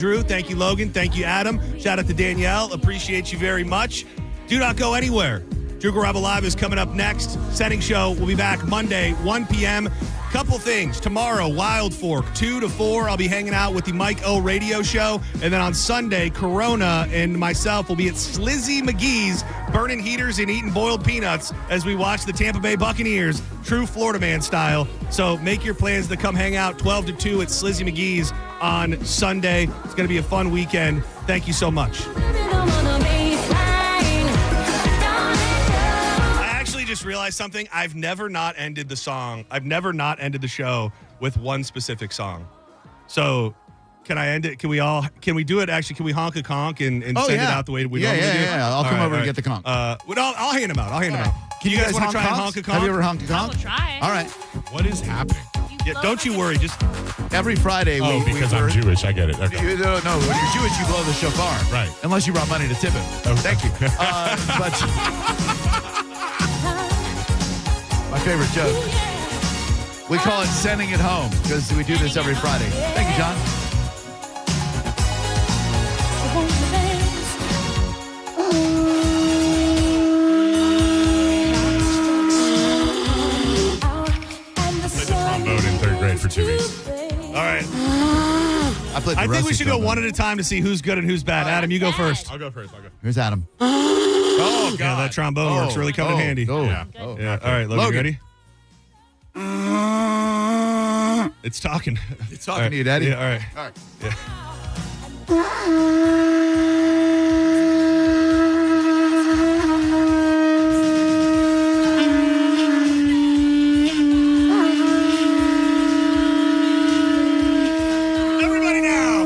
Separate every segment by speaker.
Speaker 1: Drew. Thank you, Logan. Thank you, Adam. Shout out to Danielle. Appreciate you very much. Do not go anywhere. Drew Garabo Live is coming up next. Setting show. We'll be back Monday, 1 p.m. Couple things. Tomorrow, Wild Fork, 2 to 4. I'll be hanging out with the Mike O Radio Show. And then on Sunday, Corona and myself will be at Slizzy McGee's, burning heaters and eating boiled peanuts as we watch the Tampa Bay Buccaneers, true Florida man style. So make your plans to come hang out 12 to 2 at Slizzy McGee's on Sunday. It's going to be a fun weekend. Thank you so much. Just realized something. I've never not ended the show with one specific song. So can I end it? Can we do it? Actually, can we honk a conch and send it out the way we normally do?
Speaker 2: Yeah. I'll come over and get the conch.
Speaker 1: I'll hand them out. Can you guys want to try and honk a conch?
Speaker 2: Have you ever honked a conch?
Speaker 3: I will try.
Speaker 2: All right.
Speaker 4: What is happening?
Speaker 1: Yeah, don't you worry. Just
Speaker 2: every Friday.
Speaker 4: Because I'm Jewish. I get it. Okay.
Speaker 2: No. When you're Jewish, you blow the shofar.
Speaker 4: Right.
Speaker 2: Unless you brought money to tip him.
Speaker 4: Okay.
Speaker 2: Thank you. But my favorite joke. We call it sending it home because we do this every Friday. Thank you, John.
Speaker 4: Played the trombone in third grade for 2 weeks.
Speaker 1: all right.
Speaker 2: I
Speaker 1: think we should go one at a time to see who's good and who's bad. Adam, you go first.
Speaker 4: I'll go first.
Speaker 2: Here's Adam.
Speaker 1: Oh, God. Yeah, that trombone works really coming in handy.
Speaker 4: Yeah.
Speaker 1: All right, Logan, ready? It's talking.
Speaker 2: It's talking to you, Daddy.
Speaker 1: Yeah, all right. Yeah. Everybody now.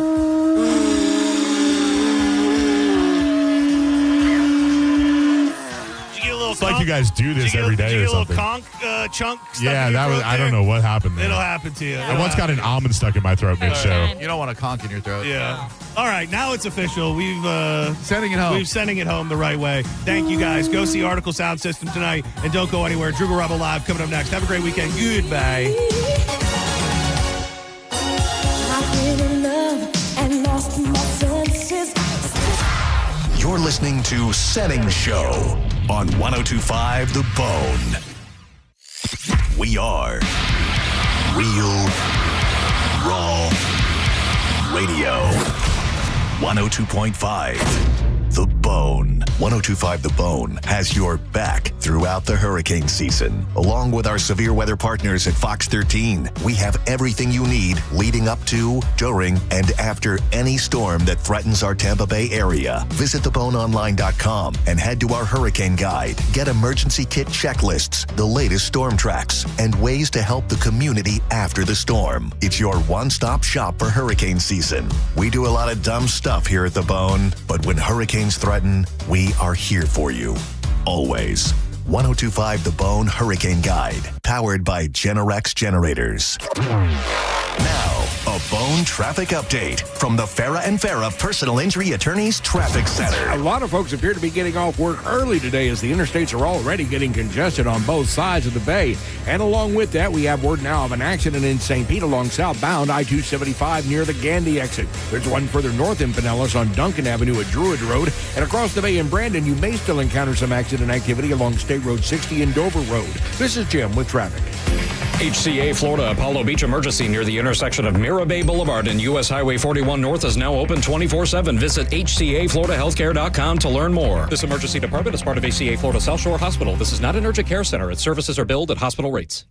Speaker 4: It's like you guys do this every day or something.
Speaker 1: Conch chunk stuff
Speaker 4: Yeah,
Speaker 1: in your
Speaker 4: that was.
Speaker 1: throat
Speaker 4: I don't
Speaker 1: there?
Speaker 4: know what happened there.
Speaker 1: It'll happen to you.
Speaker 4: I once got an almond stuck in my throat mid-show.
Speaker 2: You don't want a conch in your throat.
Speaker 1: Yeah. All right, now it's official. We've
Speaker 2: Sending it home.
Speaker 1: We're sending it home the right way. Thank you, guys. Go see Article Sound System tonight, and don't go anywhere. Drew Garabo Live coming up next. Have a great weekend. Goodbye.
Speaker 5: You're listening to Setting Show on 102.5 The Bone. We are Real Raw Radio. 102.5 The Bone. 102.5 The Bone has your back throughout the hurricane season. Along with our severe weather partners at Fox 13, we have everything you need leading up to, during, and after any storm that threatens our Tampa Bay area. Visit theboneonline.com and head to our hurricane guide. Get emergency kit checklists, the latest storm tracks, and ways to help the community after the storm. It's your one-stop shop for hurricane season. We do a lot of dumb stuff here at The Bone, but when hurricanes threaten, we are here for you. Always. 102.5 The Bone Hurricane Guide, powered by Generex Generators. Now, a Bone traffic update from the Farah and Farah Personal Injury Attorneys Traffic Center.
Speaker 6: A lot of folks appear to be getting off work early today as the interstates are already getting congested on both sides of the bay. And along with that, we have word now of an accident in St. Pete along southbound I-275 near the Gandy exit. There's one further north in Pinellas on Duncan Avenue at Druid Road. And across the bay in Brandon, you may still encounter some accident activity along State Road 60 and Dover Road. This is Jim with traffic.
Speaker 7: HCA Florida Apollo Beach emergency near the intersection of Mira Bay Boulevard and U.S. Highway 41 North is now open 24/7. Visit HCAFloridaHealthcare.com to learn more. This emergency department is part of HCA Florida South Shore Hospital. This is not an urgent care center. Its services are billed at hospital rates.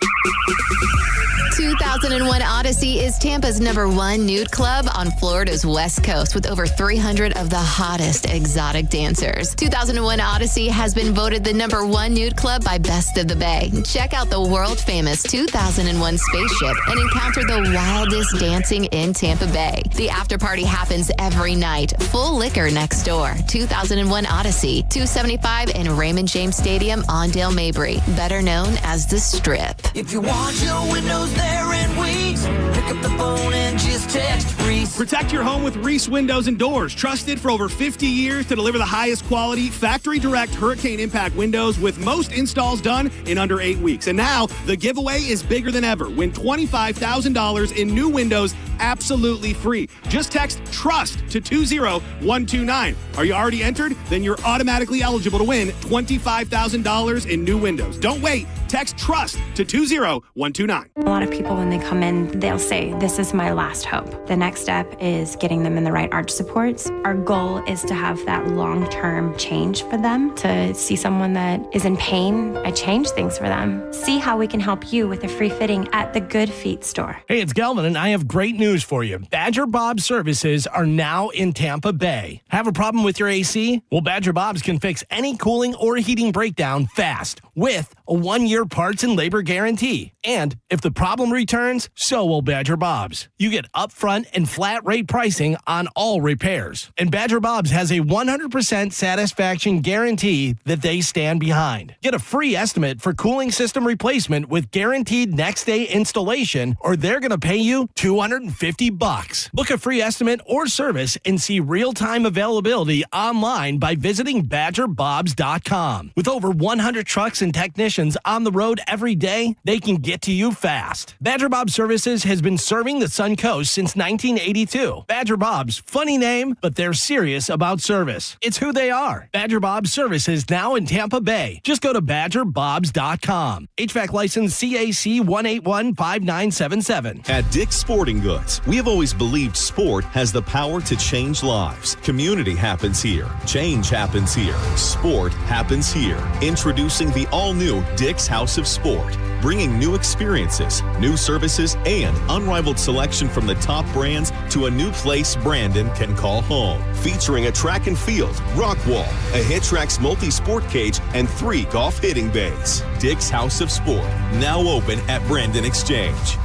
Speaker 8: 2001 Odyssey is Tampa's #1 nude club on Florida's West Coast with over 300 of the hottest exotic dancers. 2001 Odyssey has been voted the #1 nude club by Best of the Bay. Check out the world-famous 2001 spaceship and encounter the wildest dancing in Tampa Bay. The after party happens every night. Full liquor next door. 2001 Odyssey, 275 in Raymond James Stadium, Ondale Mabry, better known as The Strip.
Speaker 9: If you want your windows there in weeks,
Speaker 3: Pick up the phone and just text Reese.
Speaker 1: Protect your home with Reese Windows and Doors. Trusted for over 50 years to deliver the highest quality, factory direct hurricane impact windows with most installs done in under 8 weeks. And now the giveaway is bigger than ever. Win $25,000 in new windows absolutely free. Just text TRUST to 20129. Are you already entered? Then you're automatically eligible to win $25,000 in new windows. Don't wait. Text TRUST to 20129.
Speaker 9: A lot of people, when they come in, they'll say, this is my last hope. The next step is getting them in the right arch supports. Our goal is to have that long-term change for them, to see someone that is in pain. I change things for them. See how we can help you with a free fitting at the Good Feet store.
Speaker 10: Hey, it's Galvin, and I have great news for you. Badger Bob's services are now in Tampa Bay. Have a problem with your AC? Well, Badger Bob's can fix any cooling or heating breakdown fast with a 1-year parts and labor guarantee. And if the problem returns, so will Badger Bob's. You get upfront and flat rate pricing on all repairs. And Badger Bob's has a 100% satisfaction guarantee that they stand behind. Get a free estimate for cooling system replacement with guaranteed next day installation, or they're going to pay you $250. Book a free estimate or service and see real-time availability online by visiting badgerbobs.com. With over 100 trucks and technicians on the road every day, they can get to you fast. Badger Bob Services has been serving the Sun Coast since 1982. Badger Bob's, funny name, but they're serious about service. It's who they are. Badger Bob Services now in Tampa Bay. Just go to badgerbobs.com. HVAC license CAC 1815977.
Speaker 11: At Dick's Sporting Goods, we have always believed sport has the power to change lives. Community happens here. Change happens here. Sport happens here. Introducing the all-new Dick's House of Sport, bringing new experiences, new services, and unrivaled selection from the top brands to a new place Brandon can call home. Featuring a track and field, rock wall, a HitTrax multi-sport cage, and 3 golf hitting bays. Dick's House of Sport, now open at Brandon Exchange.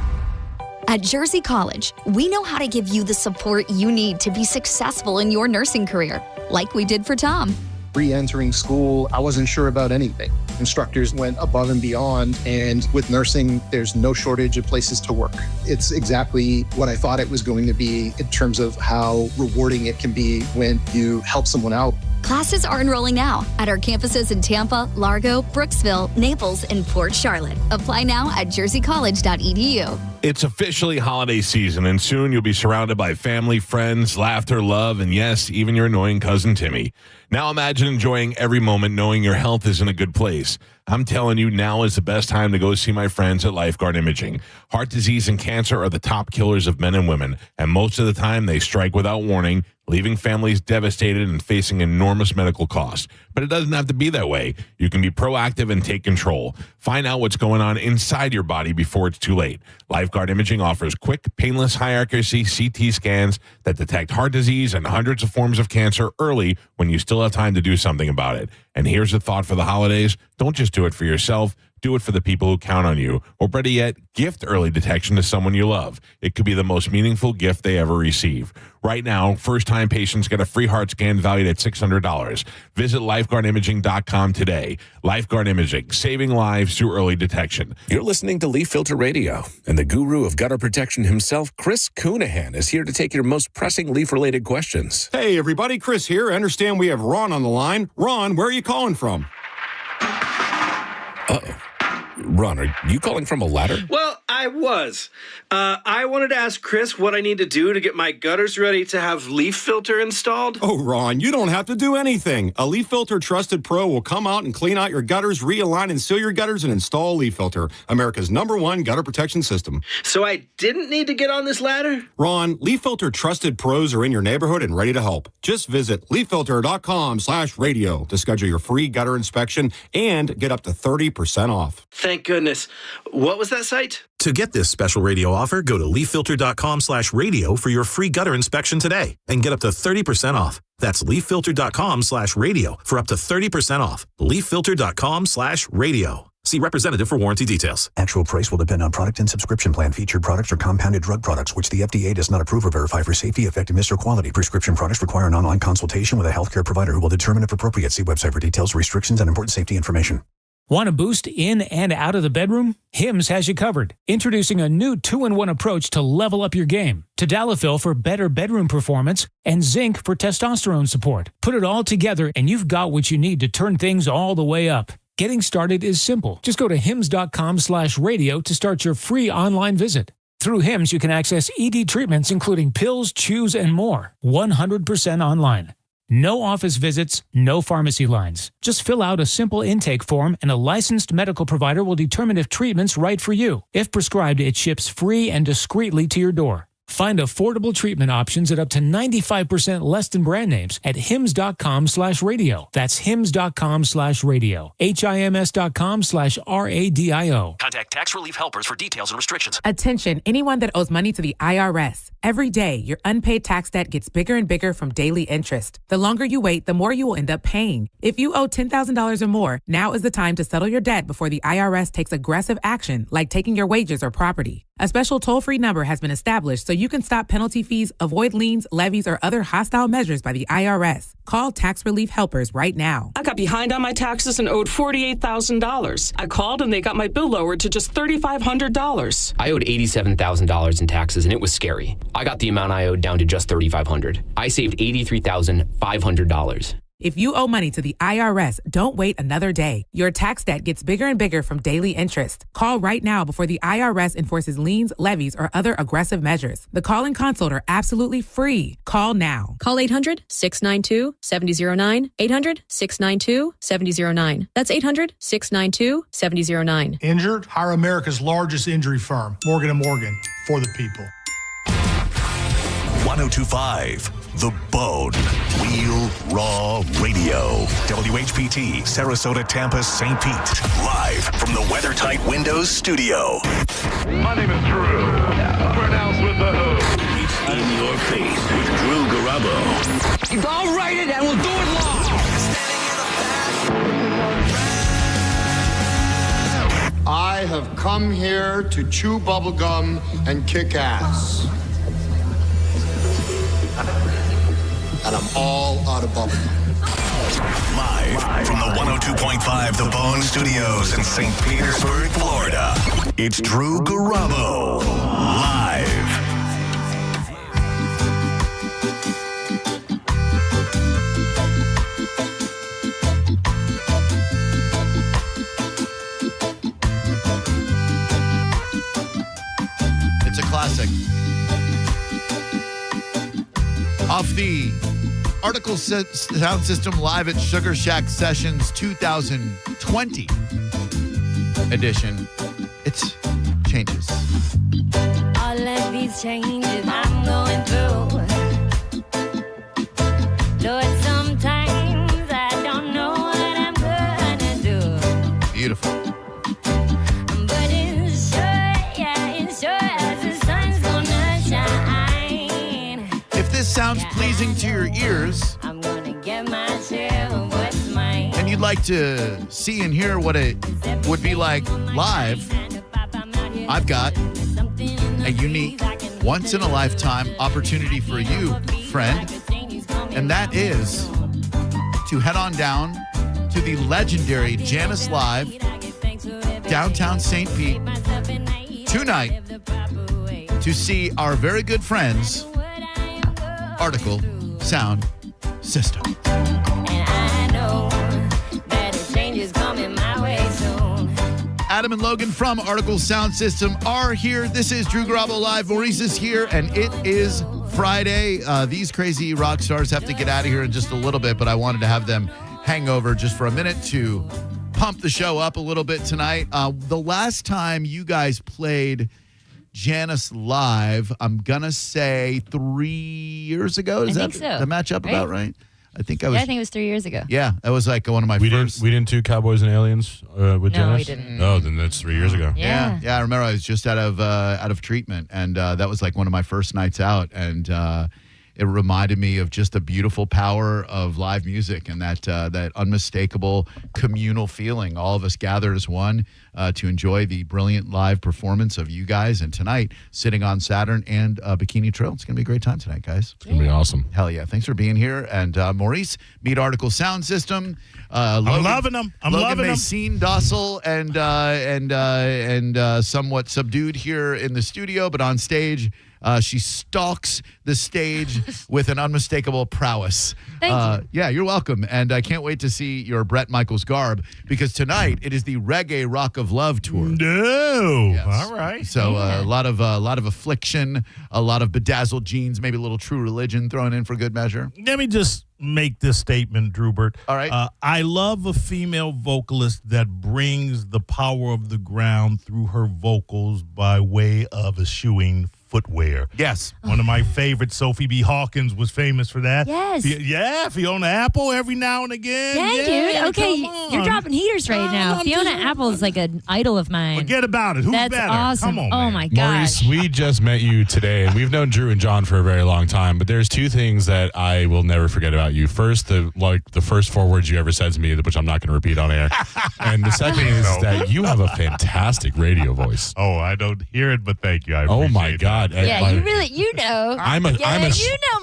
Speaker 12: At Jersey College, we know how to give you the support you need to be successful in your nursing career, like we did for Tom.
Speaker 13: Re-entering school, I wasn't sure about anything. Instructors went above and beyond, and with nursing, there's no shortage of places to work. It's exactly what I thought it was going to be in terms of how rewarding it can be when you help someone out.
Speaker 12: Classes are enrolling now at our campuses in Tampa, Largo, Brooksville, Naples, and Port Charlotte. Apply now at jerseycollege.edu.
Speaker 4: It's officially holiday season, and soon you'll be surrounded by family, friends, laughter, love, and yes, even your annoying cousin Timmy. Now imagine enjoying every moment knowing your health is in a good place. I'm telling you, now is the best time to go see my friends at Lifeguard Imaging. Heart disease and cancer are the top killers of men and women, and most of the time they strike without warning, leaving families devastated and facing enormous medical costs. But it doesn't have to be that way. You can be proactive and take control. Find out what's going on inside your body before it's too late. Lifeguard Imaging offers quick, painless, high-accuracy CT scans that detect heart disease and hundreds of forms of cancer early when you still have time to do something about it. And here's a thought for the holidays. Don't just do it for yourself. Do it for the people who count on you. Or better yet, gift early detection to someone you love. It could be the most meaningful gift they ever receive. Right now, first-time patients get a free heart scan valued at $600. Visit lifeguardimaging.com today. Lifeguard Imaging, saving lives through early detection.
Speaker 14: You're listening to Leaf Filter Radio, and the guru of gutter protection himself, Chris Coonahan, is here to take your most pressing leaf-related questions.
Speaker 15: Hey, everybody, Chris here. I understand we have Ron on the line. Ron, where are you calling from?
Speaker 14: Uh-oh. Ron, are you calling from a ladder?
Speaker 16: Well, I was. I wanted to ask Chris what I need to do to get my gutters ready to have leaf filter installed.
Speaker 15: Oh, Ron, you don't have to do anything. A Leaf Filter Trusted Pro will come out and clean out your gutters, realign and seal your gutters, and install Leaf Filter, America's #1 gutter protection system.
Speaker 16: So I didn't need to get on this ladder?
Speaker 15: Ron, Leaf Filter Trusted Pros are in your neighborhood and ready to help. Just visit leaffilter.com/radio to schedule your free gutter inspection and get up to 30% off.
Speaker 16: Thank goodness. What was that site?
Speaker 17: To get this special radio offer, go to leaffilter.com/radio for your free gutter inspection today and get up to 30% off. That's leaffilter.com/radio for up to 30% off. leaffilter.com/radio. See representative for warranty details.
Speaker 18: Actual price will depend on product and subscription plan. Featured products are compounded drug products, which the FDA does not approve or verify for safety, effectiveness, or quality. Prescription products require an online consultation with a healthcare provider who will determine if appropriate. See website for details, restrictions, and important safety information.
Speaker 19: Want a boost in and out of the bedroom? Hims has you covered. Introducing a new 2-in-1 approach to level up your game. Tadalafil for better bedroom performance and zinc for testosterone support. Put it all together and you've got what you need to turn things all the way up. Getting started is simple. Just go to hims.com/radio to start your free online visit. Through Hims, you can access ED treatments including pills, chews, and more. 100% online. No office visits, no pharmacy lines. Just fill out a simple intake form and a licensed medical provider will determine if treatment's right for you. If prescribed, it ships free and discreetly to your door. Find affordable treatment options at up to 95% less than brand names at hims.com/radio. That's hims.com/radio. HIMS.com/RADIO.
Speaker 20: Contact Tax Relief Helpers for details and restrictions.
Speaker 21: Attention, anyone that owes money to the IRS. Every day, your unpaid tax debt gets bigger and bigger from daily interest. The longer you wait, the more you will end up paying. If you owe $10,000 or more, now is the time to settle your debt before the IRS takes aggressive action, like taking your wages or property. A special toll-free number has been established so you can stop penalty fees, avoid liens, levies, or other hostile measures by the IRS. Call Tax Relief Helpers right now.
Speaker 22: I got behind on my taxes and owed $48,000. I called and they got my bill lowered to just $3,500.
Speaker 23: I owed $87,000 in taxes and it was scary. I got the amount I owed down to just $3,500. I saved $83,500.
Speaker 21: If you owe money to the IRS, don't wait another day. Your tax debt gets bigger and bigger from daily interest. Call right now before the IRS enforces liens, levies, or other aggressive measures. The call and consult are absolutely free. Call now.
Speaker 24: Call 800-692-7009. 800-692-7009. That's 800-692-7009.
Speaker 25: Injured? Hire America's largest injury firm, Morgan & Morgan, for the people.
Speaker 5: 1025 The Bone. Real Raw Radio. WHPT, Sarasota, Tampa, St. Pete. Live from the WeatherTight Windows studio.
Speaker 26: My name is Drew. Pronounced with the who.
Speaker 27: It's in your face with Drew Garabo.
Speaker 3: I'll write it and we'll do it live.
Speaker 28: I have come here to chew bubblegum and kick ass. And I'm all out of bubblegum.
Speaker 5: Live from the 102.5 The Bone Studios in St. Petersburg, Florida. It's Drew Garabo. Live.
Speaker 2: It's a classic. Off the Article Sound System Live at Sugar Shack Sessions 2020 edition. It's Changes.
Speaker 29: All of these changes I'm going through. Lord, sometimes I don't know what I'm gonna do.
Speaker 2: Beautiful.
Speaker 29: But it's sure as the sun's gonna shine.
Speaker 2: If this sounds pleasing to your ears,
Speaker 29: I'm gonna get myself what's mine.
Speaker 2: and you'd like to see and hear what it would be like live, I've got a unique, once-in-a-lifetime opportunity for you, friend, and that is to head on down to the legendary Janice Live, downtown St. Pete, tonight to see our very good friends, Article Sound System. Adam and Logan from Article Sound System are here. This is Drew Garabo Live. Maurice is here, and it is Friday. These crazy rock stars have to get out of here in just a little bit, but I wanted to have them hang over just for a minute to pump the show up a little bit tonight. The last time you guys played Janice Live, I'm going to say 3 years ago. Is that
Speaker 30: so.
Speaker 2: the matchup
Speaker 30: Right?
Speaker 2: about right? I think
Speaker 30: I think it was 3 years ago.
Speaker 2: Yeah, that was like one of my first.
Speaker 31: We didn't do Cowboys and Aliens with
Speaker 30: No,
Speaker 31: Janice?
Speaker 30: we didn't.
Speaker 31: Oh, then that's 3 years ago.
Speaker 2: Yeah. I remember I was just out of treatment, and that was like one of my first nights out, and it reminded me of just the beautiful power of live music and that unmistakable communal feeling. All of us gathered as one to enjoy the brilliant live performance of you guys. And tonight, sitting on Saturn and Bikini Trail. It's going to be a great time tonight, guys.
Speaker 31: It's going to be awesome.
Speaker 2: Hell yeah. Thanks for being here. And Maurice, Meat Article Sound System.
Speaker 31: I'm loving them. I'm loving them.
Speaker 2: Logan docile and somewhat subdued here in the studio, but on stage, she stalks the stage with an unmistakable prowess.
Speaker 1: Thank you.
Speaker 2: Yeah, you're welcome. And I can't wait to see your Brett Michaels garb because tonight it is the Reggae Rock of Love tour.
Speaker 31: No.
Speaker 2: Yes.
Speaker 31: All right.
Speaker 2: So a lot of affliction, a lot of bedazzled jeans, maybe a little True Religion thrown in for good measure.
Speaker 31: Let me just make this statement, Drewbert.
Speaker 2: All right.
Speaker 31: I love a female vocalist that brings the power of the ground through her vocals by way of eschewing footwear.
Speaker 2: Yes.
Speaker 31: One of my favorites, Sophie B. Hawkins, was famous for that.
Speaker 1: Yes.
Speaker 31: Fiona Apple every now and again.
Speaker 1: Yeah, dude. Okay, you're dropping heaters right now. Fiona Apple is like an idol of mine.
Speaker 31: Forget about it. Who's
Speaker 1: That's
Speaker 31: better?
Speaker 1: awesome.
Speaker 31: Come on,
Speaker 1: oh
Speaker 31: man.
Speaker 1: my gosh.
Speaker 31: Maurice, we just met you today, and we've known Drew and John for a very long time, but there's two things that I will never forget about you. First, the first 4 words you ever said to me, which I'm not going to repeat on air. And the second is that you have a fantastic radio voice. Oh, I don't hear it, but thank you. Oh my God.
Speaker 1: Yeah, you really, know.
Speaker 31: I'm a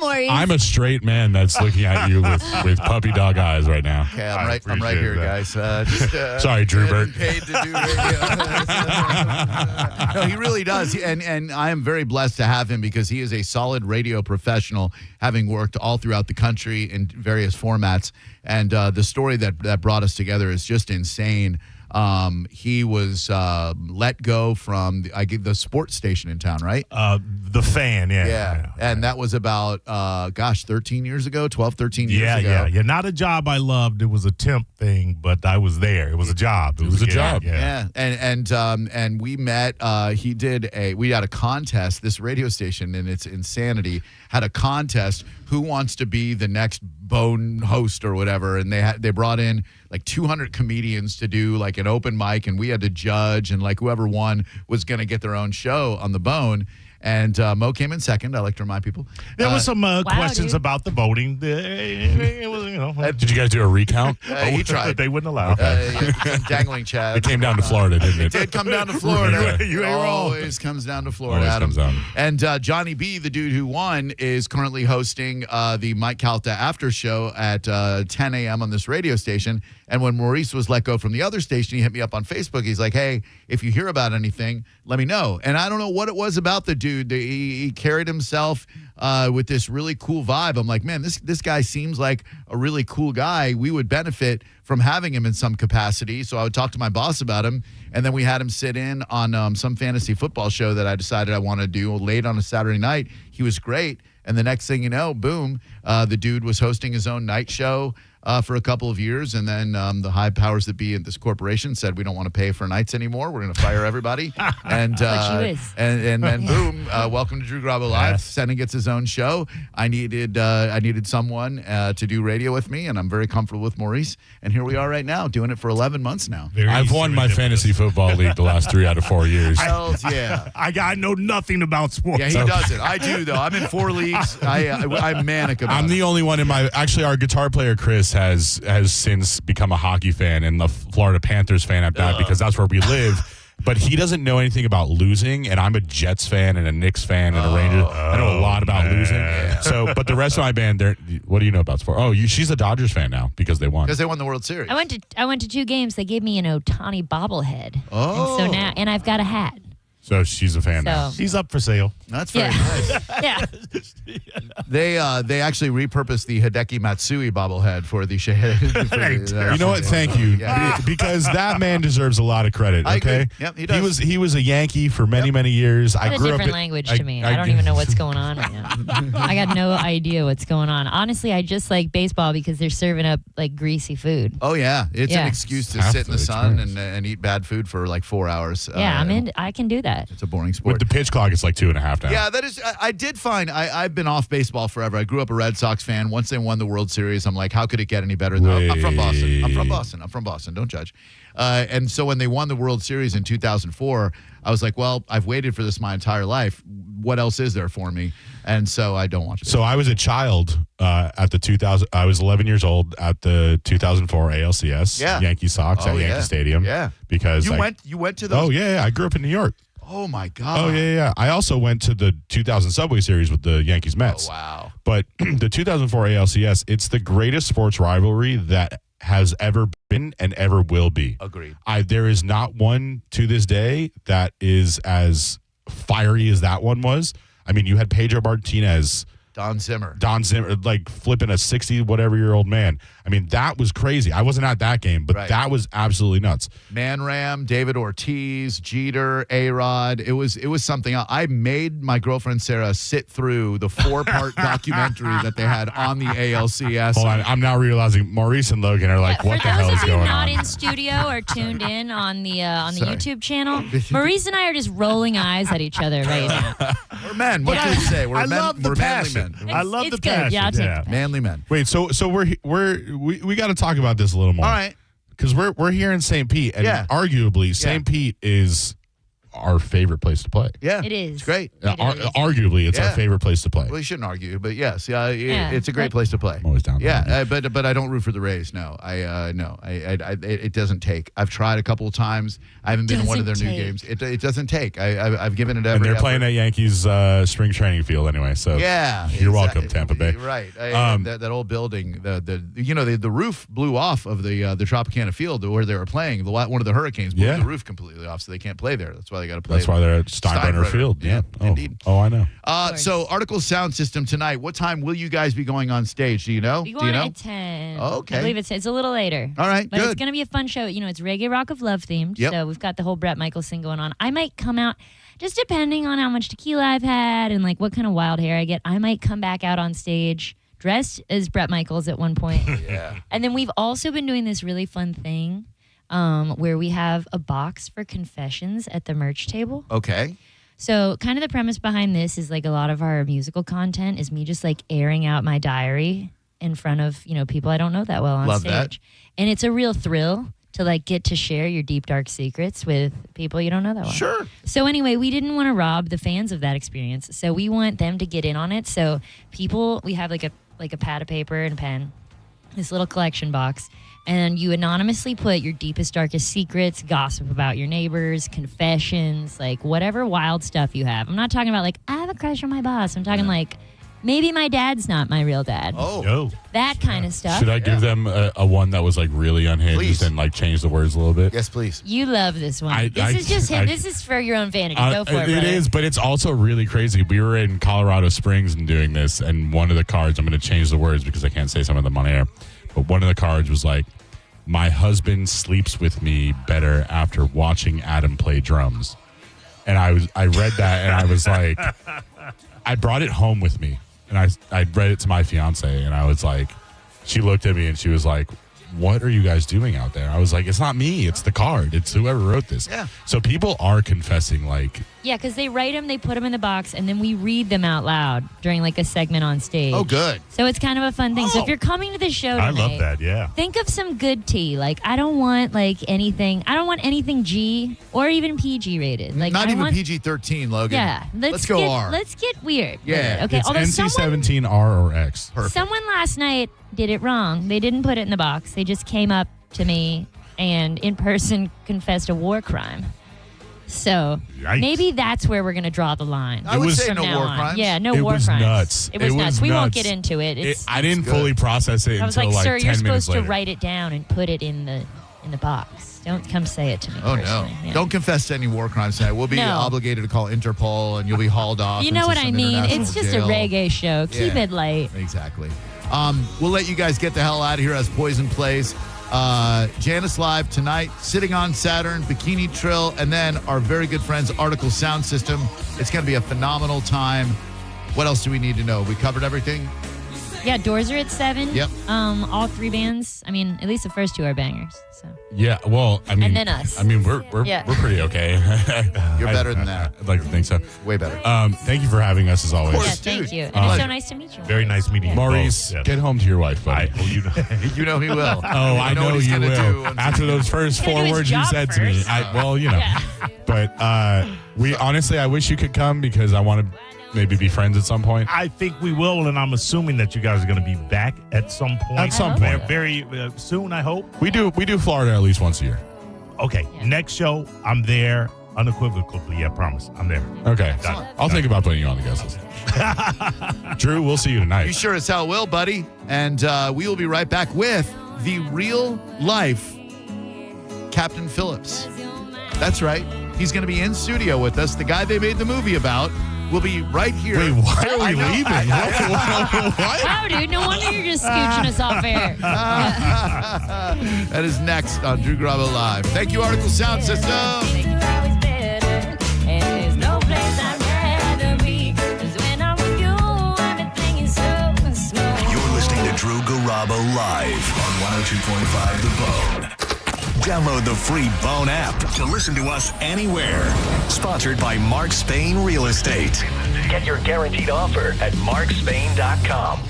Speaker 1: Maurice.
Speaker 31: I'm a straight man that's looking at you with puppy dog eyes right now.
Speaker 2: Okay, I'm right here, guys.
Speaker 31: Sorry, Drewbert.
Speaker 2: Paid to do radio. No, he really does, and I am very blessed to have him because he is a solid radio professional, having worked all throughout the country in various formats. And the story that brought us together is just insane. He was let go from the sports station in town, right?
Speaker 31: The Fan,
Speaker 2: yeah. And that was about, 13 years ago, 13 years ago.
Speaker 31: Yeah. Not a job I loved. It was a temp thing, but I was there. It was a job. It was a job.
Speaker 2: Yeah. And we met, we had a contest, this radio station and its insanity had a contest, who wants to be the next Bone host or whatever. And they brought in like 200 comedians to do like an open mic, and we had to judge, and like whoever won was going to get their own show on the Bone. And Mo came in second. I like to remind people.
Speaker 31: There were some questions about the voting. It was, did you guys do a recount?
Speaker 2: He tried.
Speaker 31: They wouldn't allow.
Speaker 2: Dangling Chad.
Speaker 31: It came down to Florida, didn't it?
Speaker 2: It did come down to Florida.
Speaker 31: You ain't wrong.
Speaker 2: Always comes down to Florida, Adam. And Johnny B, the dude who won, is currently hosting the Mike Calta after show at 10 a.m. on this radio station. And when Maurice was let go from the other station, he hit me up on Facebook. He's like, hey, if you hear about anything, let me know. And I don't know what it was about the dude. He carried himself with this really cool vibe. I'm like, man, this guy seems like a really cool guy. We would benefit from having him in some capacity. So I would talk to my boss about him. And then we had him sit in on some fantasy football show that I decided I want to do late on a Saturday night. He was great. And the next thing you know, boom, the dude was hosting his own night show for a couple of years. And then the high powers that be at this corporation said, we don't want to pay for nights anymore. We're going to fire everybody. And then boom, welcome to Drew Garabo Live.
Speaker 31: Yes.
Speaker 2: Senna gets his own show. I needed someone to do radio with me, and I'm very comfortable with Maurice. And here we are right now, doing it for 11 months now.
Speaker 31: I've won my fantasy football league the last 3 out of 4 years.
Speaker 2: Hells yeah.
Speaker 31: I know nothing about sports.
Speaker 2: Yeah, he doesn't. I do, though. I'm in 4 leagues. I'm manic about it.
Speaker 31: I'm the only one in my... Actually, our guitar player, Chris, has since become a hockey fan and the Florida Panthers fan at that because that's where we live. But he doesn't know anything about losing, and I'm a Jets fan and a Knicks fan and a Rangers. I know a lot about losing. So, but the rest of my band, what do you know about sport? Oh, she's a Dodgers fan now because they won.
Speaker 2: Because they won the World Series.
Speaker 1: I went to 2 games. They gave me an Ohtani bobblehead.
Speaker 2: Oh.
Speaker 1: And so now, and I've got a hat.
Speaker 31: So she's a fan now. She's up for sale.
Speaker 2: That's very nice.
Speaker 1: Yeah.
Speaker 2: They actually repurposed the Hideki Matsui bobblehead for the
Speaker 31: you know what? Thank you.
Speaker 2: Yeah.
Speaker 31: Because that man deserves a lot of credit,
Speaker 2: I
Speaker 31: okay?
Speaker 2: agree. Yep, he does.
Speaker 31: He was a Yankee for many years.
Speaker 1: What a different language to me. I don't even know what's going on right now. I got no idea what's going on. Honestly, I just like baseball because they're serving up like greasy food.
Speaker 2: Oh, yeah. It's an excuse to sit in the sun and eat bad food for like 4 hours.
Speaker 1: Yeah, I can do that. that?
Speaker 2: It's a boring sport.
Speaker 31: With the pitch clock, it's like 2.5 now.
Speaker 2: Yeah, that is. I did find I've been off baseball forever. I grew up a Red Sox fan. Once they won the World Series, I'm like, how could it get any better? I'm from Boston. Don't judge. And so when they won the World Series in 2004, I was like, well, I've waited for this my entire life. What else is there for me? And so I don't watch it.
Speaker 31: So I was a child at the 2000. I was 11 years old at the 2004 ALCS Yankee Sox at Yankee Stadium.
Speaker 2: Yeah,
Speaker 31: because
Speaker 2: you went to those.
Speaker 31: Oh yeah, I grew up in New York.
Speaker 2: Oh my God.
Speaker 31: Oh yeah. I also went to the 2000 Subway Series with the Yankees Mets.
Speaker 2: Oh wow.
Speaker 31: But the 2004 ALCS, it's the greatest sports rivalry that has ever been and ever will be.
Speaker 2: Agreed.
Speaker 31: There is not one to this day that is as fiery as that one was. I mean, you had Pedro Martinez,
Speaker 2: Don Zimmer,
Speaker 31: like flipping a 60-whatever-year-old man. I mean, that was crazy. I wasn't at that game, but that was absolutely nuts.
Speaker 2: Man Ram, David Ortiz, Jeter, A-Rod. It was something else. I made my girlfriend Sarah sit through the 4-part documentary that they had on the ALCS.
Speaker 31: Hold on, I'm now realizing Maurice and Logan are like, what the hell is going on?
Speaker 1: For those of you not in studio or tuned in on the YouTube channel, Maurice and I are just rolling eyes at each other right now.
Speaker 2: We're men. What can we say? We're manly men.
Speaker 31: I love the
Speaker 1: good.
Speaker 31: passion.
Speaker 1: Yeah, I'll take the
Speaker 2: manly men.
Speaker 31: Wait, so we got to talk about this a little more.
Speaker 2: All right.
Speaker 31: Because we're here in St. Pete, and arguably St. Pete is our favorite place to play.
Speaker 2: Yeah,
Speaker 1: it is.
Speaker 2: It's great.
Speaker 31: Arguably, it's our favorite place to play.
Speaker 2: Well, you shouldn't argue, but yes, it's a great place to play.
Speaker 31: I'm always down.
Speaker 2: But I don't root for the Rays. No, it doesn't take. I've tried a couple of times. I haven't been to one of their new games. It doesn't take. I've given it every.
Speaker 31: And they're
Speaker 2: effort.
Speaker 31: playing at Yankees spring training field anyway. So you're welcome, Tampa Bay.
Speaker 2: Right. That old building, the roof blew off of the Tropicana field where they were playing. One of the Hurricanes blew the roof completely off, so they can't play there. That's why they got to play.
Speaker 31: That's why they're at Steinbrenner Field. Yeah.
Speaker 2: Indeed.
Speaker 31: Oh, I know.
Speaker 2: So Article Sound System tonight. What time will you guys be going on stage? Do you know?
Speaker 1: We go on at 10.
Speaker 2: Oh, okay.
Speaker 1: I believe it's a little later.
Speaker 2: All right,
Speaker 1: but
Speaker 2: good.
Speaker 1: it's going to be a fun show. It's Reggae Rock of Love themed.
Speaker 2: Yep.
Speaker 1: So we've got the whole Bret Michaels thing going on. I might come out, just depending on how much tequila I've had and like what kind of wild hair I get, I might come back out on stage dressed as Bret Michaels at one point.
Speaker 2: Yeah.
Speaker 1: And then we've also been doing this really fun thing where we have a box for confessions at the merch table.
Speaker 2: Okay.
Speaker 1: So kind of the premise behind this is like a lot of our musical content is me just like airing out my diary in front of, people I don't know that well on
Speaker 2: Love
Speaker 1: stage.
Speaker 2: that.
Speaker 1: And it's a real thrill to like get to share your deep, dark secrets with people you don't know that well.
Speaker 2: Sure.
Speaker 1: So anyway, we didn't want to rob the fans of that experience. So we want them to get in on it. So we have like a pad of paper and a pen, this little collection box, and you anonymously put your deepest, darkest secrets, gossip about your neighbors, confessions, like whatever wild stuff you have. I'm not talking about like, I have a crush on my boss. I'm talking like, maybe my dad's not my real dad.
Speaker 2: Oh.
Speaker 1: That kind of stuff.
Speaker 31: Should I give them a one that was like really unhinged
Speaker 2: Please.
Speaker 31: and like change the words a little bit?
Speaker 2: Yes, please.
Speaker 1: You love this one. This is for your own vanity. Go for it,
Speaker 31: It
Speaker 1: brother.
Speaker 31: is, but it's also really crazy. We were in Colorado Springs and doing this, and one of the cards, I'm going to change the words because I can't say some of them on air, but one of the cards was like, my husband sleeps with me better after watching Adam play drums. And I read that and I was like, I brought it home with me. And I read it to my fiance, and I was like, she looked at me and she was like, what are you guys doing out there? I was like, it's not me, it's the card. It's whoever wrote this.
Speaker 2: Yeah.
Speaker 31: So people are confessing like.
Speaker 1: Yeah, because they write them, they put them in the box, and then we read them out loud during like a segment on stage.
Speaker 2: Oh, good.
Speaker 1: So it's kind of a fun thing. So if you're coming to the show tonight,
Speaker 31: I love that, yeah.
Speaker 1: think of some good tea. Like I don't want anything G or even PG rated. Like
Speaker 2: Not
Speaker 1: I
Speaker 2: even
Speaker 1: want,
Speaker 2: PG-13, Logan.
Speaker 1: Yeah.
Speaker 2: Let's go R.
Speaker 1: Let's get weird. with
Speaker 2: Yeah.
Speaker 1: it, okay.
Speaker 31: It's
Speaker 1: Although
Speaker 31: NC-17 R or X.
Speaker 2: Perfect.
Speaker 1: someone last night did it wrong. They didn't put it in the box. They just came up to me and in person confessed a war crime. So
Speaker 31: Yikes.
Speaker 1: maybe that's where we're going to draw the line.
Speaker 2: I would say
Speaker 1: from
Speaker 2: no
Speaker 1: now
Speaker 2: war
Speaker 1: on.
Speaker 2: crimes.
Speaker 1: Yeah, no
Speaker 31: It
Speaker 1: war
Speaker 31: was
Speaker 1: crimes.
Speaker 31: nuts.
Speaker 1: It was
Speaker 31: It
Speaker 1: nuts.
Speaker 31: was
Speaker 1: We won't
Speaker 31: nuts.
Speaker 1: get into it.
Speaker 31: I didn't fully process it
Speaker 1: I was
Speaker 31: until
Speaker 1: like, sir,
Speaker 31: 10
Speaker 1: you're
Speaker 31: minutes
Speaker 1: supposed to
Speaker 31: later.
Speaker 1: write it down and put it in the box. Don't come say it to me.
Speaker 2: Oh, no.
Speaker 1: personally. Yeah.
Speaker 2: Don't confess to any war crimes tonight. We'll be
Speaker 1: No.
Speaker 2: obligated to call Interpol, and you'll be hauled off.
Speaker 1: You know
Speaker 2: into
Speaker 1: what I
Speaker 2: some
Speaker 1: mean?
Speaker 2: international
Speaker 1: It's just
Speaker 2: jail.
Speaker 1: a reggae show. Keep
Speaker 2: Yeah.
Speaker 1: it light.
Speaker 2: Exactly. We'll let you guys get the hell out of here as Poison plays. Janice Live tonight, Sitting on Saturn, Bikini Trill, and then our very good friends Article Sound System. It's going to be a phenomenal time. What else do we need to know? We covered everything?
Speaker 1: Yeah, doors are at 7.
Speaker 2: Yep.
Speaker 1: All 3 bands. I mean, at least the first 2 are bangers. So.
Speaker 31: Yeah, well, I mean,
Speaker 1: And then us.
Speaker 31: I mean, we're
Speaker 1: Yeah.
Speaker 31: pretty okay.
Speaker 2: You're better than that.
Speaker 31: I'd like to think so.
Speaker 2: Way better.
Speaker 31: Thank you for having us as always.
Speaker 1: Yeah, thank you. And it's so nice to meet you.
Speaker 31: Very nice meeting you. Maurice, get home to your wife, buddy.
Speaker 2: You know he will.
Speaker 31: Oh, I know
Speaker 2: what he's
Speaker 31: you
Speaker 2: gonna do
Speaker 31: will.
Speaker 2: once
Speaker 31: After those first
Speaker 1: He's gonna
Speaker 31: 4
Speaker 1: do his
Speaker 31: words you
Speaker 1: job
Speaker 31: said to me,
Speaker 1: first.
Speaker 31: But we honestly, I wish you could come because I want to maybe be friends at some point.
Speaker 4: I think we will, and I'm assuming that you guys are going to be back at some point.
Speaker 31: At some point.
Speaker 4: Very soon, I hope.
Speaker 31: We do Florida at least once a year.
Speaker 4: Okay, next show, I'm there unequivocally. I promise. I'm there.
Speaker 31: Okay.
Speaker 4: Got it.
Speaker 31: I'll think about putting you on the guest list. Drew, we'll see you tonight.
Speaker 2: You sure as hell will, buddy. And we will be right back with the real life Captain Phillips. That's right. He's going to be in studio with us. The guy they made the movie about will be right here.
Speaker 31: Wait, why are we leaving? What?
Speaker 1: Wow, dude. No wonder you're just scooching us off air.
Speaker 2: That is next on Drew Garabo Live. Thank you, Article Sound System.
Speaker 5: You're listening to Drew Garabo Live on 102.5 The Bone. Download the free Bone app to listen to us anywhere. Sponsored by Mark Spain Real Estate.
Speaker 27: Get your guaranteed offer at markspain.com.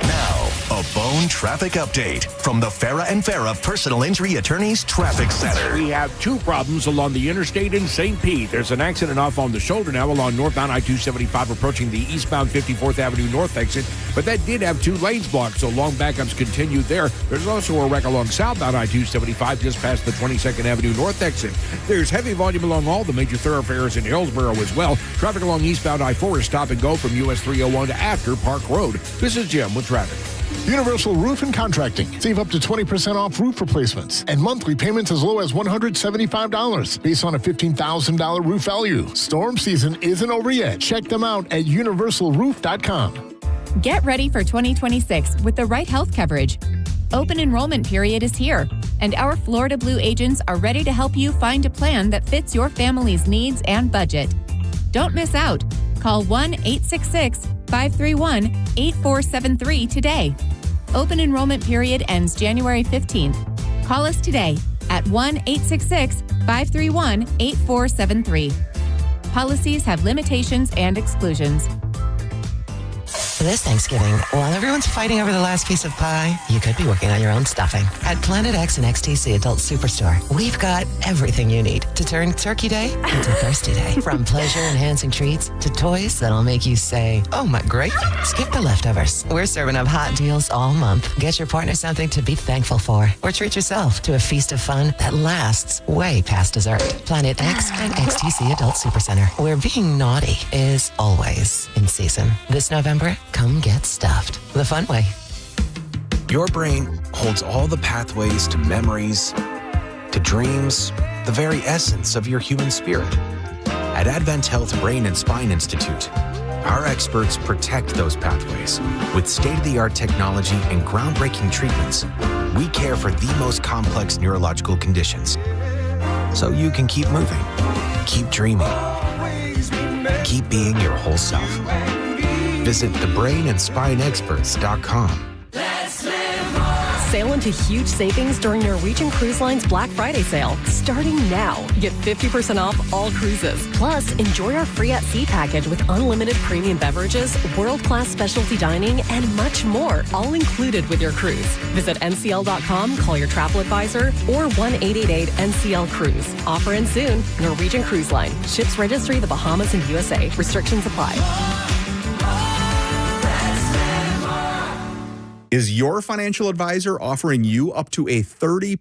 Speaker 5: Now, a Bone traffic update from the Farah and Farah Personal Injury Attorneys Traffic Center.
Speaker 6: We have 2 problems along the interstate in St. Pete. There's an accident off on the shoulder now along northbound I-275 approaching the eastbound 54th Avenue North exit, but that did have 2 lanes blocked, so long backups continued there. There's also a wreck along southbound I-275 just past the 22nd Avenue North exit. There's heavy volume along all the major thoroughfares in Hillsborough as well. Traffic along eastbound I-4 is stop and go from US 301 to after Park Road. This is Jim with traffic.
Speaker 7: Universal Roof and Contracting. Save up to 20% off roof replacements and monthly payments as low as $175 based on a $15,000 roof value. Storm season isn't over yet. Check them out at universalroof.com.
Speaker 8: Get ready for 2026 with the right health coverage. Open enrollment period is here, and our Florida Blue agents are ready to help you find a plan that fits your family's needs and budget. Don't miss out. Call 1-866-531-8473 today. Open enrollment period ends January 15th. Call us today at 1-866-531-8473. Policies have limitations and exclusions.
Speaker 9: This Thanksgiving, while everyone's fighting over the last piece of pie, you could be working on your own stuffing. At Planet X and XTC Adult Superstore, we've got everything you need to turn Turkey Day into Thirsty Day. From pleasure-enhancing treats to toys that'll make you say, oh my gravy. Skip the leftovers. We're serving up hot deals all month. Get your partner something to be thankful for, or treat yourself to a feast of fun that lasts way past dessert. Planet X and XTC Adult Supercenter, where being naughty is always in season. This November, come get stuffed the fun way.
Speaker 10: Your brain holds all the pathways to memories, to dreams, the very essence of your human spirit. At Advent Health Brain and Spine Institute, our experts protect those pathways. With state-of-the-art technology and groundbreaking treatments, we care for the most complex neurological conditions. So you can keep moving, keep dreaming, keep being your whole self. Visit thebrainandspineexperts.com.
Speaker 11: Sail into huge savings during Norwegian Cruise Line's Black Friday sale. Starting now, get 50% off all cruises. Plus, enjoy our free at sea package with unlimited premium beverages, world-class specialty dining, and much more, all included with your cruise. Visit ncl.com, call your travel advisor, or 1-888-NCL-CRUISE. Offer ends soon. Norwegian Cruise Line. Ships registry the Bahamas and USA. Restrictions apply.
Speaker 12: Is your financial advisor offering you up to a 30%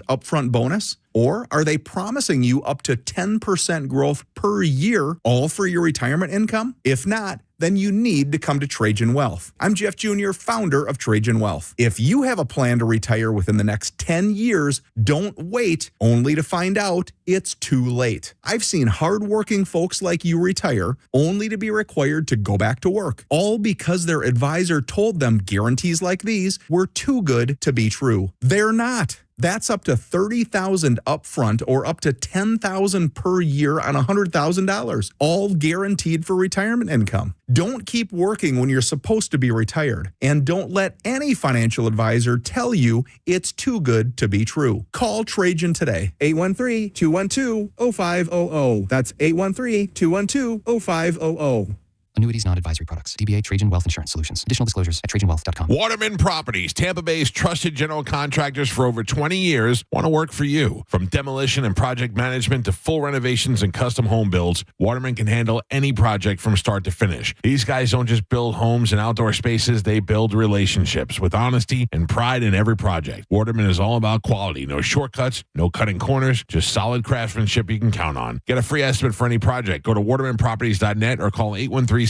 Speaker 12: upfront bonus? Or are they promising you up to 10% growth per year, all for your retirement income? If not, then you need to come to Trajan Wealth. I'm Jeff Jr., founder of Trajan Wealth. If you have a plan to retire within the next 10 years, don't wait only to find out it's too late. I've seen hardworking folks like you retire only to be required to go back to work, all because their advisor told them guarantees like these were too good to be true. They're not. That's up to $30,000 upfront or up to $10,000 per year on $100,000, all guaranteed for retirement income. Don't keep working when you're supposed to be retired, and don't let any financial advisor tell you it's too good to be true. Call Trajan today, 813-212-0500. That's 813-212-0500.
Speaker 10: Annuities, not advisory products. DBA Trajan Wealth Insurance Solutions. Additional disclosures at TrajanWealth.com.
Speaker 6: Waterman Properties, Tampa Bay's trusted general contractors for over 20 years, want to work for you. From demolition and project management to full renovations and custom home builds, Waterman can handle any project from start to finish. These guys don't just build homes and outdoor spaces, they build relationships with honesty and pride in every project. Waterman is all about quality. No shortcuts, no cutting corners, just solid craftsmanship you can count on. Get a free estimate for any project. Go to watermanproperties.net or call 813-715-7383.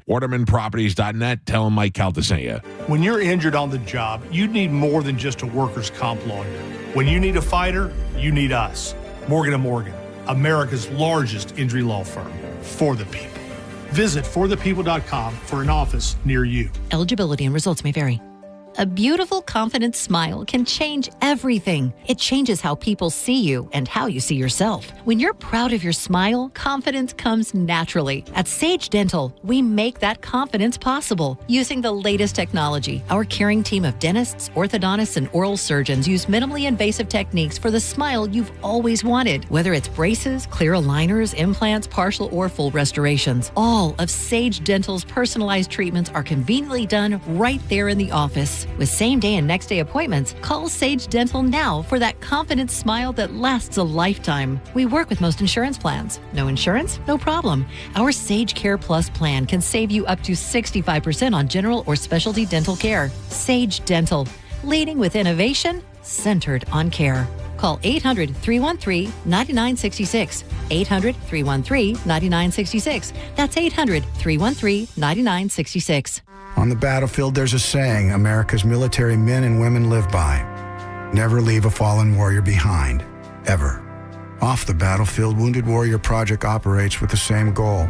Speaker 6: watermanproperties.net. Tell them Mike Calta sent you.
Speaker 25: When you're injured on the job, you need more than just a workers' comp lawyer. When you need a fighter, you need us. Morgan & Morgan, America's largest injury law firm. For the people. Visit forthepeople.com for an office near you.
Speaker 13: Eligibility and results may vary. A beautiful, confident smile can change everything. It changes how people see you and how you see yourself. When you're proud of your smile, confidence comes naturally. At Sage Dental, we make that confidence possible using the latest technology. Our caring team of dentists, orthodontists, and oral surgeons use minimally invasive techniques for the smile you've always wanted. Whether it's braces, clear aligners, implants, partial or full restorations, all of Sage Dental's personalized treatments are conveniently done right there in the office. With same-day and next-day appointments, call Sage Dental now for that confident smile that lasts a lifetime. We work with most insurance plans. No insurance? No problem. Our Sage Care Plus plan can save you up to 65% on general or specialty dental care. Sage Dental, leading with innovation, centered on care. Call 800-313-9966. 800-313-9966. That's 800-313-9966.
Speaker 14: On the battlefield, there's a saying America's military men and women live by. Never leave a fallen warrior behind, ever. Off the battlefield, Wounded Warrior Project operates with the same goal.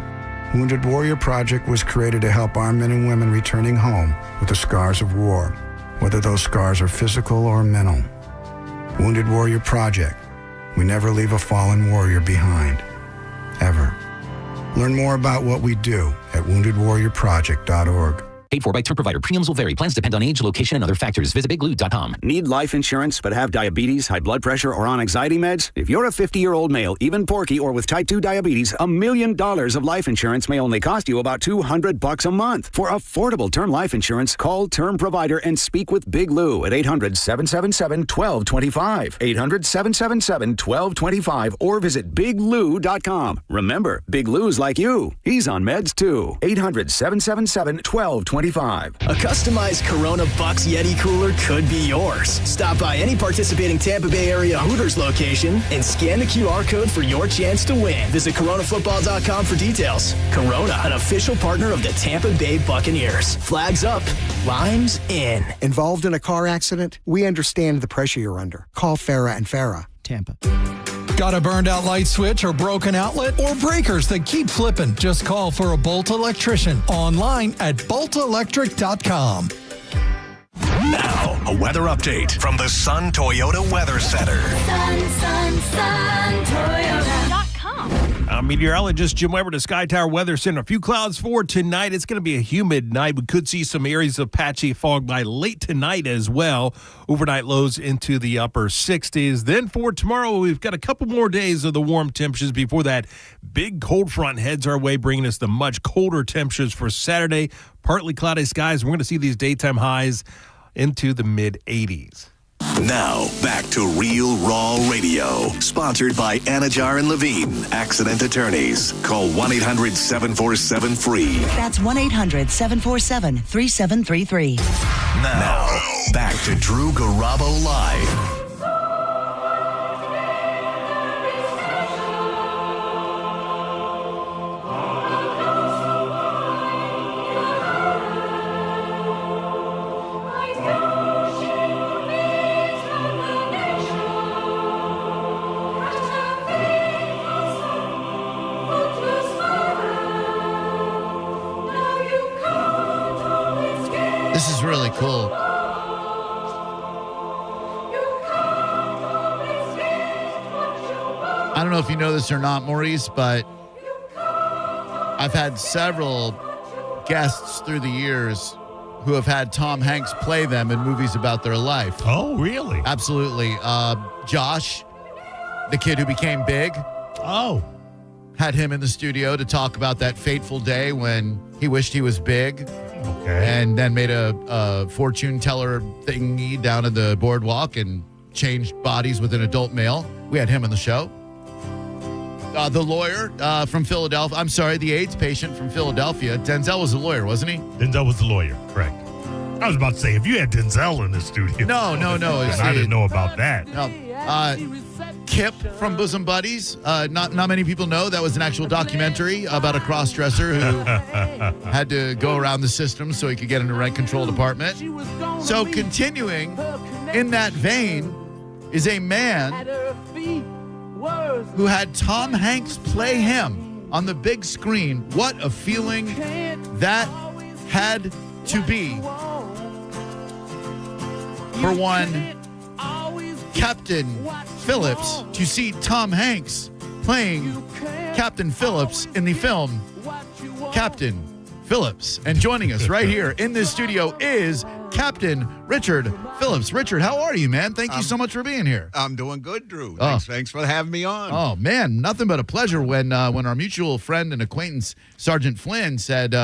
Speaker 14: Wounded Warrior Project was created to help our men and women returning home with the scars of war, whether those scars are physical or mental. Wounded Warrior Project. We never leave a fallen warrior behind, ever. Learn more about what we do at woundedwarriorproject.org.
Speaker 15: Paid for by term provider. Premiums will vary. Plans depend on age, location, and other factors. Visit biglou.com.
Speaker 16: Need life insurance but have diabetes, high blood pressure, or on anxiety meds? If you're a 50-year-old male, even porky, or with type 2 diabetes, $1 million of life insurance may only cost you about $200 a month. For affordable term life insurance, call Term Provider and speak with Big Lou at 800-777-1225. 800-777-1225 or visit biglou.com. Remember, Big Lou's like you. He's on meds too. 800-777-1225. A customized Corona Bucks Yeti cooler could be yours. Stop by any participating Tampa Bay area Hooters location and scan the QR code for your chance to win. Visit coronafootball.com for details. Corona, an official partner of the Tampa Bay Buccaneers. Flags up, limes in.
Speaker 17: Involved in a car accident? We understand the pressure you're under. Call Farah and Farah, Tampa.
Speaker 18: Got a burned out light switch or broken outlet or breakers that keep flipping? Just call for a Bolt electrician online at boltelectric.com.
Speaker 5: Now, a weather update from the Sun Toyota Weather Center.
Speaker 19: Toyota.com. Meteorologist Jim Weber to Sky Tower Weather Center. A few clouds for tonight. It's going to be a humid night. We could see some areas of patchy fog by late tonight as well. Overnight lows into the upper 60s. Then for tomorrow, we've got a couple more days of the warm temperatures before that big cold front heads our way, bringing us the much colder temperatures for Saturday. Partly cloudy skies. We're going to see these daytime highs into the mid-80s.
Speaker 5: Now, back to Real Raw Radio. Sponsored by Anajar and Levine, accident attorneys. Call 1-800-747-FREE.
Speaker 20: That's 1-800-747-3733.
Speaker 5: Now, back to Drew Garabo Live.
Speaker 2: This is really cool. don't know if you know this or not, Maurice, but I've had several guests through the years who have had Tom Hanks play them in movies about their life.
Speaker 3: Oh, really?
Speaker 2: Absolutely. Josh, the kid who became big.
Speaker 3: Oh.
Speaker 2: Had him in the studio to talk about that fateful day when he wished he was big.
Speaker 3: Okay.
Speaker 2: And then made a fortune teller thingy down at the boardwalk and changed bodies with an adult male. We had him on the show. The lawyer from Philadelphia. I'm sorry, the AIDS patient from Philadelphia. Denzel was the lawyer, wasn't he?
Speaker 3: Denzel was the lawyer, correct. I was about to say, if you had Denzel in the studio.
Speaker 2: No.
Speaker 3: I didn't know about that.
Speaker 2: No. Kip from Bosom Buddies. Not many people know that was an actual documentary about a cross-dresser who had to go around the system so he could get into rent-controlled apartment. So continuing in that vein is a man who had Tom Hanks play him on the big screen. What a feeling that had to be. For one, Captain Phillips, to see Tom Hanks playing Captain Phillips in the film Captain Phillips. And joining us right here in this studio is Captain Richard Phillips. Richard, how are you, man? Thank you so much for being here.
Speaker 4: I'm doing good, Drew.
Speaker 2: Oh.
Speaker 4: Thanks for having me on.
Speaker 2: Oh, man, nothing but a pleasure. When our mutual friend and acquaintance, Sergeant Flynn, said,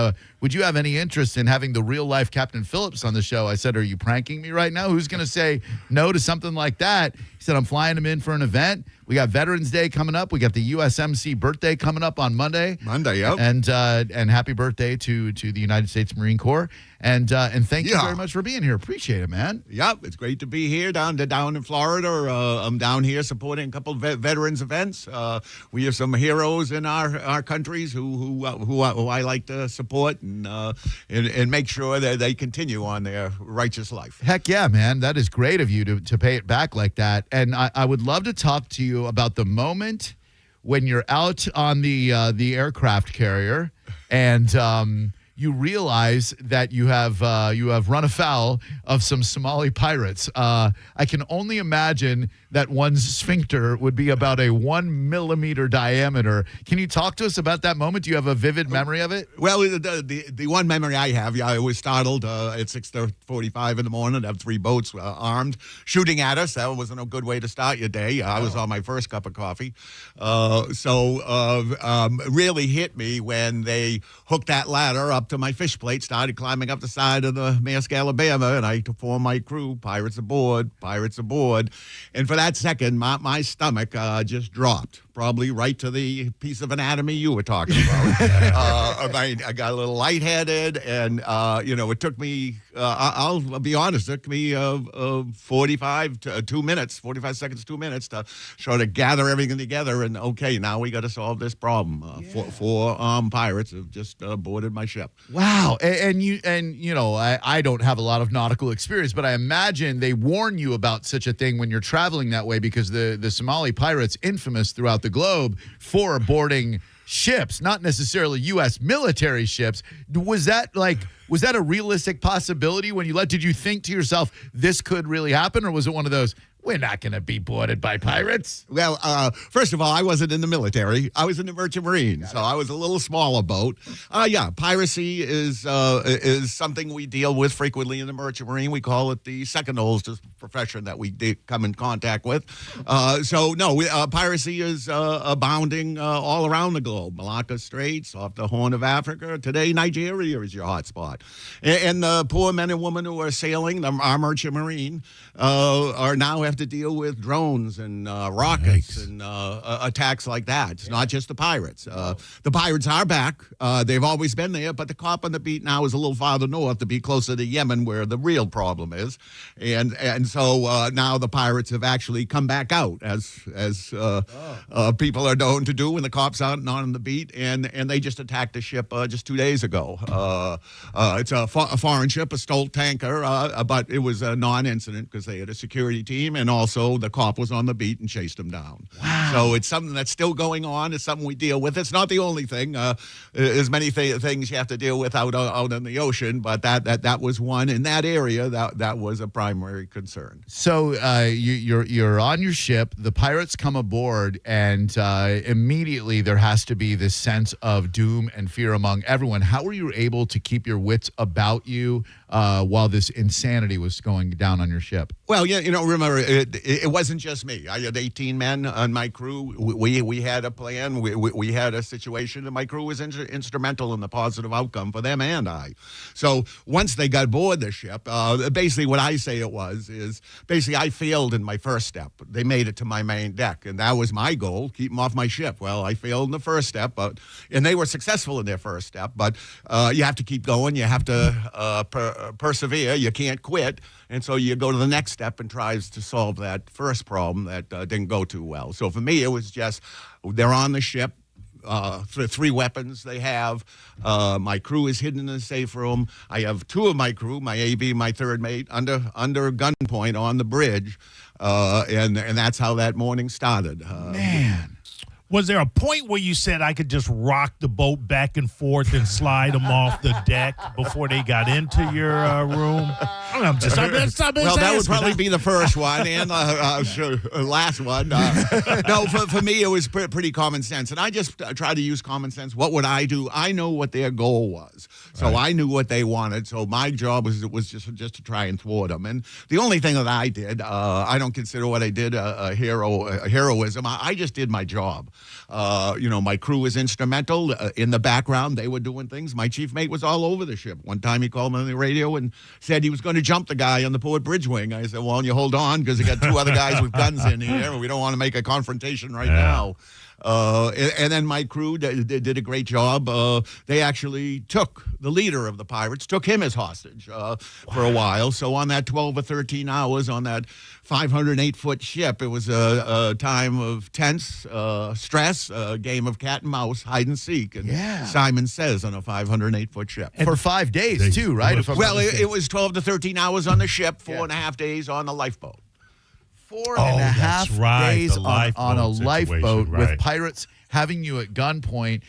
Speaker 2: would you have any interest in having the real-life Captain Phillips on the show? I said, are you pranking me right now? Who's going to say no to something like that? He said, I'm flying him in for an event. We got Veterans Day coming up. We got the USMC birthday coming up on Monday.
Speaker 4: Yep.
Speaker 2: And happy birthday to the United States Marine Corps. And thank you very much for being here. Appreciate it, man.
Speaker 4: Yep, it's great to be here down in Florida. I'm down here supporting a couple of veterans events. We have some heroes in our countries who I like to support and make sure that they continue on their righteous life.
Speaker 2: Heck yeah, man. That is great of you to pay it back like that. And I would love to talk to you about the moment when you're out on the aircraft carrier and you realize that you have run afoul of some Somali pirates. I can only imagine that one's sphincter would be about a 1 millimeter diameter. Can you talk to us about that moment? Do you have a vivid memory of it?
Speaker 4: Well, the one memory I have, I was startled at 6:45 in the morning. I have 3 boats armed shooting at us. That wasn't a good way to start your day. I was on my first cup of coffee. Really hit me when they hooked that ladder up to my fish plate, started climbing up the side of the Maersk Alabama, and I informed my crew, pirates aboard. And for that second, my stomach just dropped, probably right to the piece of anatomy you were talking about. I got a little lightheaded, and, it took me, I'll be honest, it took me 45 seconds, 2 minutes to sort of gather everything together, and okay, now we got to solve this problem. Four pirates have just boarded my ship.
Speaker 2: Wow. I don't have a lot of nautical experience, but I imagine they warn you about such a thing when you're traveling that way, because the Somali pirates, infamous throughout the globe for boarding ships, not necessarily U.S. military ships. Was that a realistic possibility when you did you think to yourself, this could really happen? Or was it one of those, we're not going to be boarded by pirates?
Speaker 4: Well, first of all, I wasn't in the military. I was in the Merchant Marine, so I was a little smaller boat. Piracy is something we deal with frequently in the Merchant Marine. We call it the second oldest profession that we come in contact with. Piracy is abounding all around the globe. Malacca Straits, off the Horn of Africa. Today, Nigeria is your hot spot. And the poor men and women who are sailing our Merchant Marine are now have to deal with drones and rockets and attacks like that. It's not just the pirates. The pirates are back. They've always been there, but the cop on the beat now is a little farther north to be closer to Yemen, where the real problem is. And so now the pirates have actually come back out, as people are known to do when the cops aren't on the beat. And they just attacked a ship just 2 days ago. It's a foreign ship, a Stolt tanker, but it was a non-incident because they had a security team and also the cop was on the beat and chased him down. Wow. So it's something that's still going on. It's something we deal with. It's not the only thing. There's many things you have to deal with out in the ocean, but that was one in that area that was a primary concern.
Speaker 2: So you're on your ship. The pirates come aboard, and immediately there has to be this sense of doom and fear among everyone. How were you able to keep your wits about you while this insanity was going down on your ship?
Speaker 4: Well, remember, it wasn't just me. I had 18 men on my crew. We had a plan. We had a situation, and my crew was instrumental in the positive outcome for them and I. So once they got aboard the ship, basically what I say it is basically I failed in my first step. They made it to my main deck, and that was my goal, keep them off my ship. Well, I failed in the first step, and they were successful in their first step, but you have to keep going. You have to persevere. You can't quit. And so you go to the next step and tries to solve that first problem that didn't go too well. So for me, it was just they're on the ship. 3 weapons they have. My crew is hidden in a safe room. I have 2 of my crew, my AB, my third mate, under gunpoint on the bridge. And that's how that morning started.
Speaker 2: Man.
Speaker 3: Was there a point where you said I could just rock the boat back and forth and slide them off the deck before they got into your room?
Speaker 4: Well, that would probably be the first one and last one. No, for me, it was pretty common sense. And I just try to use common sense. What would I do? I know what their goal was. So I knew what they wanted. So my job was just to try and thwart them. And the only thing that I did, I don't consider what I did a heroism. I just did my job. My crew was instrumental in the background. They were doing things. My chief mate was all over the ship. One time he called me on the radio and said he was going to jump the guy on the port bridge wing. I said, well, you hold on because they got 2 other guys with guns in here. We don't want to make a confrontation right now. And then my crew did a great job. They actually took the leader of the pirates, took him as hostage for a while. So on that 12 or 13 hours on that 508-foot ship, it was a time of tense stress, a game of cat and mouse, hide and seek. And Simon Says on a 508-foot ship.
Speaker 2: And for 5 days, too, right?
Speaker 4: It was 12 to 13 hours on the ship, 4.5 days on the lifeboat.
Speaker 2: 4.5 days on a lifeboat with pirates having you at gunpoint.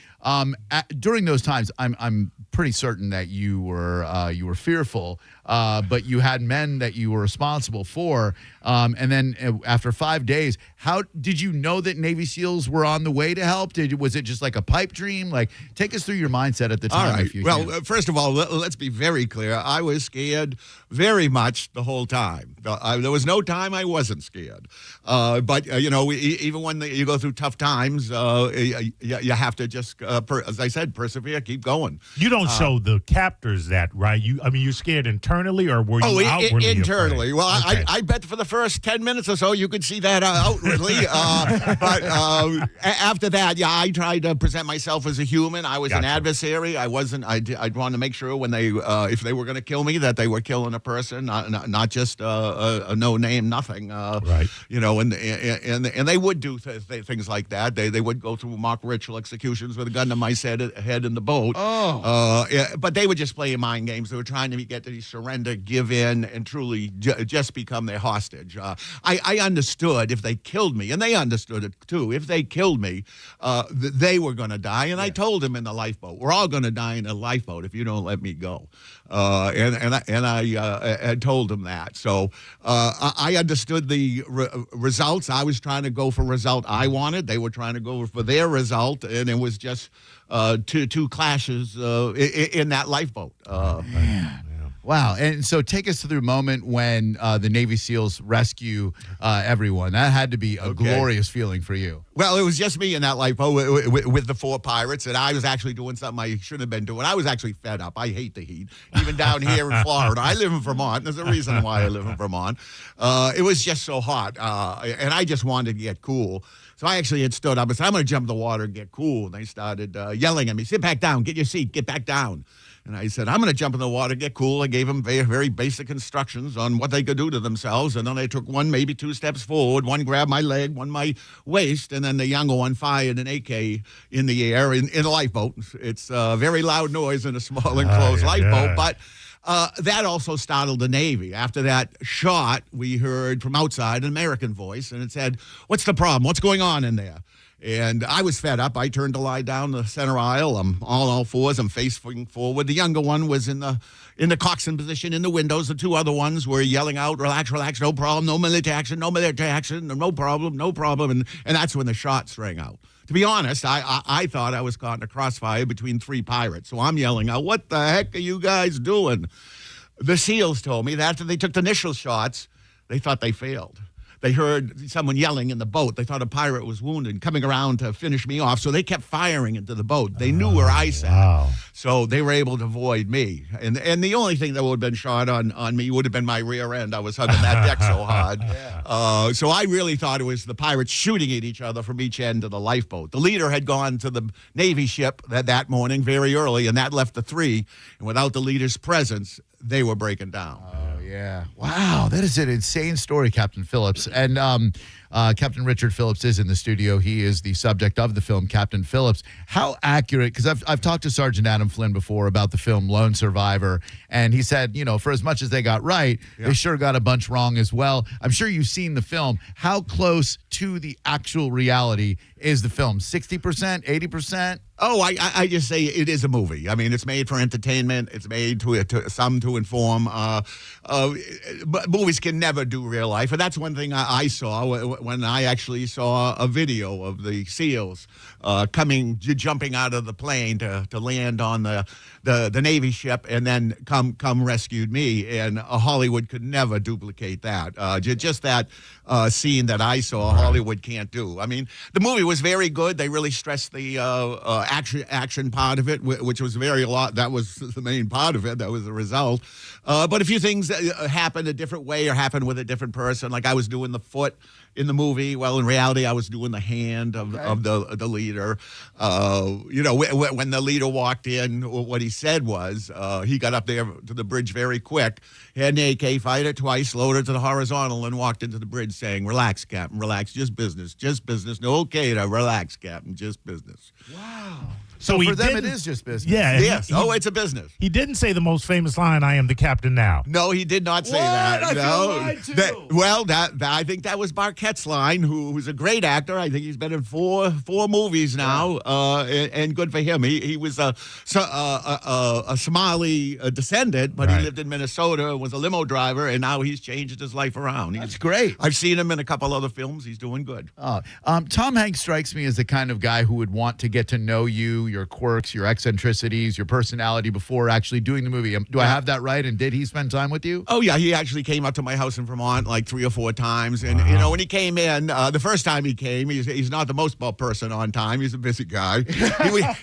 Speaker 2: During those times, I'm pretty certain that you were fearful, but you had men that you were responsible for. And then after 5 days, how did you know that Navy SEALs were on the way to help? Was it just like a pipe dream? Like, take us through your mindset at the time.
Speaker 4: All right.
Speaker 2: If you can.
Speaker 4: First of all, let's be very clear. I was scared very much the whole time. There was no time I wasn't scared. But even when you go through tough times, you have to just, as I said, persevere, keep going.
Speaker 3: You don't show the captors that, right? You're scared internally, or were you outwardly
Speaker 4: internally?
Speaker 3: Afraid?
Speaker 4: Well,
Speaker 3: okay.
Speaker 4: I bet for the first 10 minutes or so you could see that outwardly. But after that, I tried to present myself as a human. I was an adversary. I wasn't. I'd want to make sure when they, if they were going to kill me, that they were killing a person, not just a no name, nothing.
Speaker 3: Right.
Speaker 4: And they would do things like that. They would go through mock ritual executions with a gun to my head in the boat. But they were just playing mind games. They were trying to get to surrender, give in, and truly just become their hostage. I understood if they killed me, and they understood it too. If they killed me, they were going to die. And I told them in the lifeboat, we're all going to die in a lifeboat if you don't let me go. And I told them that. So I understood the results. I was trying to go for result I wanted. They were trying to go for their result, and it was just two clashes in that lifeboat.
Speaker 2: Wow. And so take us through the moment when the Navy SEALs rescue everyone. That had to be a glorious feeling for you.
Speaker 4: Well, it was just me in that lifeboat with the 4 pirates, and I was actually doing something I shouldn't have been doing. I was actually fed up. I hate the heat, even down here in Florida. I live in Vermont. There's a reason why I live in Vermont. It was just so hot, and I just wanted to get cool. So I actually had stood up and said, I'm going to jump in the water and get cool. And they started yelling at me, sit back down, get your seat, get back down. And I said, I'm going to jump in the water, get cool. I gave them very, very basic instructions on what they could do to themselves. And then I took 1, maybe 2 steps forward. One grabbed my leg, one my waist. And then the younger one fired an AK in the air in a lifeboat. It's a very loud noise in a small enclosed lifeboat. But That also startled the Navy. After that shot, we heard from outside an American voice, and it said, "What's the problem? What's going on in there?" And I was fed up. I turned to lie down the center aisle. I'm all fours. I'm facing forward. The younger one was in the coxswain position in the windows. The two other ones were yelling out, "Relax, relax, no problem, no military action, no military action, no problem, no problem." And that's when the shots rang out. To be honest, I thought I was caught in a crossfire between three pirates. So I'm yelling out, "What the heck are you guys doing?" The SEALs told me that after they took the initial shots, they thought they failed. They heard someone yelling in the boat. They thought a pirate was wounded, coming around to finish me off. So they kept firing into the boat. They knew where I sat.
Speaker 3: Wow.
Speaker 4: So they were able to avoid me. And the only thing that would have been shot on me would have been my rear end. I was hugging that deck so hard. So I really thought it was the pirates shooting at each other from each end of the lifeboat. The leader had gone to the Navy ship that morning very early, and that left the three. And without the leader's presence, they were breaking down.
Speaker 2: Yeah. Wow. That is an insane story, Captain Phillips. And Captain Richard Phillips is in the studio. He is the subject of the film, Captain Phillips. How accurate, because I've talked to Sergeant Adam Flynn before about the film Lone Survivor, and he said, for as much as they got right, they sure got a bunch wrong as well. I'm sure you've seen the film. How close to the actual reality is the film? 60%, 80%?
Speaker 4: Oh, I just say it is a movie. I mean, it's made for entertainment. It's made to inform. But movies can never do real life. And that's one thing I saw when I actually saw a video of the SEALs jumping out of the plane to land on the Navy ship and then come rescued me. And Hollywood could never duplicate that. Just that scene that I saw, Hollywood can't do. I mean, the movie was very good. They really stressed the action part of it, which was very a lot. That was the main part of it. That was the result. But a few things happened a different way or happened with a different person. Like I was doing the foot in the movie. Well, in reality, I was doing the hand of the leader. When the leader walked in, what he said was he got up there to the bridge very quick, had an AK, fired it twice, loaded to the horizontal, and walked into the bridge saying, "Relax, Captain, relax, just business, no okay to relax, Captain, just business."
Speaker 2: Wow.
Speaker 3: So
Speaker 2: for them, it is just business.
Speaker 3: Yeah.
Speaker 4: Yes. It's a business.
Speaker 3: He didn't say the most famous line, "I am the captain now."
Speaker 4: No, he did not say that. I think that was Barquette's line, who's a great actor. I think he's been in four movies now, and good for him. He was a Somali descendant, but he lived in Minnesota, was a limo driver, and now he's changed his life around.
Speaker 2: That's great.
Speaker 4: I've seen him in a couple other films. He's doing good.
Speaker 2: Tom Hanks strikes me as the kind of guy who would want to get to know you, your quirks, your eccentricities, your personality before actually doing the movie. Do I have that right? And did he spend time with you?
Speaker 4: Oh, yeah. He actually came up to my house in Vermont like 3 or 4 times. And, when he came in, the first time he came, he's not the most person on time. He's a busy guy.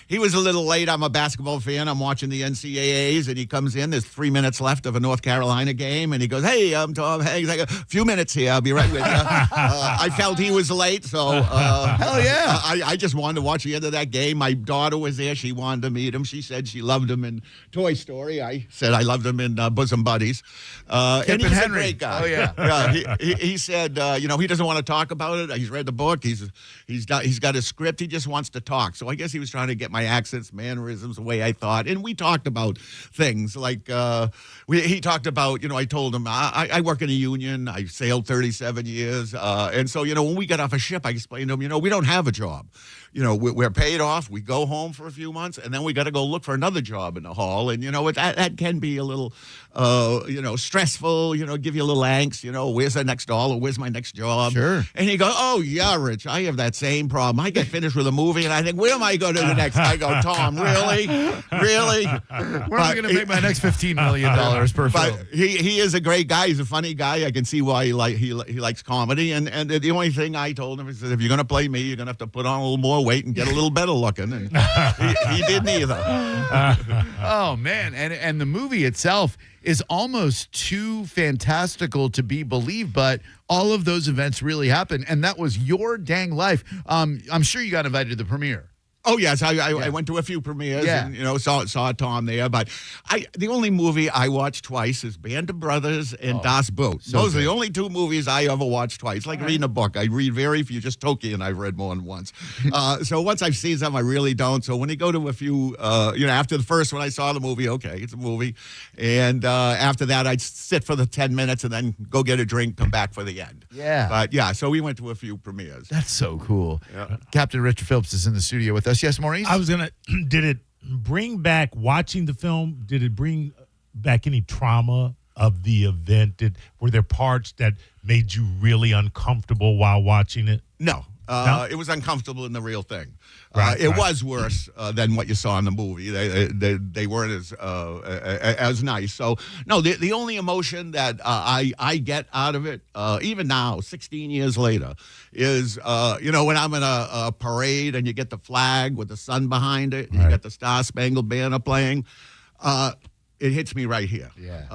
Speaker 4: He was a little late. I'm a basketball fan. I'm watching the NCAAs, and he comes in. There's 3 minutes left of a North Carolina game, and he goes, "Hey, I'm Tom Hanks. A few minutes here. I'll be right with you." I felt he was late, so
Speaker 2: hell yeah.
Speaker 4: I just wanted to watch the end of that game. My daughter was there. She wanted to meet him. She said she loved him in Toy Story. I said I loved him in Bosom Buddies. And he's a great guy.
Speaker 2: Oh, yeah.
Speaker 4: He said, he doesn't want to talk about it. He's read the book. He's got a script. He just wants to talk. So I guess he was trying to get my accents, mannerisms, the way I thought. And we talked about things like he talked about, I told him I work in a union. I sailed 37 years. And so, when we got off a ship, I explained to him, we don't have a job. We're paid off. We go home for a few months, and then we got to go look for another job in the hall. And, that can be a little, stressful, give you a little angst, where's the next dollar? Where's my next job?
Speaker 2: Sure.
Speaker 4: And he goes, "Oh, yeah, Rich, I have that same problem. I get finished with a movie, and I think, where am I going to do next?" I go, "Tom, really? Really?
Speaker 2: Where am I going to make my next $15 million per film?"
Speaker 4: But he is a great guy. He's a funny guy. I can see why he likes comedy. And the only thing I told him is that if you're going to play me, you're going to have to put on a little more weight and get a little better looking. And he didn't either.
Speaker 2: Oh, man. And the movie itself is almost too fantastical to be believed, but all of those events really happened, and that was your dang life. I'm sure you got invited to the premiere.
Speaker 4: Oh yes, I went to a few premieres and saw Tom there. But the only movie I watched twice is Band of Brothers and Das Boot. Those are the only two movies I ever watched twice. Like reading a book, I read very few. Just Tolkien, I've read more than once. So once I've seen some, I really don't. So when you go to a few, after the first one, I saw the movie. Okay, it's a movie, and after that, I'd sit for the 10 minutes and then go get a drink, come back for the end.
Speaker 2: Yeah.
Speaker 4: But so we went to a few premieres.
Speaker 2: That's so cool.
Speaker 4: Yeah.
Speaker 2: Captain Richard Phillips is in the studio with us. Yes, Maurice?
Speaker 3: I was going to, did it bring back, watching the film, did it bring back any trauma of the event? Were there parts that made you really uncomfortable while watching it?
Speaker 4: No.
Speaker 3: No?
Speaker 4: It was uncomfortable in the real thing.
Speaker 3: Right,
Speaker 4: it was worse than what you saw in the movie. They weren't as nice. So, no, the only emotion that I get out of it, even now, 16 years later, is, when I'm in a parade and you get the flag with the sun behind it, and you get the Star Spangled Banner playing, it hits me right here.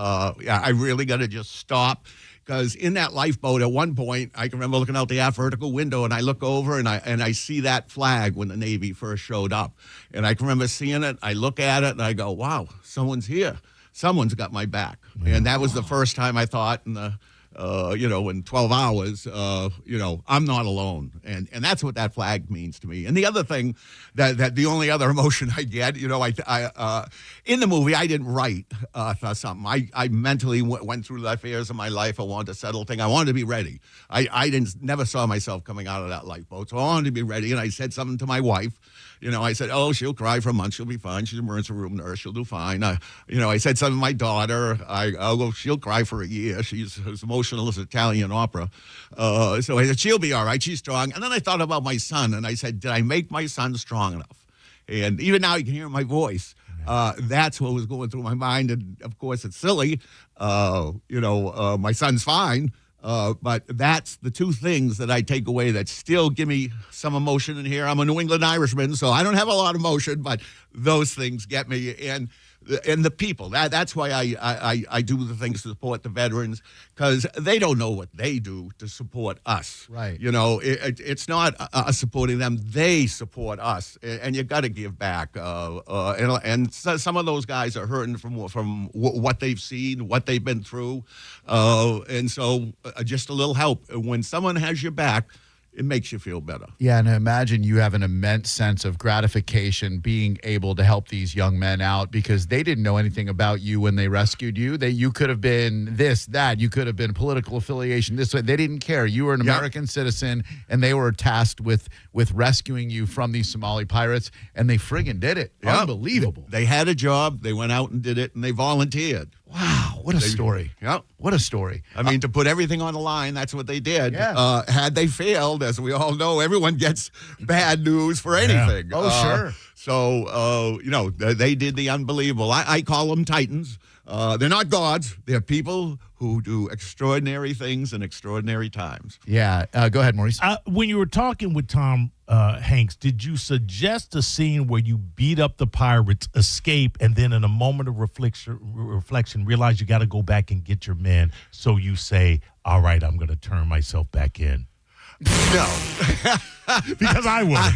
Speaker 4: I really got to just stop. Because in that lifeboat, at one point, I can remember looking out the aft vertical window, and I look over, and I see that flag when the Navy first showed up. And I can remember seeing it. I look at it, and I go, wow, someone's here. Someone's got my back. And that was the first time I thought in the in 12 hours, I'm not alone. And that's what that flag means to me. And the other thing that the only other emotion I get, I in the movie, I didn't write something. I mentally went through the affairs of my life. I wanted to settle things. I wanted to be ready. I never saw myself coming out of that lifeboat. So I wanted to be ready. And I said something to my wife. I said, oh, she'll cry for a month. She'll be fine. She's an emergency room nurse. She'll do fine. I said something to my daughter. She'll cry for a year. She's as emotional as Italian opera. So I said, she'll be all right. She's strong. And then I thought about my son, and I said, did I make my son strong enough? And even now you can hear my voice. That's what was going through my mind. And, of course, it's silly. My son's fine. But that's the two things that I take away that still give me some emotion in here. I'm a New England Irishman, so I don't have a lot of emotion, but those things get me. And the people, that's why I do the things to support the veterans, because they don't know what they do to support us.
Speaker 2: Right.
Speaker 4: It's not us supporting them. They support us, and you got to give back. And some of those guys are hurting from what they've seen, what they've been through. And so just a little help. When someone has your back, it makes you feel better.
Speaker 2: Yeah, and imagine you have an immense sense of gratification being able to help these young men out, because they didn't know anything about you when they rescued you. You could have been this, that. You could have been political affiliation this way. They didn't care. You were an American citizen, and they were tasked with rescuing you from these Somali pirates, and they friggin' did it.
Speaker 4: Yep.
Speaker 2: Unbelievable.
Speaker 4: They had a job. They went out and did it, and they volunteered.
Speaker 2: Wow, what a story.
Speaker 4: Yep.
Speaker 2: What a story.
Speaker 4: I mean, to put everything on the line, that's what they did.
Speaker 2: Yeah.
Speaker 4: Had they failed, as we all know, everyone gets bad news for anything.
Speaker 2: Oh, sure.
Speaker 4: So, they did the unbelievable. I call them titans. They're not gods. They're people who do extraordinary things in extraordinary times.
Speaker 2: Yeah. Go ahead, Maurice.
Speaker 3: When you were talking with Tom Hanks, did you suggest a scene where you beat up the pirates, escape, and then in a moment of reflection realize you got to go back and get your men? So you say, all right, I'm going to turn myself back in.
Speaker 4: No.
Speaker 3: Because I would.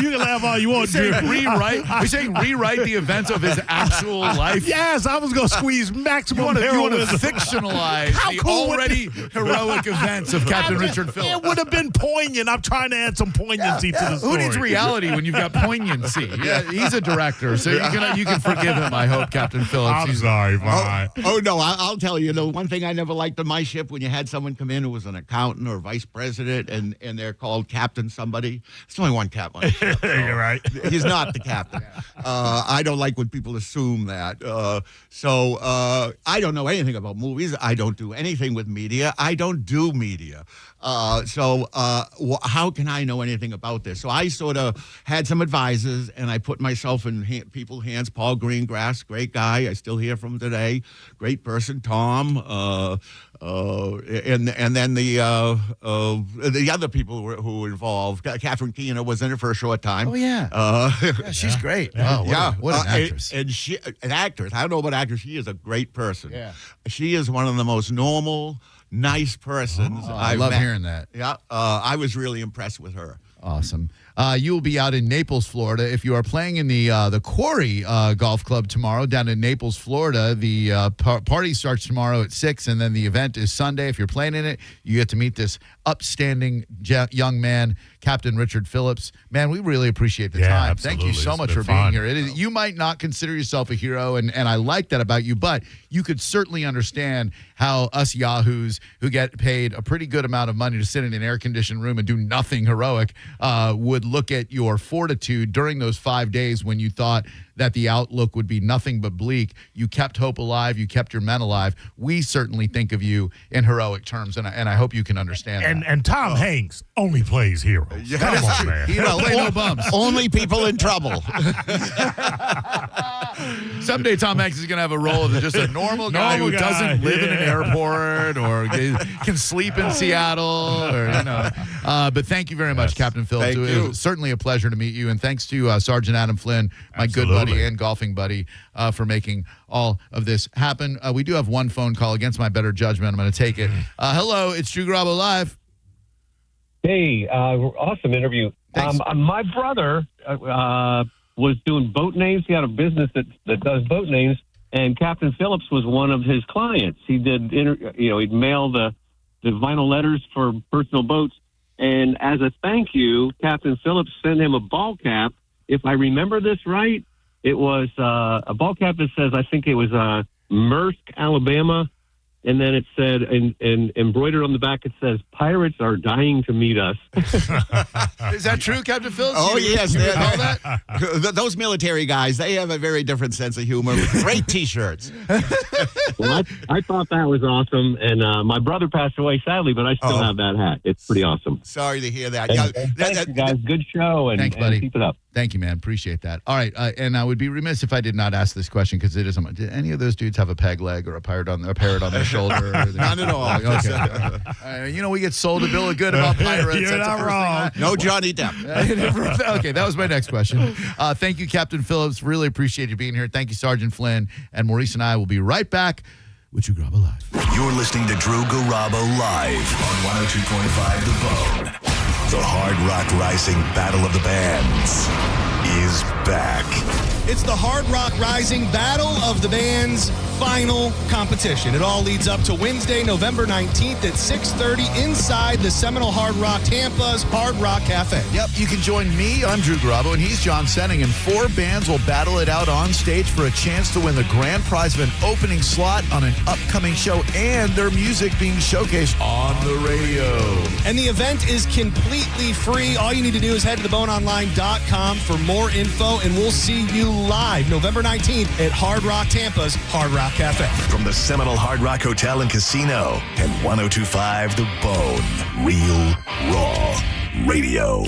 Speaker 3: You can laugh all you want, Jim.
Speaker 2: You're saying rewrite the events of his actual life?
Speaker 3: Yes, I was going to squeeze maximum
Speaker 2: You want to
Speaker 3: heroism.
Speaker 2: fictionalize
Speaker 3: How
Speaker 2: the
Speaker 3: cool would
Speaker 2: already heroic events of Captain Richard Phillips.
Speaker 3: It would have been poignant. I'm trying to add some poignancy to the story.
Speaker 2: Who needs reality when you've got poignancy? Yeah, he's a director, so you can forgive him, I hope, Captain Phillips.
Speaker 3: I'm sorry, fine.
Speaker 4: No, I'll tell you, the one thing I never liked on my ship, when you had someone come in who was an accountant or vice president, and they're called Captain somebody. There's only one captain on the ship. So
Speaker 3: You're right.
Speaker 4: He's not the captain. I don't like when people assume that. I don't know anything about movies. I don't do anything with media. I don't do media. How can I know anything about this? So I sort of had some advisors, and I put myself in people's hands. Paul Greengrass, great guy. I still hear from him today. Great person. Tom. And then the other people who were involved. Catherine Keener was in it for a short time.
Speaker 2: Oh, yeah. She's great. Oh, what an actress.
Speaker 4: And she, an actress. I don't know about actress. She is a great person.
Speaker 2: Yeah.
Speaker 4: She is one of the most normal, nice persons
Speaker 2: I
Speaker 4: I've
Speaker 2: love
Speaker 4: met.
Speaker 2: hearing that.
Speaker 4: Yeah. I was really impressed with her.
Speaker 2: Awesome. you will be out in Naples, Florida. If you are playing in the Quarry Golf Club tomorrow down in Naples, Florida, the party starts tomorrow at 6, and then the event is Sunday. If you're playing in it, you get to meet this upstanding young man, Captain Richard Phillips. Man, we really appreciate the time.
Speaker 3: Absolutely.
Speaker 2: Thank you so
Speaker 3: It's
Speaker 2: much
Speaker 3: been
Speaker 2: for being
Speaker 3: fun.
Speaker 2: here. You might not consider yourself a hero, and I like that about you, but you could certainly understand how us yahoos who get paid a pretty good amount of money to sit in an air-conditioned room and do nothing heroic would look at your fortitude during those 5 days when you thought that the outlook would be nothing but bleak. You kept hope alive. You kept your men alive. We certainly think of you in heroic terms, and I hope you can understand that.
Speaker 3: And Tom Hanks only plays heroes.
Speaker 2: Yeah,
Speaker 3: Come
Speaker 2: that's
Speaker 3: on,
Speaker 2: true.
Speaker 3: man.
Speaker 2: He don't play no bums.
Speaker 4: Only people in trouble.
Speaker 2: Someday Tom Hanks is going to have a role of just a normal guy who doesn't live in an airport or can sleep in Seattle. But thank you very much, Captain Phillips.
Speaker 4: Thank
Speaker 2: It
Speaker 4: you.
Speaker 2: was certainly a pleasure to meet you. And thanks to Sergeant Adam Flynn, my good buddy and golfing buddy, for making all of this happen. We do have one phone call against my better judgment. I'm going to take it. Hello, it's Drew Garabo Live.
Speaker 1: Hey, awesome interview. My brother was doing boat names. He had a business that does boat names, and Captain Phillips was one of his clients. He did, he'd mail the vinyl letters for personal boats, and as a thank you, Captain Phillips sent him a ball cap. If I remember this right, it was a ball cap that says, I think it was Maersk, Alabama. And then it said, and embroidered on the back, it says, "Pirates are dying to meet us."
Speaker 2: Is that true, Captain Phillips?
Speaker 4: Oh, yes.
Speaker 2: You recall that?
Speaker 4: Those military guys, they have a very different sense of humor. Great T-shirts.
Speaker 1: Well, I thought that was awesome. And my brother passed away, sadly, but I still have that hat. It's pretty awesome.
Speaker 4: Sorry to hear that.
Speaker 1: And thanks, you guys. Good show. And,
Speaker 2: Thanks, buddy.
Speaker 1: And keep it up.
Speaker 2: Thank you, man. Appreciate that. All right, and I would be remiss if I did not ask this question because it is. Did any of those dudes have a peg leg or a parrot on their shoulder?
Speaker 4: Not at all.
Speaker 2: Okay. We get sold a bill of good about pirates.
Speaker 3: You're
Speaker 2: That's
Speaker 3: not
Speaker 2: the first
Speaker 3: wrong.
Speaker 2: thing
Speaker 4: No Johnny Depp.
Speaker 2: Okay, that was my next question. Thank you, Captain Phillips. Really appreciate you being here. Thank you, Sergeant Flynn. And Maurice and I will be right back with Drew Garabo Live.
Speaker 5: You're listening to Drew Garabo Live on 102.5 The Bone. The Hard Rock Rising Battle of the Bands is back.
Speaker 20: It's the Hard Rock Rising Battle of the Bands final competition. It all leads up to Wednesday, November 19th at 6:30 inside the Seminole Hard Rock Tampa's Hard Rock Cafe.
Speaker 2: Yep, you can join me. I'm Drew Garabo, and he's John Senning, and 4 bands will battle it out on stage for a chance to win the grand prize of an opening slot on an upcoming show and their music being showcased on the radio.
Speaker 20: And the event is completely free. All you need to do is head to theboneonline.com for more info, and we'll see you live November 19th at Hard Rock Tampa's Hard Rock Cafe.
Speaker 5: From the Seminole Hard Rock Hotel and Casino and 102.5 The Bone. Real, raw radio.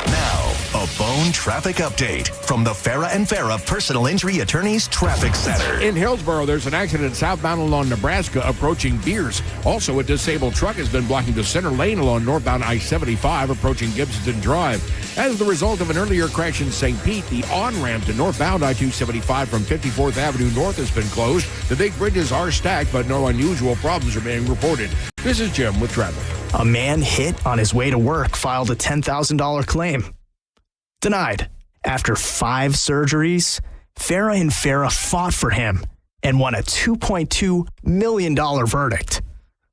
Speaker 5: Now, a Bone traffic update from the Farah and Farah Personal Injury Attorneys Traffic Center.
Speaker 6: In Hillsboro, there's an accident southbound along Nebraska approaching Beers. Also, a disabled truck has been blocking the center lane along northbound I-75 approaching Gibsonton Drive. As the result of an earlier crash in St. Pete, the on-ramp to northbound I-275 from 54th Avenue North has been closed. The big bridges are stacked, but no unusual problems are being reported. This is Jim with traffic.
Speaker 16: A man hit on his way to work filed a $10,000 claim. Denied. After 5 surgeries, Farah and Farah fought for him and won a $2.2 million verdict.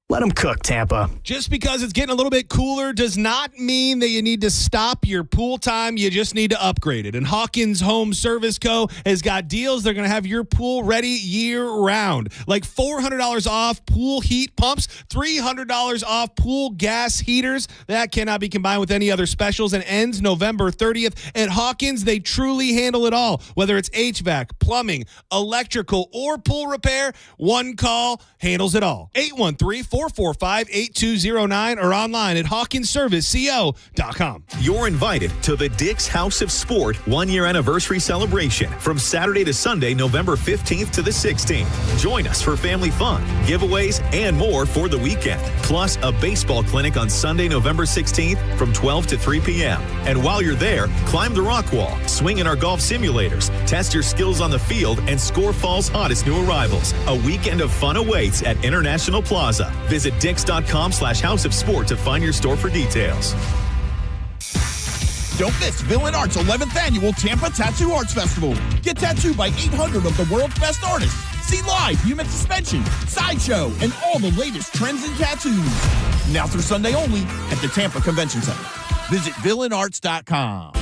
Speaker 16: Let him cook, Tampa.
Speaker 20: Just because it's getting a little bit cooler does not mean that you need to stop your pool time. You just need to upgrade it. And Hawkins Home Service Co. has got deals. They're going to have your pool ready year-round. Like $400 off pool heat pumps, $300 off pool gas heaters. That cannot be combined with any other specials and ends November 30th. At Hawkins, they truly handle it all. Whether it's HVAC, plumbing, electrical, or pool repair, one call handles it all. 813-445-8209 or online at hawkinsserviceco.com.
Speaker 21: You're invited to the Dick's House of Sport 1-year anniversary celebration from Saturday to Sunday, November 15th to the 16th. Join us for family fun, giveaways, and more for the weekend. Plus a baseball clinic on Sunday, November 16th from 12 to 3 p.m. And while you're there, climb the rock wall, swing in our golf simulators, test your skills on the field, and score fall's hottest new arrivals. A weekend of fun awaits at International Plaza. Visit Dix.com/House of Sport to find your store for details.
Speaker 7: Don't miss Villain Art's 11th annual Tampa Tattoo Arts Festival. Get tattooed by 800 of the world's best artists. See live human suspension, sideshow, and all the latest trends in tattoos. Now through Sunday only at the Tampa Convention Center. Visit villainarts.com.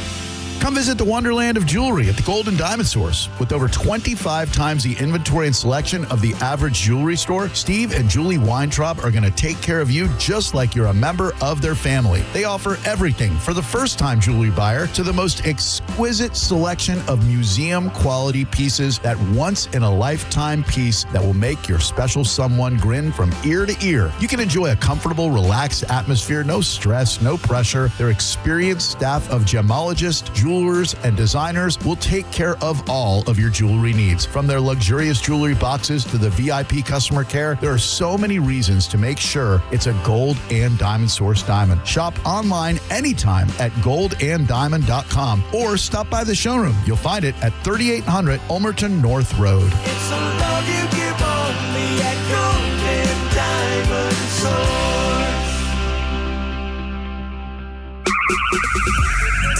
Speaker 2: Come visit the Wonderland of Jewelry at the Gold and Diamond Source. With over 25 times the inventory and selection of the average jewelry store, Steve and Julie Weintraub are going to take care of you just like you're a member of their family. They offer everything for the first-time jewelry buyer to the most exquisite selection of museum-quality pieces, that once-in-a-lifetime piece that will make your special someone grin from ear to ear. You can enjoy a comfortable, relaxed atmosphere, no stress, no pressure. Their experienced staff of gemologists, jewelers, and designers will take care of all of your jewelry needs. From their luxurious jewelry boxes to the VIP customer care, there are so many reasons to make sure it's a Gold and Diamond Source diamond. Shop online anytime at goldanddiamond.com or stop by the showroom. You'll find it at 3800 Ulmerton North Road.
Speaker 8: It's a love you give only at Gold and Diamond Source.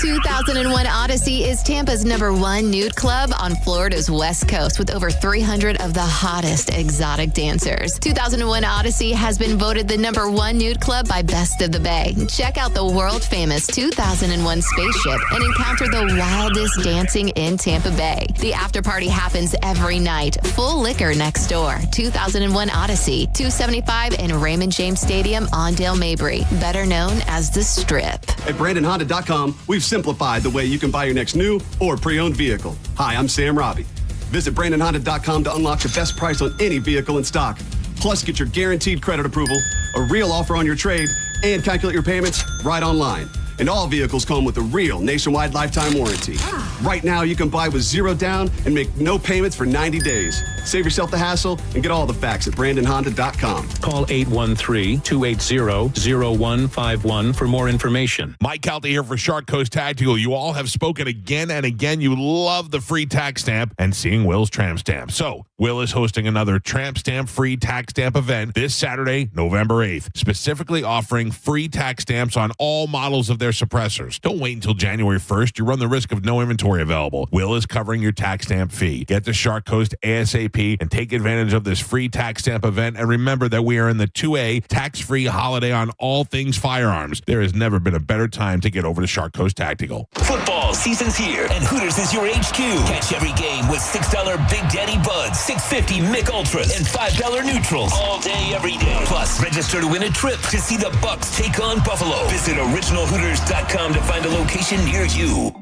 Speaker 22: 2001 Odyssey is Tampa's #1 nude club on Florida's West Coast with over 300 of the hottest exotic dancers. 2001 Odyssey has been voted the #1 nude club by Best of the Bay. Check out the world-famous 2001 spaceship and encounter the wildest dancing in Tampa Bay. The after party happens every night. Full liquor next door. 2001 Odyssey, 275 in Raymond James Stadium on Dale Mabry, better known as The Strip.
Speaker 23: At BrandonHonda.com, we've simplified the way you can buy your next new or pre-owned vehicle. Hi, I'm Sam Robbie. Visit BrandonHonda.com to unlock the best price on any vehicle in stock. Plus, get your guaranteed credit approval, a real offer on your trade, and calculate your payments right online. And all vehicles come with a real nationwide lifetime warranty. Right now, you can buy with zero down and make no payments for 90 days. Save yourself the hassle and get all the facts at BrandonHonda.com.
Speaker 24: Call 813-280-0151 for more information.
Speaker 6: Mike Calta here for Shark Coast Tactical. You all have spoken again and again. You love the free tax stamp and seeing Will's Tramp Stamp. So, Will is hosting another Tramp Stamp free tax stamp event this Saturday, November 8th, specifically offering free tax stamps on all models of their suppressors. Don't wait until January 1st. You run the risk of no inventory available. Will is covering your tax stamp fee. Get to Shark Coast ASAP and take advantage of this free tax stamp event. And remember that we are in the 2A tax-free holiday on all things firearms. There has never been a better time to get over to Shark Coast Tactical.
Speaker 26: Football season's here, and Hooters is your HQ. Catch every game with $6 Big Daddy Buds, $6.50 Mick Ultras, and $5 Neutrals all day, every day. Plus, register to win a trip to see the Bucks take on Buffalo. Visit originalhooters.com to find a location near you.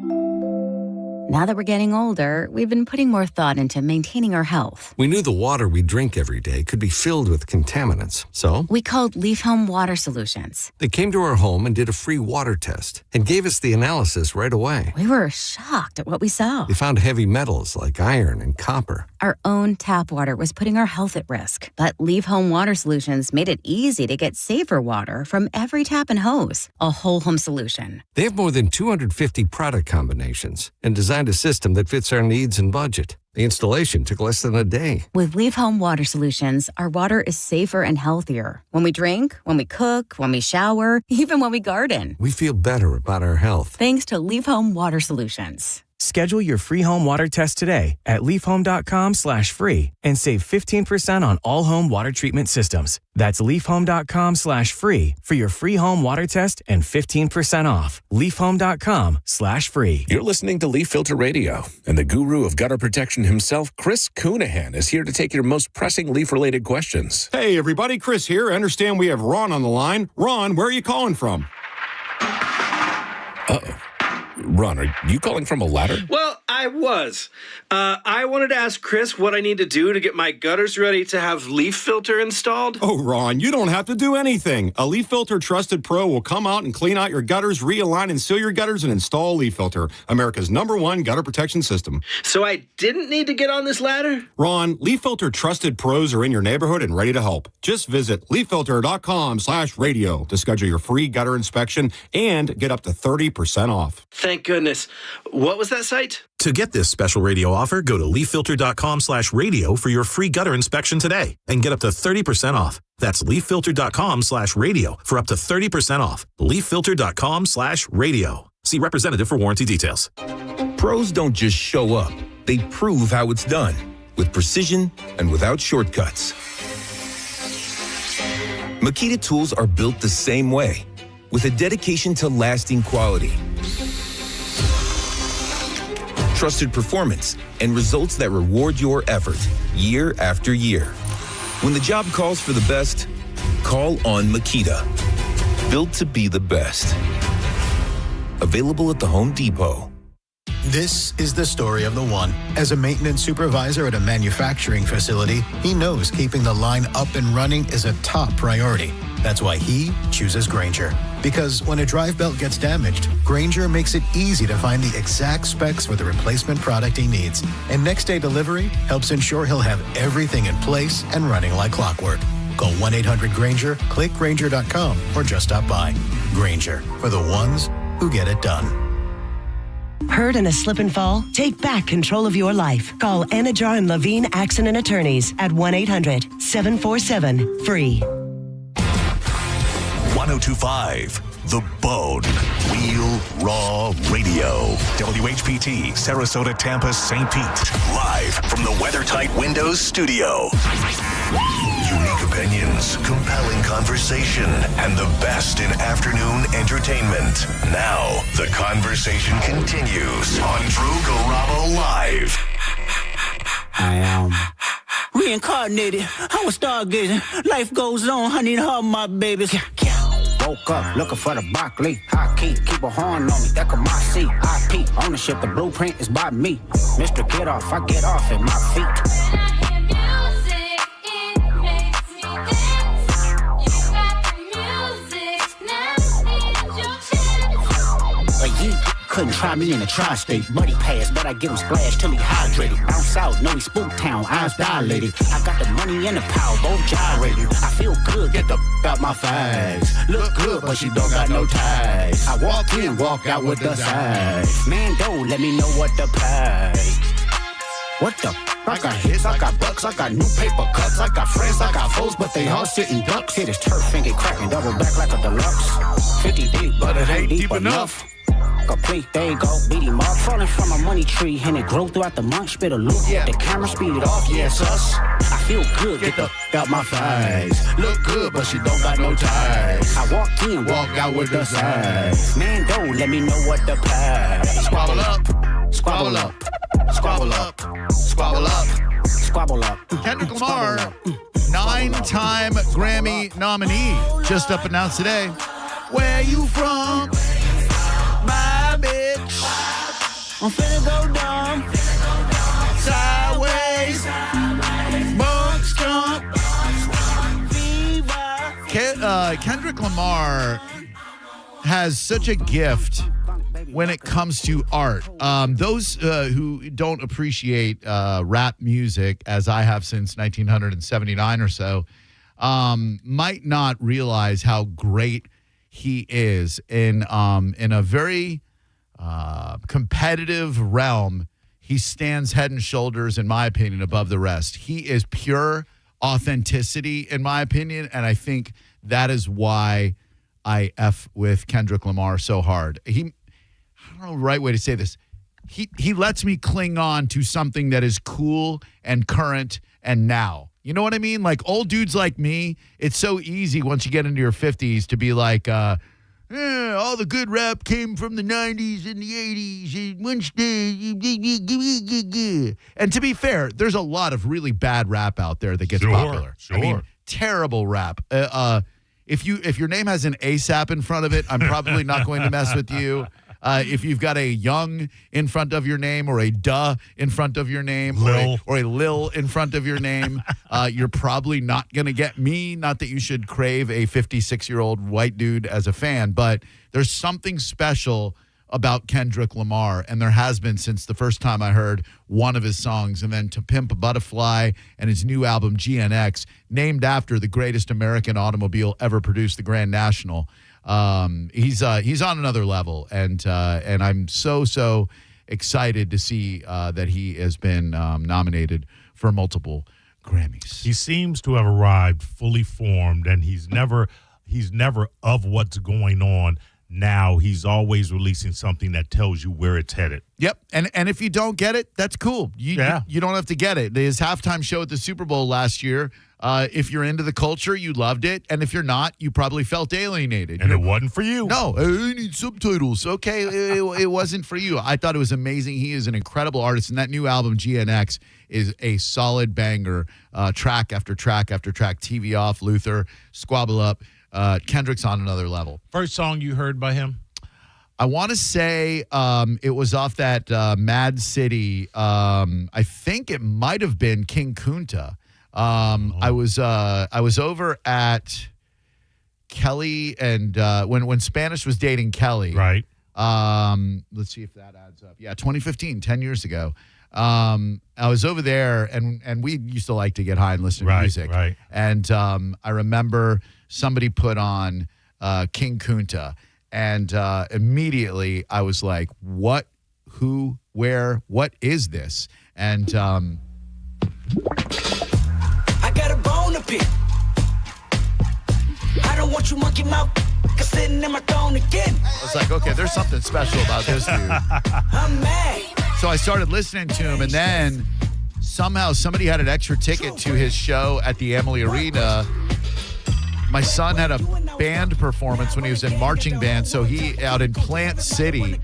Speaker 27: Now that we're getting older, we've been putting more thought into maintaining our health.
Speaker 28: We knew the water we drink every day could be filled with contaminants, so
Speaker 27: we called Leaf Home Water Solutions.
Speaker 28: They came to our home and did a free water test and gave us the analysis right away.
Speaker 27: We were shocked at what we saw.
Speaker 28: They found heavy metals like iron and copper.
Speaker 27: Our own tap water was putting our health at risk, but Leaf Home Water Solutions made it easy to get safer water from every tap and hose. A whole home solution.
Speaker 28: They have more than 250 product combinations and designed a system that fits our needs and budget. The installation took less than a day.
Speaker 27: With Leaf Home Water Solutions, our water is safer and healthier. When we drink, when we cook, when we shower, even when we garden.
Speaker 28: We feel better about our health.
Speaker 27: Thanks to Leaf Home Water Solutions.
Speaker 29: Schedule your free home water test today at leafhome.com/free and save 15% on all home water treatment systems. That's leafhome.com/free for your free home water test and 15% off. leafhome.com/free.
Speaker 30: You're listening to Leaf Filter Radio, and the guru of gutter protection himself, Chris Coonahan, is here to take your most pressing leaf-related questions.
Speaker 31: Hey, everybody, Chris here. I understand we have Ron on the line. Ron, where are you calling from?
Speaker 30: Uh-oh. Ron, are you calling from a ladder?
Speaker 32: Well, I was. I wanted to ask Chris what I need to do to get my gutters ready to have leaf filter installed.
Speaker 31: Oh, Ron, you don't have to do anything. A Leaf Filter Trusted Pro will come out and clean out your gutters, realign and seal your gutters, and install Leaf Filter, America's #1 gutter protection system.
Speaker 32: So I didn't need to get on this ladder?
Speaker 31: Ron, Leaf Filter Trusted Pros are in your neighborhood and ready to help. Just visit leaffilter.com/radio to schedule your free gutter inspection and get up to 30% off.
Speaker 32: Thank goodness. What was that site?
Speaker 21: To get this special radio offer, go to leaffilter.com/radio for your free gutter inspection today and get up to 30% off. That's leaffilter.com/radio for up to 30% off. leaffilter.com/radio.
Speaker 1: See representative for warranty details.
Speaker 9: Pros don't just show up. They prove how it's done with precision and without shortcuts. Makita tools are built the same way, with a dedication to lasting quality, trusted performance, and results that reward your effort year after year. When the job calls for the best, call on Makita. Built to be the best. Available at the Home Depot.
Speaker 10: This is the story of the one. As a maintenance supervisor at a manufacturing facility, he knows keeping the line up and running is a top priority. That's why he chooses Grainger. Because when a drive belt gets damaged, Grainger makes it easy to find the exact specs for the replacement product he needs. And next day delivery helps ensure he'll have everything in place and running like clockwork. Call 1-800-GRAINGER, click Grainger.com, or just stop by. Grainger, for the ones who get it done.
Speaker 11: Hurt in a slip and fall? Take back control of your life. Call Anajar and Levine Accident Attorneys at 1-800-747-FREE.
Speaker 5: 1025 The Bone. Real Raw Radio. WHPT, Sarasota, Tampa, St. Pete. Live from the WeatherTight Windows studio. Unique opinions, compelling conversation, and the best in afternoon entertainment. Now, the conversation continues on Drew Garabo Live.
Speaker 12: I am reincarnated. I was stargazing. Life goes on. I need her, my babies. Woke up looking for the broccoli. High key, keep a horn on me. That could my seat. IP ownership. The blueprint is by me. Mr. Get Off, I get off at my feet. You couldn't try me in the tri-state. Buddy pass, but I give him splash till he hydrated. Bounce out, know he spook town, eyes dilated. I got the money and the power, both gyrating. I feel good, get the out my face. Look good, but she don't got no ties. I walk in, walk out with the size. Man, don't let me know what to pay. What the? I got hits, I got bucks, I got new paper cuts, I got friends, I got foes, but they all sitting ducks. Hit his turf and get cracking, double back like a deluxe. 50 deep, but it ain't deep enough. Complete, there you go, beat him up. Falling from a money tree, and it grow throughout the month. Spit a loop, yeah. The camera speed it off, yes, us. I feel good, get the out my face. Look good, but she don't got no ties. I walk in, walk out with the size. Man, don't let me know what to pay. Squabble up, squabble up, squabble up, squabble up, squabble up.
Speaker 2: Kendrick Lamar, 9-time Grammy nominee, just up announced today. Where you from? My bitch.
Speaker 12: I'm finna go down.
Speaker 2: Sideways. Monk skunk. Kendrick Lamar has such a gift when it comes to art. Those who don't appreciate rap music, as I have since 1979 or so, might not realize how great he is in a very competitive realm. He stands head and shoulders, in my opinion, above the rest. He is pure authenticity, in my opinion, and I think that is why I F with Kendrick Lamar so hard. I don't know the right way to say this. He lets me cling on to something that is cool and current and now. You know what I mean? Like old dudes like me, it's so easy once you get into your 50s to be like, all the good rap came from the 90s and the 80s. And to be fair, there's a lot of really bad rap out there that gets popular.
Speaker 3: Sure.
Speaker 2: I mean, terrible rap. If your name has an ASAP in front of it, I'm probably not going to mess with you. If you've got a young in front of your name or a duh in front of your name or a lil in front of your name, you're probably not going to get me. Not that you should crave a 56-year-old white dude as a fan, but there's something special about Kendrick Lamar, and there has been since the first time I heard one of his songs, and then To Pimp a Butterfly and his new album GNX, named after the greatest American automobile ever produced, the Grand National. He's on another level, and I'm so excited to see that he has been nominated for multiple Grammys.
Speaker 3: He seems to have arrived fully formed, and he's never of what's going on. now he's always releasing something that tells you where it's headed.
Speaker 2: Yep. And if you don't get it, that's cool. You don't have to get it. His halftime show at the Super Bowl last year, if you're into the culture, you loved it. And if you're not, you probably felt alienated.
Speaker 3: And it wasn't for you.
Speaker 2: No, I need subtitles. Okay, it wasn't for you. I thought it was amazing. He is an incredible artist. And that new album, GNX, is a solid banger, track after track after track. TV Off, Luther, Squabble Up. Kendrick's on another level.
Speaker 3: First song you heard by him?
Speaker 2: I want to say it was off that Mad City. I think it might have been King Kunta. I was over at Kelly and when Spanish was dating Kelly.
Speaker 3: Right.
Speaker 2: Let's see if that adds up. Yeah, 2015, 10 years ago. I was over there, and we used to like to get high and listen to music.
Speaker 3: Right.
Speaker 2: And I remember somebody put on King Kunta, and immediately I was like, what, who, where, what is this? And
Speaker 4: I got a bone to pick. I don't want you monkey mouth sitting in my throne again.
Speaker 2: I was like, okay, there's something special about this dude.
Speaker 4: I'm mad.
Speaker 2: So I started listening to him, and then somehow somebody had an extra ticket to his show at the Emily Arena. My son had a band performance when he was in marching band, so he out in Plant City.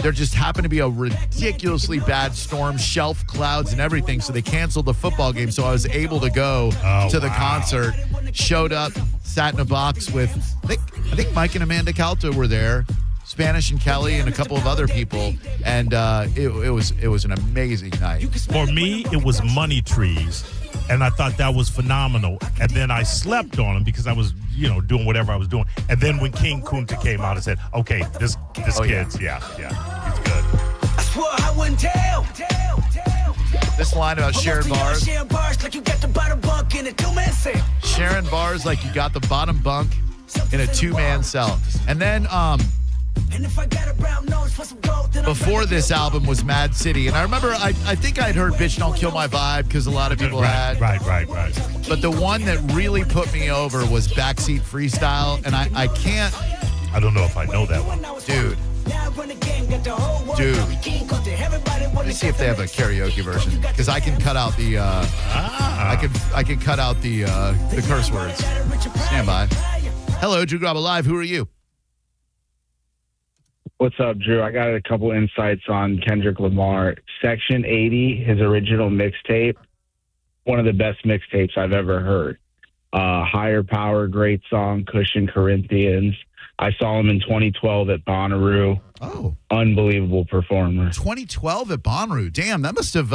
Speaker 2: There just happened to be a ridiculously bad storm, shelf clouds and everything, so they canceled the football game. So I was able to go to the concert. Showed up, sat in a box with I think Mike and Amanda Calto were there, Spanish and Kelly and a couple of other people, and it was an amazing night.
Speaker 3: For me, it was Money Trees. And I thought that was phenomenal. And then I slept on him because I was, doing whatever I was doing. And then when King Kunta came out, I said, okay, this kid's, he's good.
Speaker 4: I swore I wouldn't tell.
Speaker 2: This line about Sharon Bars.
Speaker 4: Sharon Bars like you got the bottom bunk in a two-man cell.
Speaker 2: Sharon Bars like you got the bottom bunk in a two-man cell. And then, before this album was Mad City. And I remember, I think I'd heard Bitch Don't Kill My Vibe because a lot of people had.
Speaker 3: Right.
Speaker 2: But the one that really put me over was Backseat Freestyle. And I can't.
Speaker 3: I don't know if I know that one.
Speaker 2: Dude. Let me see if they have a karaoke version. Because I can cut out the, I can cut out the curse words. Stand by. Hello, Drew Garabo Live. Who are you?
Speaker 7: What's up, Drew? I got a couple insights on Kendrick Lamar. Section 80, his original mixtape, one of the best mixtapes I've ever heard. Higher Power, great song, Cushion Corinthians. I saw him in 2012 at Bonnaroo.
Speaker 2: Oh.
Speaker 7: Unbelievable performer.
Speaker 2: 2012 at Bonnaroo. Damn, that must have,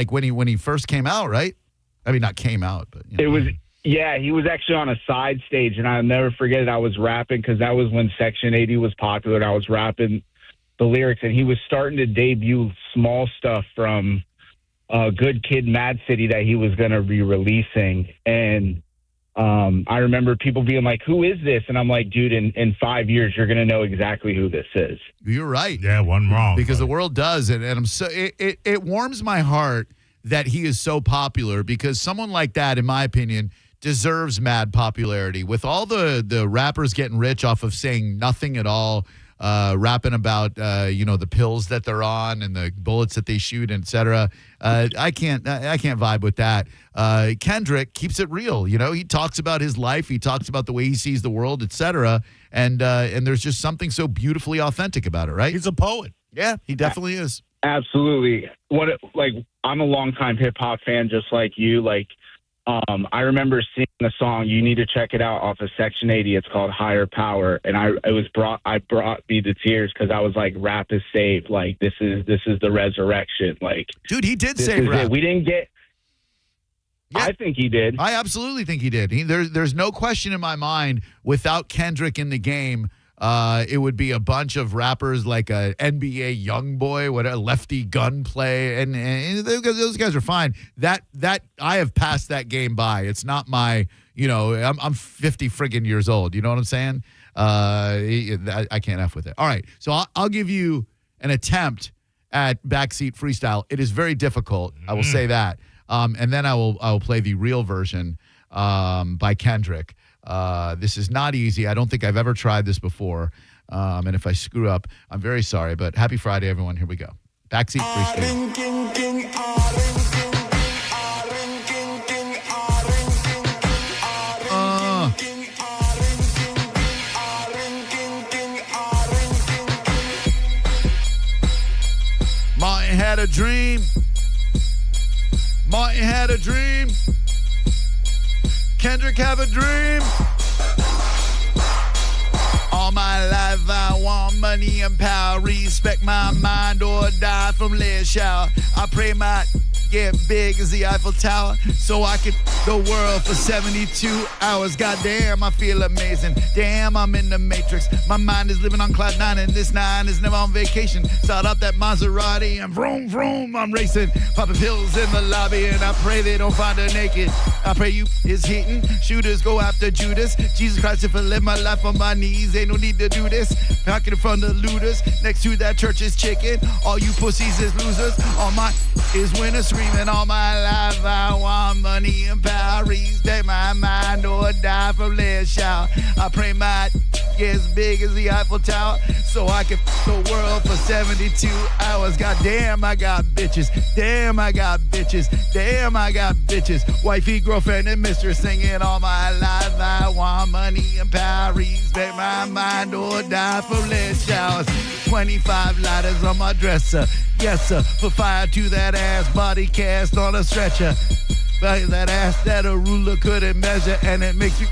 Speaker 2: when he first came out, right? I mean, not came out, but.
Speaker 7: It was... Yeah, he was actually on a side stage, and I'll never forget it. I was rapping because that was when Section 80 was popular, and I was rapping the lyrics, and he was starting to debut small stuff from Good Kid, Mad City that he was going to be releasing. And I remember people being like, who is this? And I'm like, dude, in 5 years, you're going to know exactly who this is.
Speaker 2: You're right.
Speaker 3: Yeah, one wrong.
Speaker 2: Because the world does, and I'm so it warms my heart that he is so popular, because someone like that, in my opinion, deserves mad popularity. With all the rappers getting rich off of saying nothing at all, rapping about the pills that they're on and the bullets that they shoot, etc. I can't vibe with that. Kendrick keeps it real. He talks about his life, he talks about the way he sees the world, etc. And there's just something so beautifully authentic about it, right?
Speaker 3: He's a poet.
Speaker 2: Yeah, he definitely is.
Speaker 7: Absolutely. I'm a longtime hip hop fan, just like you. I remember seeing a song, you need to check it out, off of Section 80. It's called Higher Power, and I brought me to tears because I was like, rap is saved. Like, this is the resurrection. Like,
Speaker 2: dude, he did save rap.
Speaker 7: We didn't get. Yeah, I think he did.
Speaker 2: I absolutely think he did. There's no question in my mind, without Kendrick in the game, it would be a bunch of rappers like a NBA YoungBoy, what a Lefty Gunplay, and those guys are fine. That I have passed that game by. It's not my, I'm 50 friggin' years old. You know what I'm saying? I can't F with it. All right, so I'll give you an attempt at Backseat Freestyle. It is very difficult. I will say that, and then I will play the real version by Kendrick. This is not easy. I don't think I've ever tried this before. And if I screw up, I'm very sorry. But happy Friday, everyone. Here we go. Backseat freestyle. Martin had a dream. Martin had a dream. Kendrick have a dream. All my life I want money and power. Respect my mind or die from lead shower. I pray my get big as the Eiffel Tower so I could the world for 72 hours. Goddamn, I feel amazing. Damn, I'm in the Matrix. My mind is living on cloud nine, and this nine is never on vacation. Start up that Maserati and vroom, vroom, I'm racing. Popping pills in the lobby, and I pray they don't find her naked. I pray you is hitting. Shooters go after Judas. Jesus Christ, if I live my life on my knees, ain't no need to do this. Packing from the looters. Next to that church is chicken. All you pussies is losers. All my is winners. Screaming all my life, I want money and power. Respect my mind or die from lead shower. I pray my get as big as the Eiffel Tower so I can the world for 72 hours. Goddamn, I got bitches. Damn, I got bitches. Damn, I got bitches. Wifey, girlfriend, and mistress singing all my life. I want money and power. Respect my mind or die from lead showers. 25 lighters on my dresser. Yes, sir. Put fire to that ass, body cast on a stretcher. That ass that a ruler couldn't measure, and it makes me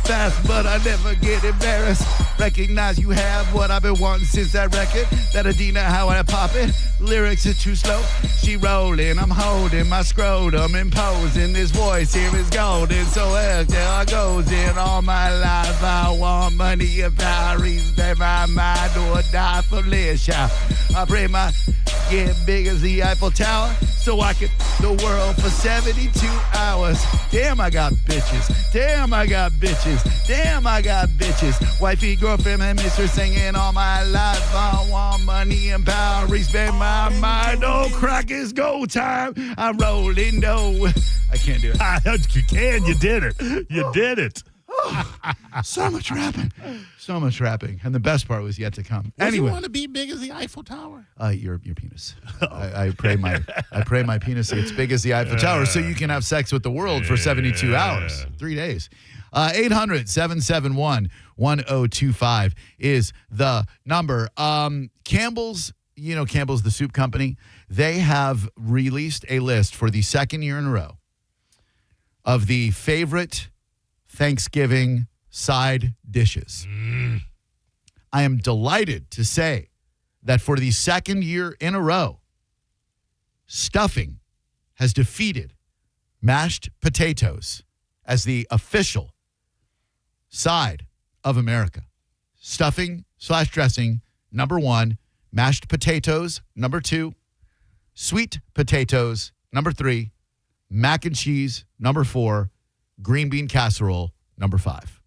Speaker 2: fast, but I never get embarrassed. Recognize you have what I've been wanting since that record. That Adina, how I pop it. Lyrics is too slow. She rolling, I'm holding my scrotum, imposing. This voice here is golden, so as there I goes in all my life. I want money and power, respect my mind or die from lead shower. I pray my get big as the Eiffel Tower so I can the world for 72 hours. Damn, I got bitches. Damn, I got bitches. Damn, I got bitches. Wifey, girlfriend, and mistress singing all my life. I want money and power. Respect my mind. Oh, crack is go time. I'm rolling dough. I can't do it.
Speaker 3: You can. You did it. You did it.
Speaker 2: So much rapping. So much rapping. And the best part was yet to come.
Speaker 3: What
Speaker 2: Anyway.
Speaker 3: do you want to be big as the Eiffel Tower?
Speaker 2: Your penis. I pray my penis gets big as the Eiffel Tower so you can have sex with the world for 72 hours, 3 days. 800-771-1025 is the number. Campbell's, Campbell's, the soup company, they have released a list for the second year in a row of the favorite Thanksgiving side dishes. I am delighted to say that for the second year in a row, stuffing has defeated mashed potatoes as the official side of America. Stuffing / dressing, number 1. Mashed potatoes, number 2. Sweet potatoes, number 3. Mac and cheese, number 4. Green bean casserole, number 5.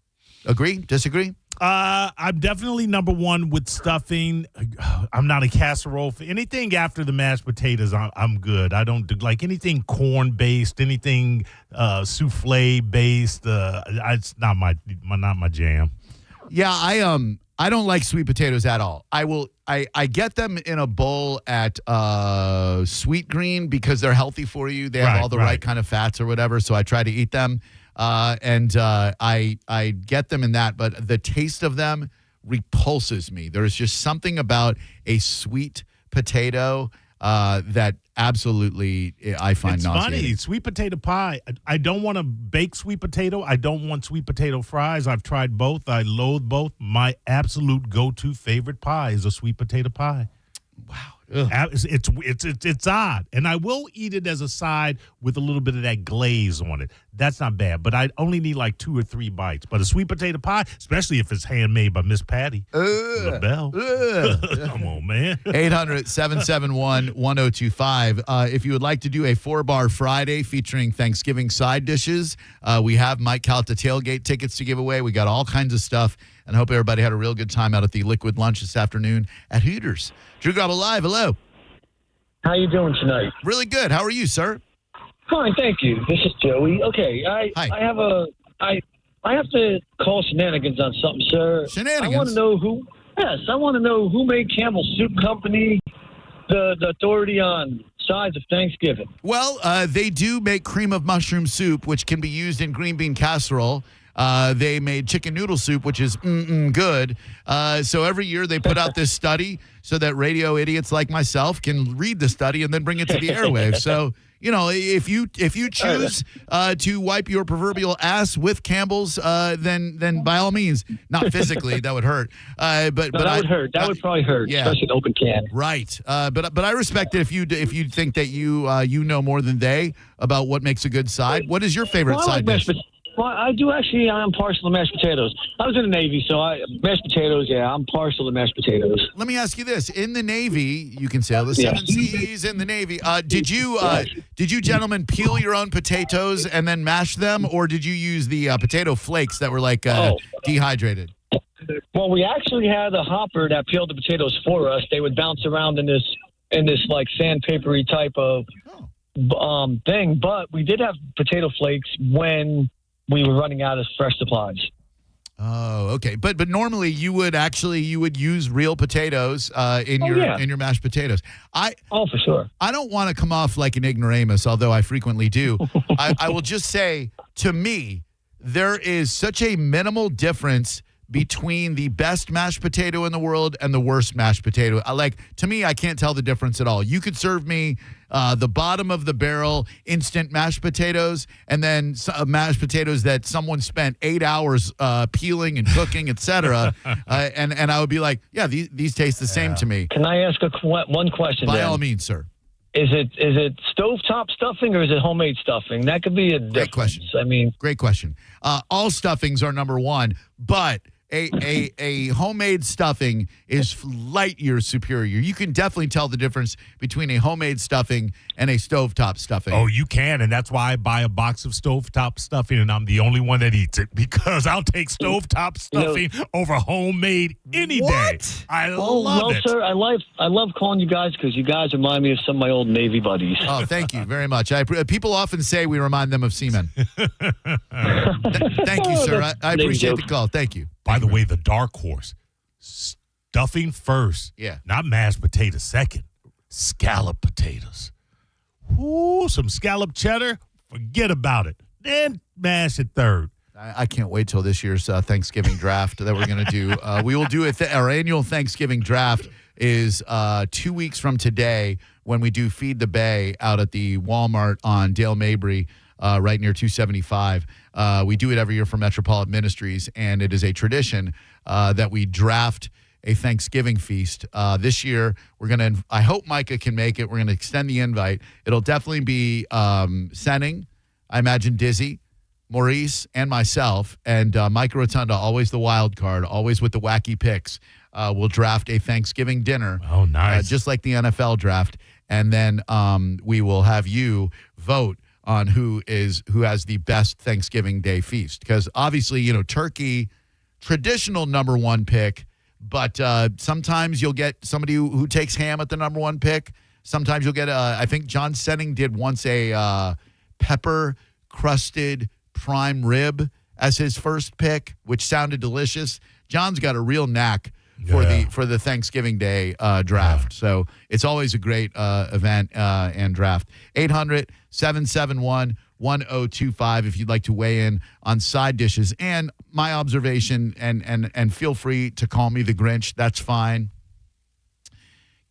Speaker 2: Agree? Disagree?
Speaker 3: I'm definitely number 1 with stuffing. I'm not a casserole. For anything after the mashed potatoes, I'm good. I don't do like anything corn-based, anything souffle-based. It's not my jam.
Speaker 2: Yeah, I don't like sweet potatoes at all. I get them in a bowl at Sweet Green because they're healthy for you. They have all the right kind of fats or whatever, so I try to eat them. I get them in that, but the taste of them repulses me. There's just something about a sweet potato that absolutely I find nauseating.
Speaker 3: It's funny. Sweet potato pie. I don't want to bake sweet potato. I don't want sweet potato fries. I've tried both. I loathe both. My absolute go-to favorite pie is a sweet potato pie.
Speaker 2: Wow.
Speaker 3: It's odd, and I will eat it as a side with a little bit of that glaze on it. That's not bad, but I only need like 2 or 3 bites. But a sweet potato pie, especially if it's handmade by Miss Patty LaBelle. Come on, man.
Speaker 2: 800-771-1025. If you would like to do a 4-bar Friday featuring Thanksgiving side dishes, we have Mike Calta tailgate tickets to give away. We got all kinds of stuff, and I hope everybody had a real good time out at the Liquid Lunch this afternoon at Hooters. Drew Garabo Live, hello.
Speaker 8: How you doing tonight?
Speaker 2: Really good. How are you, sir?
Speaker 8: Fine, thank you. This is Joey. Okay, I have to call shenanigans on something, sir.
Speaker 2: Shenanigans?
Speaker 8: I want to know Yes, I want to know who made Campbell Soup Company the authority on sides of Thanksgiving.
Speaker 2: Well, they do make cream of mushroom soup, which can be used in green bean casserole. They made chicken noodle soup, which is good. So every year they put out this study so that radio idiots like myself can read the study and then bring it to the airwaves. So, if you choose to wipe your proverbial ass with Campbell's, then by all means, not physically, that would hurt. But
Speaker 8: that would hurt. That would probably hurt, especially an open can.
Speaker 2: Right. But I respect it if you think that you know more than they about what makes a good side. What is your favorite side dish?
Speaker 8: Well, I do actually. I'm partial to mashed potatoes. I was in the Navy, so mashed potatoes. Yeah, I'm partial to mashed potatoes.
Speaker 2: Let me ask you this: in the Navy, you can sail the seven seas. In the Navy, did you gentlemen peel your own potatoes and then mash them, or did you use the potato flakes that were like dehydrated?
Speaker 8: Well, we actually had a hopper that peeled the potatoes for us. They would bounce around in this like sandpapery type of thing, but we did have potato flakes when we were running out of fresh supplies.
Speaker 2: Oh, okay. But normally you would use real potatoes in your mashed potatoes.
Speaker 8: For sure.
Speaker 2: I don't want to come off like an ignoramus, although I frequently do. I will just say, to me, there is such a minimal difference between the best mashed potato in the world and the worst mashed potato. To me, I can't tell the difference at all. You could serve me the bottom of the barrel instant mashed potatoes and then mashed potatoes that someone spent 8 hours peeling and cooking, etc. And I would be like, yeah, these taste the same to me.
Speaker 8: Can I ask one question?
Speaker 2: By all means, sir.
Speaker 8: Is it stovetop stuffing or is it homemade stuffing? That could be a
Speaker 2: great question. Great question. All stuffings are number one, but a homemade stuffing is light years superior. You can definitely tell the difference between a homemade stuffing and a stovetop stuffing.
Speaker 3: Oh, you can, and that's why I buy a box of stovetop stuffing, and I'm the only one that eats it because I'll take stovetop stuffing over homemade any day. I love it.
Speaker 8: Sir, I love calling you guys because you guys remind me of some of my old Navy buddies.
Speaker 2: Oh, thank you very much. People often say we remind them of seamen. Thank you, sir. I appreciate the call. Thank you.
Speaker 3: By the way, the dark horse, stuffing first.
Speaker 2: Yeah.
Speaker 3: Not mashed potatoes second. Scallop potatoes. Ooh, some scallop cheddar. Forget about it. Then mash it third.
Speaker 2: I can't wait till this year's Thanksgiving draft that we're going to do. We will do our annual Thanksgiving draft is 2 weeks from today when we do Feed the Bay out at the Walmart on Dale Mabry. Right near 275. We do it every year for Metropolitan Ministries, and it is a tradition that we draft a Thanksgiving feast. This year, we're going to, I hope Micah can make it. We're going to extend the invite. It'll definitely be Senning, I imagine Dizzy, Maurice, and myself, and Micah Rotunda, always the wild card, always with the wacky picks. We'll draft a Thanksgiving dinner.
Speaker 3: Oh, nice.
Speaker 2: Just like the NFL draft. And then we will have you vote on who has the best Thanksgiving Day feast. Because obviously, turkey, traditional number one pick, but sometimes you'll get somebody who takes ham at the number one pick. Sometimes you'll get, I think John Senning did once a pepper-crusted prime rib as his first pick, which sounded delicious. John's got a real knack for the Thanksgiving Day draft. So it's always a great event and draft. 800-771-1025 if you'd like to weigh in on side dishes. And my observation, and feel free to call me the Grinch. That's fine.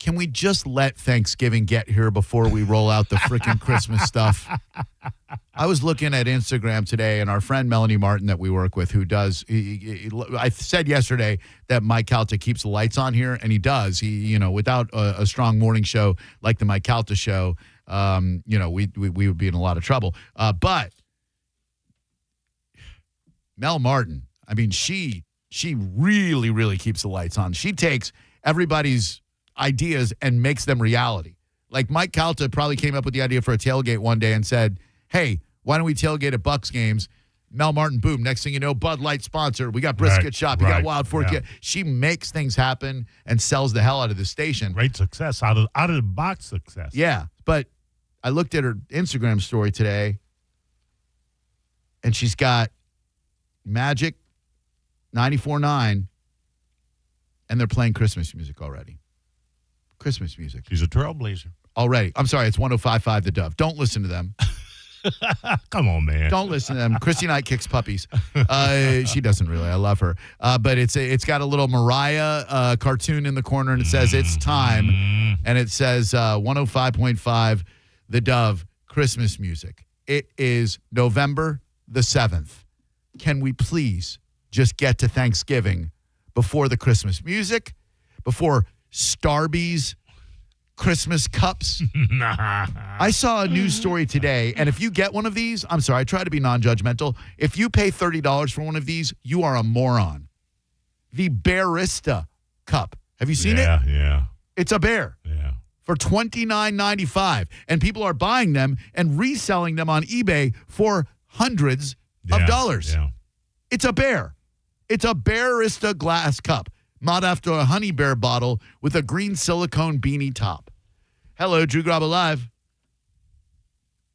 Speaker 2: Can we just let Thanksgiving get here before we roll out the freaking Christmas stuff? I was looking at Instagram today, and our friend Melanie Martin that we work with, who does, I said yesterday that Mike Calta keeps the lights on here, and he does. He, without a strong morning show like the Mike Calta show, we would be in a lot of trouble. But Mel Martin, I mean, she really, really keeps the lights on. She takes everybody's ideas and makes them reality. Like Mike Calta probably came up with the idea for a tailgate one day and said, hey, why don't we tailgate at Bucks games? Mel Martin, boom. Next thing you know, Bud Light sponsor. We got Brisket Shop. We got Wild Fork. Yeah. She makes things happen and sells the hell out of the station.
Speaker 3: Great success. Out of the box success.
Speaker 2: Yeah. But I looked at her Instagram story today, and she's got Magic 94.9 and they're playing Christmas music already. Christmas music.
Speaker 3: She's a trailblazer.
Speaker 2: Already. I'm sorry, it's 105.5 The Dove. Don't listen to them.
Speaker 3: Come on, man.
Speaker 2: Don't listen to them. Christy Knight kicks puppies. She doesn't really. I love her. But it's got a little Mariah cartoon in the corner, and it says, it's time. And it says 105.5 The Dove, Christmas music. It is November the 7th. Can we please just get to Thanksgiving before the Christmas music, before Starbucks Christmas cups? I saw a news story today, and if you get one of these, I'm sorry, I try to be non-judgmental. If you pay $30 for one of these, you are a moron. The Barista cup. Have you seen it?
Speaker 3: Yeah.
Speaker 2: It's a bear.
Speaker 3: Yeah.
Speaker 2: For $29.95. And people are buying them and reselling them on eBay for hundreds of dollars.
Speaker 3: Yeah.
Speaker 2: It's a bear. It's a Barista glass cup, modeled after a honey bear bottle with a green silicone beanie top. Hello, Drew Garabo Live.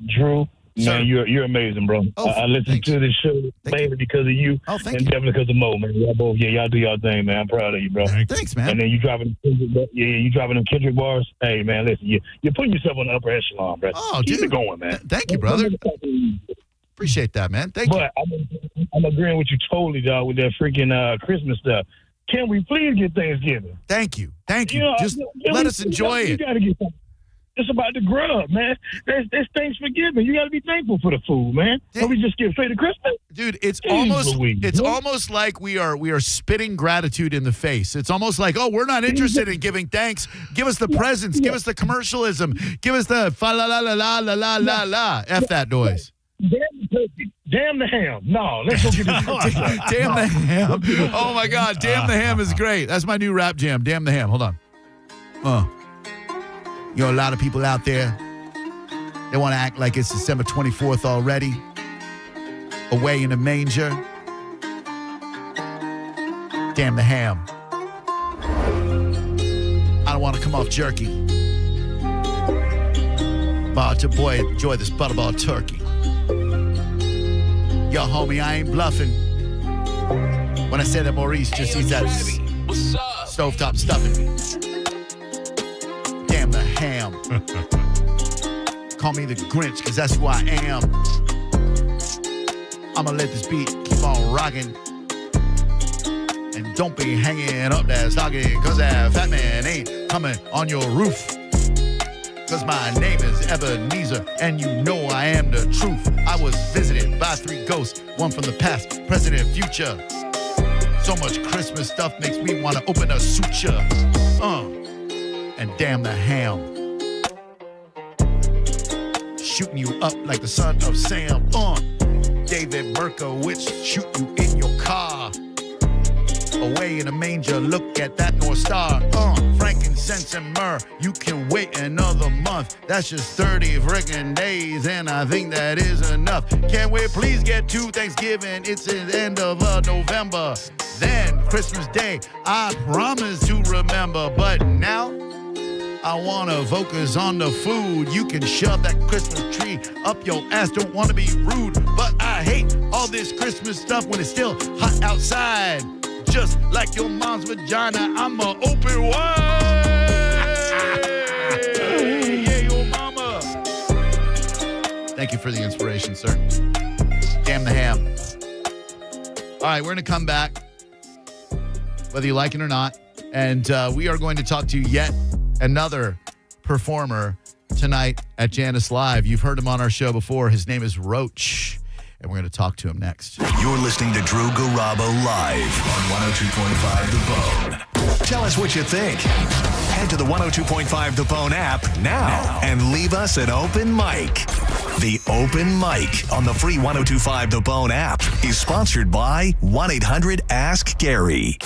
Speaker 13: Drew, man, you're amazing, bro. I listen to this show mainly because of you, and definitely because of Mo, man. Y'all do y'all thing, man. I'm proud of you, bro.
Speaker 2: Thanks, man.
Speaker 13: And then you driving them Kendrick bars. Hey, man, listen, you're putting yourself on the upper echelon, bro.
Speaker 2: Oh,
Speaker 13: Keep
Speaker 2: dude.
Speaker 13: it going, man.
Speaker 2: Thank you, brother. Appreciate that, man. Thank you.
Speaker 13: But I'm agreeing with you totally, dog, with that freaking Christmas stuff. Can we please get Thanksgiving?
Speaker 2: Thank you. Just let us enjoy it.
Speaker 13: You got to get something. It's about the grub, man. There's Thanksgiving. You got to be thankful for the food, man. Don't we just get straight to Christmas?
Speaker 2: Dude, it's almost like we are spitting gratitude in the face. It's almost like, oh, we're not interested in giving thanks. Give us the presents. Give us the commercialism. Give us the fa la la la la la la la la. F that noise.
Speaker 13: Damn the ham. No, let's go get this.
Speaker 2: Damn the ham. Oh, my God. Damn the ham is great. That's my new rap jam. Damn the ham. Hold on. You know, a lot of people out there, they want to act like it's December 24th already. Away in the manger. Damn the ham. I don't want to come off jerky. But boy, enjoy this butterball turkey. Yo, homie, I ain't bluffing. When I say that Maurice just eats that stovetop stuffing. Damn the ham. Call me the Grinch, because that's who I am. I'ma let this beat keep on rocking. And don't be hanging up that stocking, because that fat man ain't coming on your roof. Because my name is Ebenezer, and you know I am the truth. I was visited by 3 ghosts, one from the past, present, and future. So much Christmas stuff makes me want to open a suture. And damn the ham. Shooting you up like the son of Sam. David Berkowitz shoot you in your car. Away in a manger, look at that North Star. Frankincense and myrrh, you can wait another month. That's just 30 freaking days, and I think that is enough. Can we please get to Thanksgiving? It's the end of November. Then Christmas Day, I promise to remember. But now, I want to focus on the food. You can shove that Christmas tree up your ass. Don't want to be rude, but I hate all this Christmas stuff when it's still hot outside. Just like your mom's vagina, I'm a open wide. Yeah, your mama. Thank you for the inspiration, sir. Damn the ham. All right, we're going to come back, whether you like it or not, and we are going to talk to yet another performer tonight at Janice Live. You've heard him on our show before. His name is Roach. And we're going to talk to him next.
Speaker 5: You're listening to Drew Garabo live on 102.5 The Bone. Tell us what you think. Head to the 102.5 The Bone app now and leave us an open mic. The open mic on the free 102.5 The Bone app is sponsored by 1-800-ASK-GARY.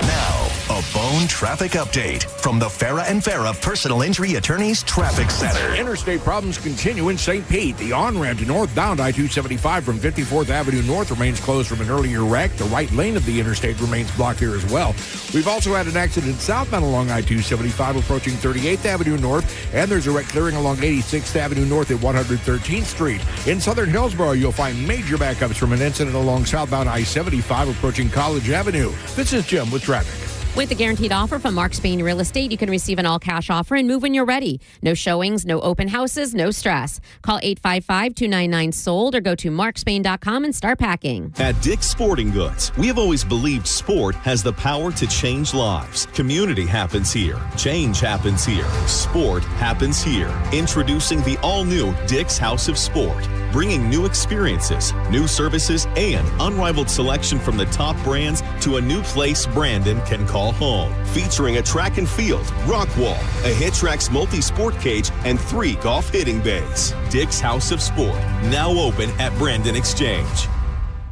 Speaker 5: Now, a Bone traffic update from the Farah and Farah Personal Injury Attorneys Traffic Center.
Speaker 6: Interstate problems continue in St. Pete. The on-ramp to northbound I-275 from 54th Avenue North remains closed from an earlier wreck. The right lane of the interstate remains blocked here as well. We've also had an accident southbound along I-275 approaching 38th Avenue North, and there's a wreck clearing along 86th Avenue North at 113th Street. In southern Hillsborough, you'll find major backups from an incident along southbound I-75 approaching College Avenue. This is Jim with traffic.
Speaker 14: With the guaranteed offer from Mark Spain Real Estate, you can receive an all-cash offer and move when you're ready. No showings, no open houses, no stress. Call 855-299-SOLD or go to markspain.com and start packing.
Speaker 21: At Dick's Sporting Goods, we have always believed sport has the power to change lives. Community happens here. Change happens here. Sport happens here. Introducing the all-new Dick's House of Sport. Bringing new experiences, new services, and unrivaled selection from the top brands to a new place Brandon can call home. Featuring a track and field, rock wall, a HitTrax multi-sport cage, and 3 golf hitting bays. Dick's House of Sport, now open at Brandon Exchange.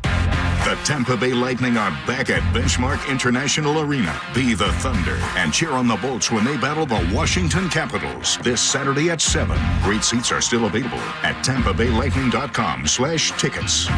Speaker 15: The Tampa Bay Lightning are back at Benchmark International Arena. Be the Thunder and cheer on the Bolts when they battle the Washington Capitals this Saturday at 7. Great seats are still available at tampabaylightning.com/tickets.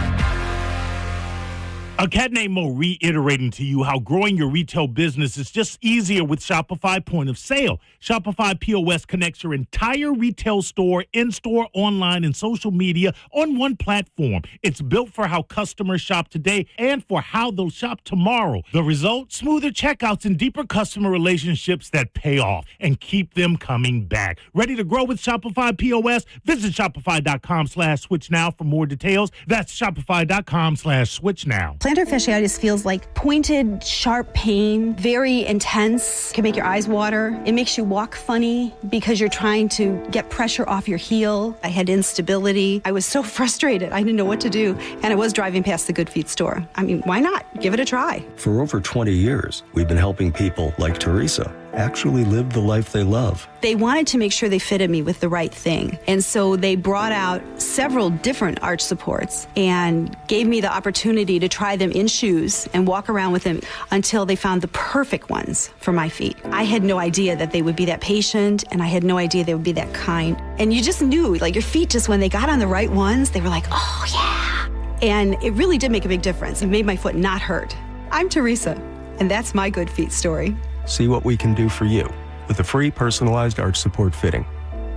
Speaker 3: A cat named Mo reiterating to you how growing your retail business is just easier with Shopify Point of Sale. Shopify POS connects your entire retail store, in-store, online, and social media on one platform. It's built for how customers shop today and for how they'll shop tomorrow. The result? Smoother checkouts and deeper customer relationships that pay off and keep them coming back. Ready to grow with Shopify POS? Visit shopify.com/switch now for more details. That's shopify.com/switch now.
Speaker 16: Plantar fasciitis feels like pointed, sharp pain, very intense. It can make your eyes water. It makes you walk funny because you're trying to get pressure off your heel. I had instability. I was so frustrated. I didn't know what to do. And I was driving past the Good Feet store. I mean, why not? Give it a try.
Speaker 17: For over 20 years, we've been helping people like Teresa actually live the life they love.
Speaker 16: They wanted to make sure they fitted me with the right thing. And so they brought out several different arch supports and gave me the opportunity to try them in shoes and walk around with them until they found the perfect ones for my feet. I had no idea that they would be that patient, and I had no idea they would be that kind. And you just knew, like, your feet just, when they got on the right ones, they were like, oh yeah. And it really did make a big difference. It made my foot not hurt. I'm Teresa, and that's my Good Feet story.
Speaker 17: See what we can do for you with a free personalized arch support fitting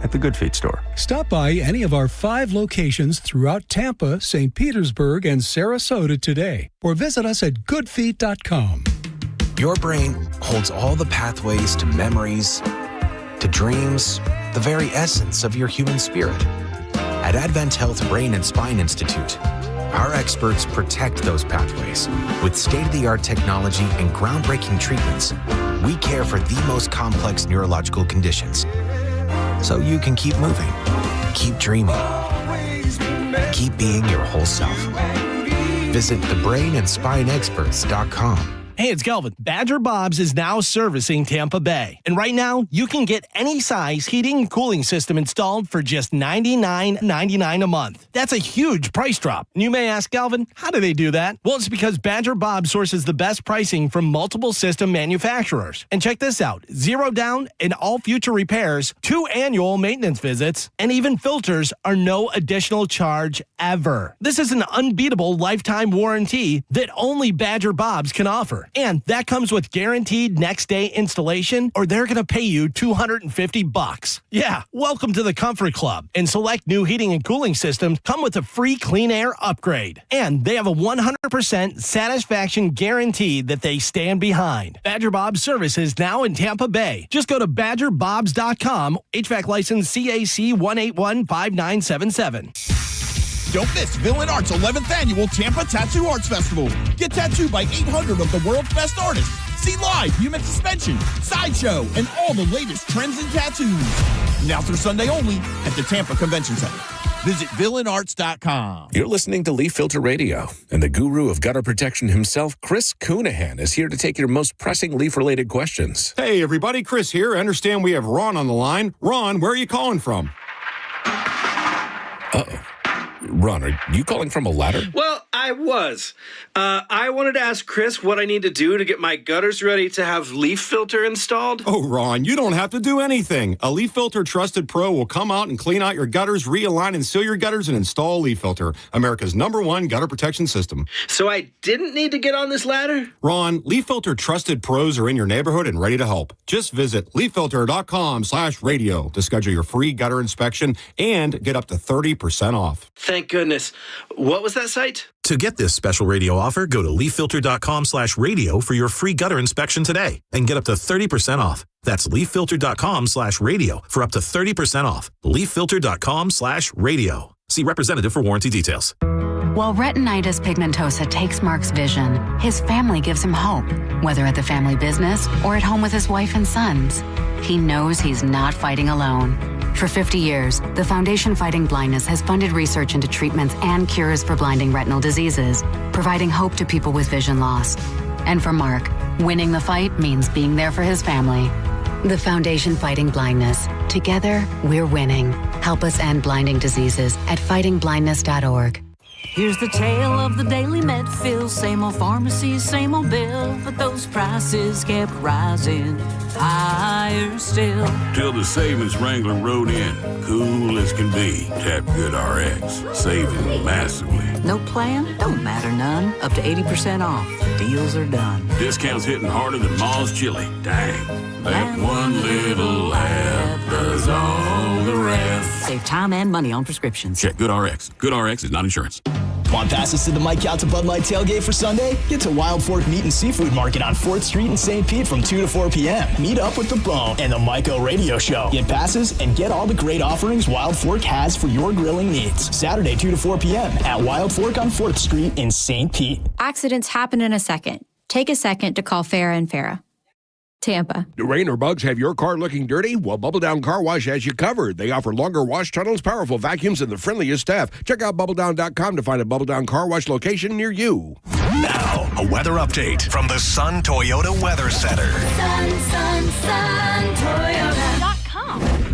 Speaker 17: at the Good Feet store.
Speaker 18: Stop by any of our 5 locations throughout Tampa, St. Petersburg, and Sarasota today, or visit us at goodfeet.com.
Speaker 19: Your brain holds all the pathways to memories, to dreams, the very essence of your human spirit. At Advent Health Brain and Spine Institute, our experts protect those pathways. With state-of-the-art technology and groundbreaking treatments, we care for the most complex neurological conditions. So you can keep moving, keep dreaming, keep being your whole self. Visit thebrainandspineexperts.com.
Speaker 20: Hey, it's Kelvin. Badger Bob's is now servicing Tampa Bay. And right now, you can get any size heating and cooling system installed for just $99.99 a month. That's a huge price drop. And you may ask, Kelvin, how do they do that? Well, it's because Badger Bob sources the best pricing from multiple system manufacturers. And check this out. 0 down in all future repairs, 2 annual maintenance visits, and even filters are no additional charge ever. This is an unbeatable lifetime warranty that only Badger Bob's can offer. And that comes with guaranteed next day installation, or they're going to pay you $250. Yeah, welcome to the Comfort Club. And select new heating and cooling systems come with a free clean air upgrade. And they have a 100% satisfaction guarantee that they stand behind. Badger Bob's service is now in Tampa Bay. Just go to badgerbobs.com, HVAC license CAC 1815977.
Speaker 22: Don't miss Villain Art's 11th annual Tampa Tattoo Arts Festival. Get tattooed by 800 of the world's best artists. See live human suspension, sideshow, and all the latest trends in tattoos. Now through Sunday only at the Tampa Convention Center. Visit villainarts.com.
Speaker 30: You're listening to Leaf Filter Radio, and the guru of gutter protection himself, Chris Cunahan, is here to take your most pressing leaf-related questions.
Speaker 31: Hey, everybody, Chris here. I understand we have Ron on the line. Ron, where are you calling from?
Speaker 30: Uh-oh. Ron, are you calling from a ladder?
Speaker 32: Well, I was. I wanted to ask Chris what I need to do to get my gutters ready to have leaf filter installed.
Speaker 31: Oh, Ron, you don't have to do anything. A Leaf Filter Trusted Pro will come out and clean out your gutters, realign and seal your gutters, and install a Leaf Filter, America's #1 gutter protection system.
Speaker 32: So I didn't need to get on this ladder?
Speaker 31: Ron, Leaf Filter Trusted Pros are in your neighborhood and ready to help. Just visit leaffilter.com/radio to schedule your free gutter inspection and get up to 30% off.
Speaker 32: Thank goodness. What was that site?
Speaker 21: To get this special radio offer, go to leaffilter.com/radio for your free gutter inspection today and get up to 30% off. That's leaffilter.com/radio for up to 30% off. leaffilter.com/radio. See representative for warranty details.
Speaker 1: While retinitis pigmentosa takes Mark's vision, his family gives him hope, whether at the family business or at home with his wife and sons. He knows he's not fighting alone. For 50 years, the Foundation Fighting Blindness has funded research into treatments and cures for blinding retinal diseases, providing hope to people with vision loss. And for Mark, winning the fight means being there for his family. The Foundation Fighting Blindness. Together, we're winning. Help us end blinding diseases at fightingblindness.org.
Speaker 9: Here's the tale of the daily med fill. Same old pharmacies, same old bill, but those prices kept rising higher still.
Speaker 10: Till the savings wrangler rode in, cool as can be. Tap Good RX, saving massively.
Speaker 9: No plan? Don't matter none. Up to 80% off. Deals are done.
Speaker 10: Discounts hitting harder than Ma's chili. Dang. That one little app does all the rest.
Speaker 9: Save time and money on prescriptions.
Speaker 10: Check Good RX. Good RX is not insurance.
Speaker 11: Want passes to the Mike Out to Bud Light tailgate for Sunday? Get to Wild Fork Meat and Seafood Market on 4th Street in St. Pete from 2 to 4 p.m. Meet up with The Bone and the Mike-O Radio Show. Get passes and get all the great offerings Wild Fork has for your grilling needs. Saturday, 2 to 4 p.m. at Wild Fork on 4th Street in St. Pete.
Speaker 12: Accidents happen in a second. Take a second to call Farah and Farah. Tampa.
Speaker 6: Do rain or bugs have your car looking dirty? Well, Bubble Down Car Wash has you covered. They offer longer wash tunnels, powerful vacuums, and the friendliest staff. Check out BubbleDown.com to find a Bubble Down Car Wash location near you.
Speaker 5: Now, a weather update from the Sun Toyota Weather Center.
Speaker 23: Sun, Toyota.com.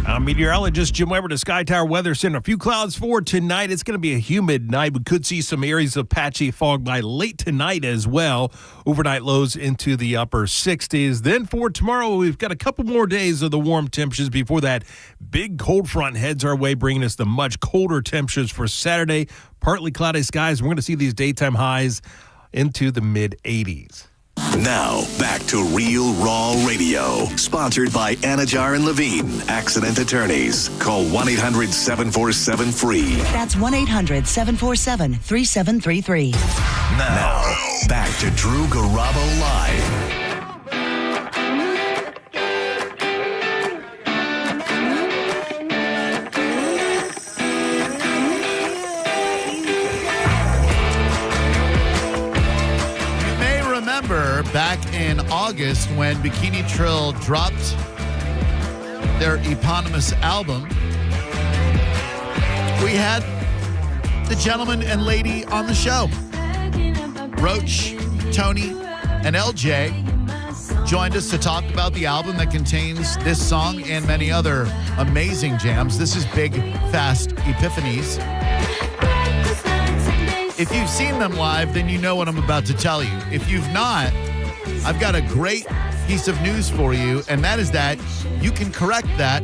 Speaker 24: I'm meteorologist Jim Weber to Sky Tower Weather Center. A few clouds for tonight. It's going to be a humid night. We could see some areas of patchy fog by late tonight as well. Overnight lows into the upper 60s. Then for tomorrow, we've got a couple more days of the warm temperatures before that big cold front heads our way, bringing us the much colder temperatures for Saturday. Partly cloudy skies. We're going to see these daytime highs into the mid-80s.
Speaker 5: Now, back to Real Raw Radio. Sponsored by Anajar and Levine, Accident Attorneys. Call 1-800-747-FREE.
Speaker 25: That's 1-800-747-3733.
Speaker 5: Now, back to Drew Garabo Live.
Speaker 2: Back in August when Bikini Trill dropped their eponymous album, we had the gentleman and lady on the show. Roach, Tony, and LJ joined us to talk about the album that contains this song and many other amazing jams. This is Big Fast Epiphanies. If you've seen them live, then you know what I'm about to tell you. If you've not, I've got a great piece of news for you, and that is that you can correct that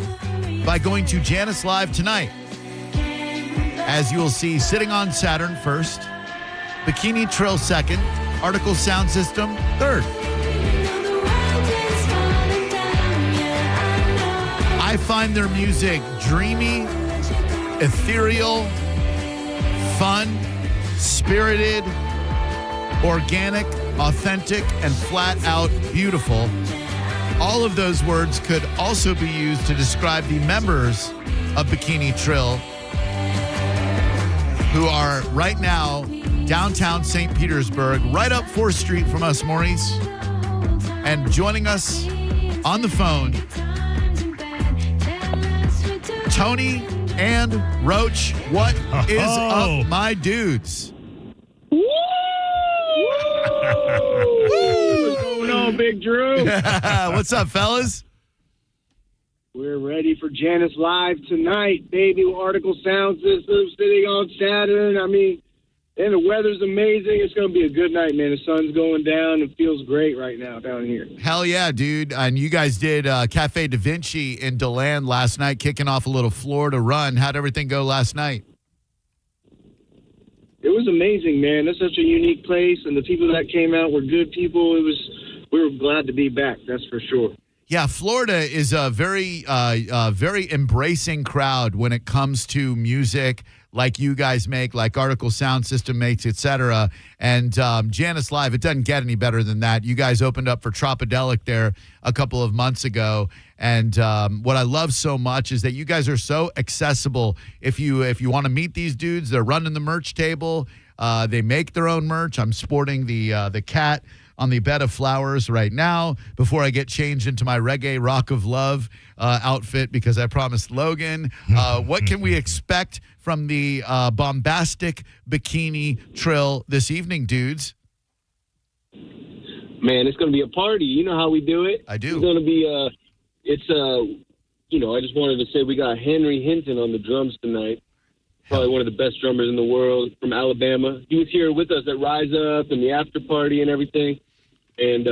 Speaker 2: by going to Janice Live tonight. As you will see, Sitting on Saturn first, Bikini Trill second, Article Sound System third. I find their music dreamy, ethereal, fun, spirited, organic, authentic, and flat out beautiful. All of those words could also be used to describe the members of Bikini Trill, who are right now downtown St. Petersburg, right up 4th Street from us, Maurice. And joining us on the phone, Tony and Roach. What is up, my dudes?
Speaker 26: What's going on, Big Drew?
Speaker 2: What's up, fellas?
Speaker 26: We're ready for Janice Live tonight, baby. Article Sound System, Sitting on Saturn. I mean, and the weather's amazing. It's going to be a good night, man. The sun's going down. It feels great right now down here.
Speaker 2: Hell yeah, dude. And you guys did Cafe Da Vinci in DeLand last night, kicking off a little Florida run. How'd everything go last night?
Speaker 26: It was amazing, man. That's such a unique place, and the people that came out were good people. We were glad to be back, that's for sure.
Speaker 2: Yeah, Florida is a very embracing crowd when it comes to music. like you guys make, like Article Sound System makes, etc. And Janice Live, it doesn't get any better than that. You guys opened up for Tropodelic there a couple of months ago. And what I love so much is that you guys are so accessible. If you want to meet these dudes, they're running the merch table. They make their own merch. I'm sporting the cat on the bed of flowers right now before I get changed into my reggae rock of love outfit because I promised Logan. What can we expect from the bombastic bikini trill this evening, dudes?
Speaker 26: Man, it's going to be a party. You know how we do it.
Speaker 2: I do.
Speaker 26: It's going to be I just wanted to say we got Henry Hinton on the drums tonight. Probably one of the best drummers in the world from Alabama. He was here with us at Rise Up and the after party and everything. And,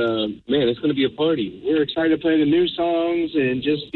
Speaker 26: man, it's going to be a party. We're excited to play the new songs and just,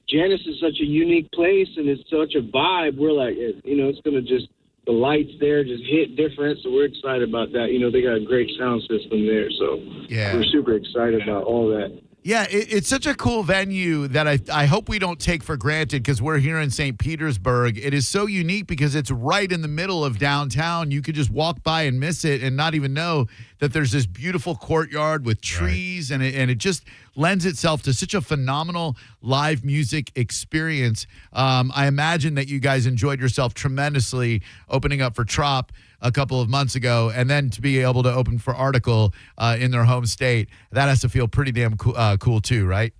Speaker 26: Janice is such a unique place and it's such a vibe. We're like, it's going to just, the lights there just hit different. So we're excited about that. They got a great sound system there. So we're super excited about all that.
Speaker 2: Yeah, it's such a cool venue that I hope we don't take for granted because we're here in St. Petersburg. It is so unique because it's right in the middle of downtown. You could just walk by and miss it and not even know that there's this beautiful courtyard with trees, and it just lends itself to such a phenomenal live music experience. I imagine that you guys enjoyed yourself tremendously opening up for Trop a couple of months ago, and then to be able to open for Article in their home state, that has to feel pretty damn cool too, right?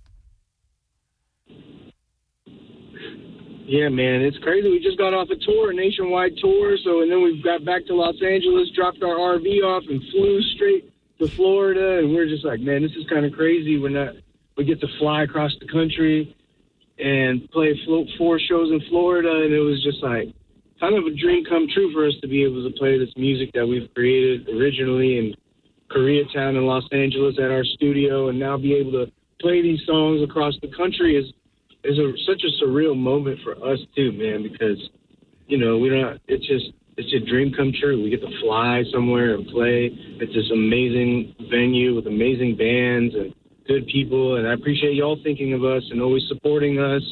Speaker 26: Yeah, man, it's crazy. We just got off a tour, a nationwide tour, and then we got back to Los Angeles, dropped our RV off, and flew straight to Florida, and we're just like, man, this is kind of crazy. We get to fly across the country and play 4 shows in Florida, and it was just like, kind of a dream come true for us to be able to play this music that we've created originally in Koreatown in Los Angeles at our studio, and now be able to play these songs across the country is such a surreal moment for us too, man, because it's a dream come true. We get to fly somewhere and play. It's this amazing venue with amazing bands and good people, and I appreciate y'all thinking of us and always supporting us,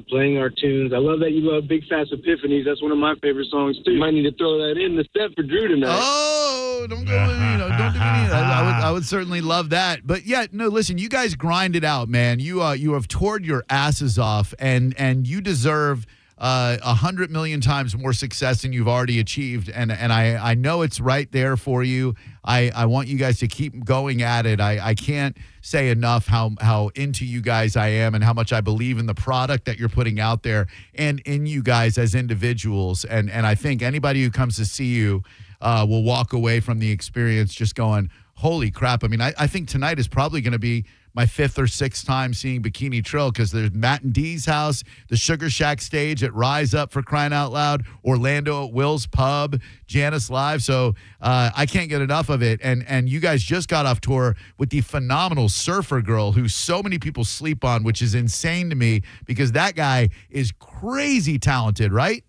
Speaker 26: playing our tunes. I love that you love Big Fast Epiphanies. That's one of my favorite songs too. You might need to throw that in the set for Drew tonight.
Speaker 2: Oh, don't go, don't do me. I would certainly love that. But yeah, no, listen, you guys grind it out, man. You have toured your asses off, and you deserve 100 million times more success than you've already achieved, and I know it's right there for you. I want you guys to keep going at it. I can't say enough how into you guys I am and how much I believe in the product that you're putting out there and in you guys as individuals. And I think anybody who comes to see you will walk away from the experience just going, holy crap. I mean, I think tonight is probably going to be my 5th or 6th time seeing Bikini Trill because there's Matt and D's house, the Sugar Shack stage at Rise Up for crying out loud, Orlando at Will's Pub, Janice Live. So I can't get enough of it. And you guys just got off tour with the phenomenal Surfer Girl who so many people sleep on, which is insane to me because that guy is crazy talented, right?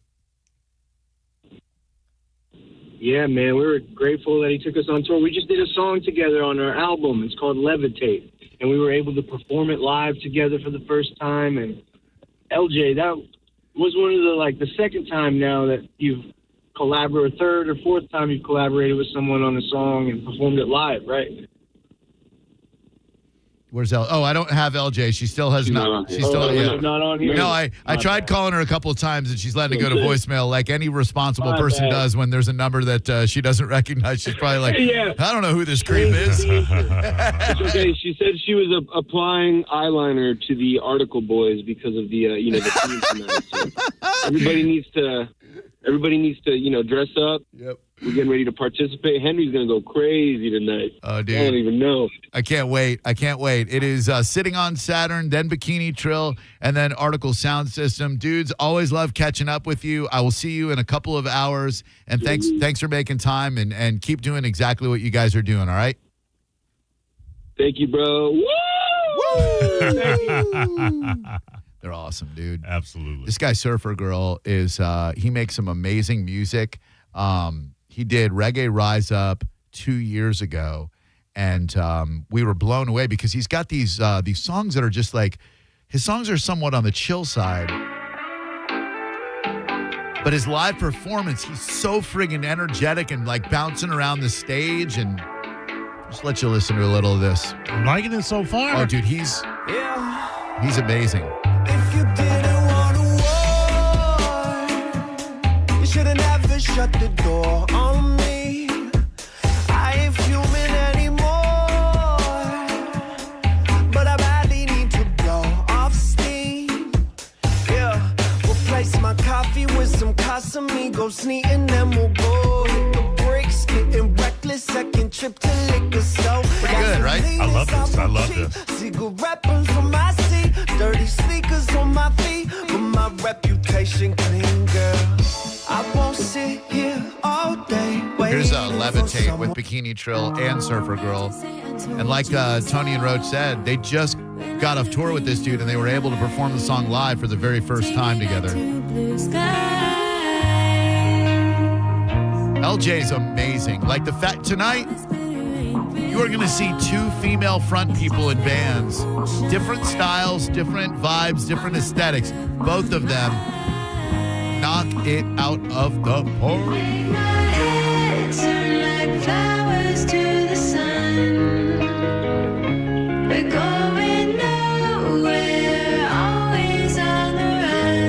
Speaker 26: Yeah, man, we were grateful that he took us on tour. We just did a song together on our album. It's called Levitate. And we were able to perform it live together for the first time. And LJ, that was one of the second time now that you've collaborated, 3rd or 4th time you've collaborated with someone on a song and performed it live, right?
Speaker 2: Where's L? Oh, I don't have LJ. She still has not. She's still
Speaker 26: not on here.
Speaker 2: No, I tried calling her a couple of times and she's letting it go to voicemail, like any responsible person does when there's a number that she doesn't recognize. She's probably like, I don't know who this creep is.
Speaker 26: It's okay. She said she was applying eyeliner to the Article boys because of the the team tonight. So everybody needs to dress up.
Speaker 2: Yep.
Speaker 26: We're getting ready to participate. Henry's going to go crazy tonight.
Speaker 2: Oh, dude.
Speaker 26: I don't even know.
Speaker 2: I can't wait. It is Sitting on Saturn, then Bikini Trill, and then Article Sound System. Dudes, always love catching up with you. I will see you in a couple of hours. And thanks for making time and keep doing exactly what you guys are doing, all right?
Speaker 26: Thank you, bro. Woo! Thank you.
Speaker 2: They're awesome, dude.
Speaker 24: Absolutely.
Speaker 2: This guy, Surfer Girl, is he makes some amazing music. He did Reggae Rise Up 2 years ago, and we were blown away because he's got these songs that are just like, his songs are somewhat on the chill side. But his live performance, he's so friggin' energetic and like bouncing around the stage. And just let you listen to a little of this.
Speaker 3: I'm liking it so far.
Speaker 2: Oh, dude, he's amazing.
Speaker 4: If you didn't want to war, you should have never shut the door on me. I ain't fuming anymore, but I badly need to blow off steam. Yeah, replace my coffee with some Casamigos, neat, and then we'll go hit the bricks, getting reckless. Second trip to liquor store.
Speaker 2: Pretty good, right?
Speaker 3: I love this. I love this.
Speaker 4: Cigarette burns from my seat, dirty sneakers on my feet, but my reputation clean, girl. I won't sit here all day.
Speaker 2: Here's a Levitate with Bikini Trill and Surfer Girl. And like Tony and Roach said, they just got off tour with this dude and they were able to perform the song live for the very first time together. LJ's amazing. Like the fact tonight, you are going to see two female front people in bands. Different styles, different vibes, different aesthetics. Both of them knock it out of the park.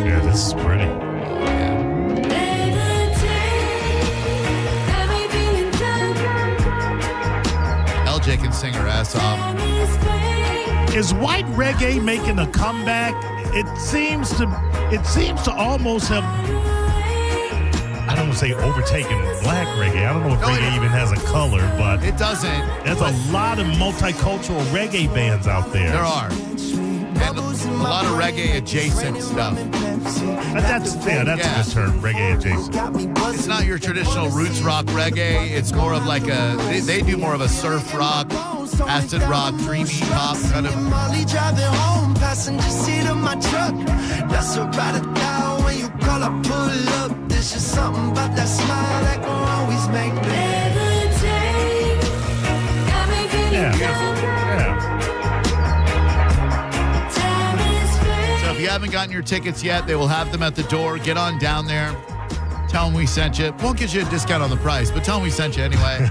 Speaker 3: Yeah, this is pretty.
Speaker 2: LJ can sing her ass off.
Speaker 3: Is white reggae making a comeback? It seems to almost have, I don't want to say overtaken black reggae. I don't know if reggae even has a color, but
Speaker 2: it doesn't.
Speaker 3: There's a lot of multicultural reggae bands out there.
Speaker 2: There are. And a lot of reggae adjacent stuff.
Speaker 3: That's a good term, reggae adjacent.
Speaker 2: It's not your traditional roots rock reggae. It's more of like they do more of a surf rock, acid rock, dreamy pop kind of.
Speaker 4: Molly driving home, passenger seat of my truck. That's a ride or die when you call, I pull up. There's just something about that smile that can always make me.
Speaker 2: So if you haven't gotten your tickets yet, they will have them at the door. Get on down there. Tell them we sent you. Won't get you a discount on the price, but tell them we sent you anyway.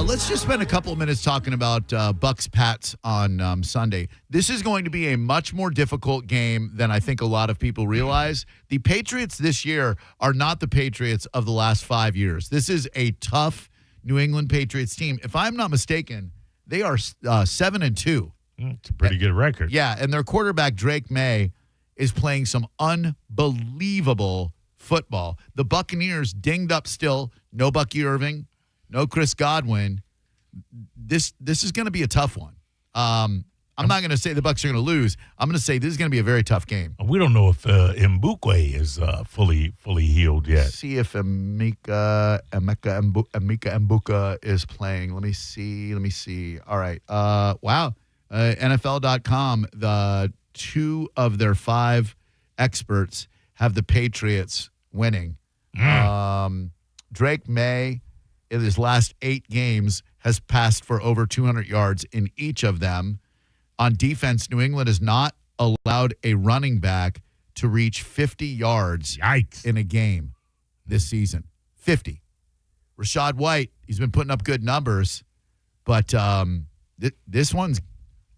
Speaker 2: Let's just spend a couple of minutes talking about Bucks Pats on Sunday. This is going to be a much more difficult game than I think a lot of people realize. The Patriots this year are not the Patriots of the last 5 years. This is a tough New England Patriots team. If I'm not mistaken, they are 7-2.
Speaker 3: It's a pretty good record.
Speaker 2: Yeah, and their quarterback, Drake May, is playing some unbelievable football. The Buccaneers dinged up still. No Bucky Irving. No Chris Godwin. This is going to be a tough one. I'm not going to say the Bucs are going to lose. I'm going to say this is going to be a very tough game.
Speaker 3: We don't know if Mbukwe is fully healed yet.
Speaker 2: See if Emeka Mbuka is playing. Let me see. All right. Wow. NFL.com, the 2 of their 5 experts have the Patriots winning. Drake May, in his last 8 games, has passed for over 200 yards in each of them. On defense, New England has not allowed a running back to reach 50 yards in a game this season. 50. Rashad White, he's been putting up good numbers, but this one's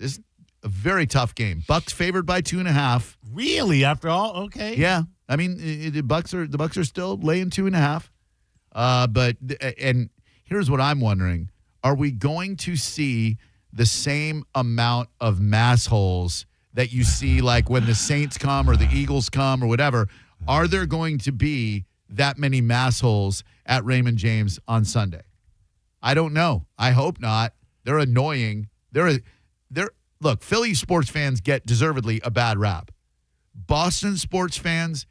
Speaker 2: a very tough game. Bucks favored by 2.5.
Speaker 3: Really? After all? Okay.
Speaker 2: Yeah. I mean, the Bucks are still laying 2.5. But here's what I'm wondering. Are we going to see the same amount of mass holes that you see like when the Saints come or the Eagles come or whatever? Are there going to be that many mass holes at Raymond James on Sunday? I don't know. I hope not. They're annoying. Look, Philly sports fans get deservedly a bad rap. Boston sports fans,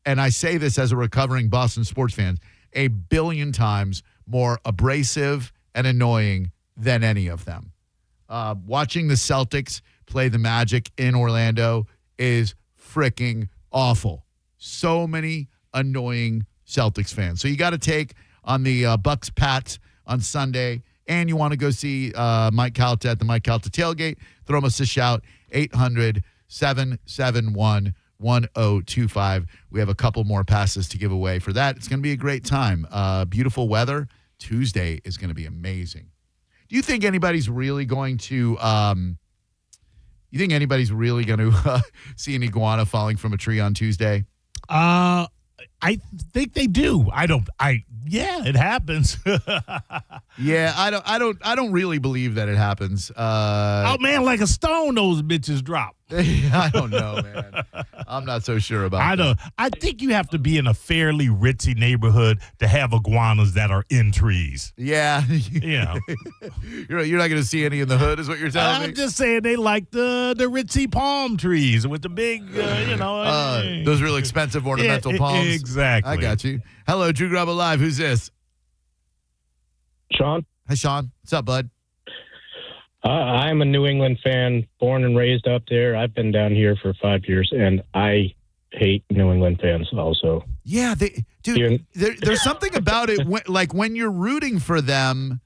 Speaker 2: and I say this as a recovering Boston sports fan, a billion times more abrasive and annoying than any of them. Watching the Celtics play the Magic in Orlando is freaking awful. So many annoying Celtics fans. So you got to take on the Bucks Pats on Sunday, and you want to go see Mike Calta at the Mike Calta tailgate, throw us a shout, 800-771 1025. We have a couple more passes to give away for that. It's going to be a great time. Beautiful weather. Tuesday is going to be amazing. Do you think anybody's really going to see an iguana falling from a tree on Tuesday?
Speaker 3: I think they do. Yeah, it happens.
Speaker 2: Yeah, I don't really believe that it happens.
Speaker 3: Oh man, like a stone, those bitches drop.
Speaker 2: I don't know, man. I'm not so sure about that.
Speaker 3: I think you have to be in a fairly ritzy neighborhood to have iguanas that are in trees.
Speaker 2: Yeah.
Speaker 3: You know.
Speaker 2: You're not going to see any in the hood, is what you're telling me?
Speaker 3: I'm just saying they like the ritzy palm trees with the big,
Speaker 2: those real expensive ornamental palms.
Speaker 3: Exactly.
Speaker 2: I got you. Hello, Drew Garabo Live. Who's this?
Speaker 7: Sean.
Speaker 2: Hi, Sean. What's up, bud?
Speaker 7: I'm a New England fan, born and raised up there. I've been down here for 5 years, and I hate New England fans also.
Speaker 2: Yeah, there's something about it. When you're rooting for them,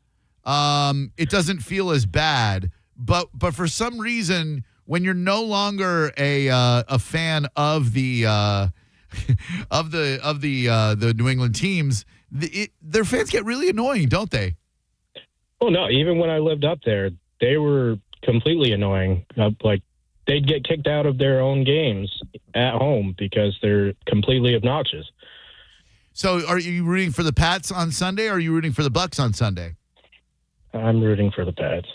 Speaker 2: it doesn't feel as bad. But for some reason, when you're no longer a fan of the of the New England teams, their fans get really annoying, don't they?
Speaker 7: Oh no! Even when I lived up there, they were completely annoying. Like they'd get kicked out of their own games at home because they're completely obnoxious.
Speaker 2: So, are you rooting for the Pats on Sunday, or are you rooting for the Bucks on Sunday?
Speaker 7: I'm rooting for the Pats.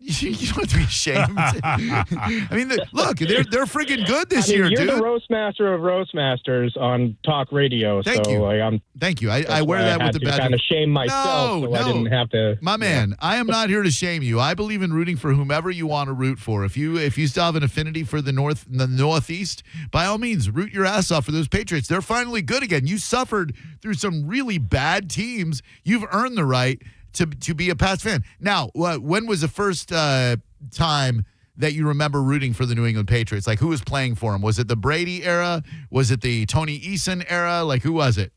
Speaker 2: You don't have to be ashamed. I mean, look, they're freaking good this year,
Speaker 7: you're
Speaker 2: dude.
Speaker 7: You're the roast master of roast masters on talk radio.
Speaker 2: Thank you. Thank you. I wear that with the badge.
Speaker 7: Kind of shame myself, I didn't have to.
Speaker 2: My man, I am not here to shame you. I believe in rooting for whomever you want to root for. If you still have an affinity for the Northeast, by all means, root your ass off for those Patriots. They're finally good again. You suffered through some really bad teams. You've earned the right to be a Pats fan. Now, when was the first time that you remember rooting for the New England Patriots? Like, who was playing for them? Was it the Brady era? Was it the Tony Eason era? Like, who was it?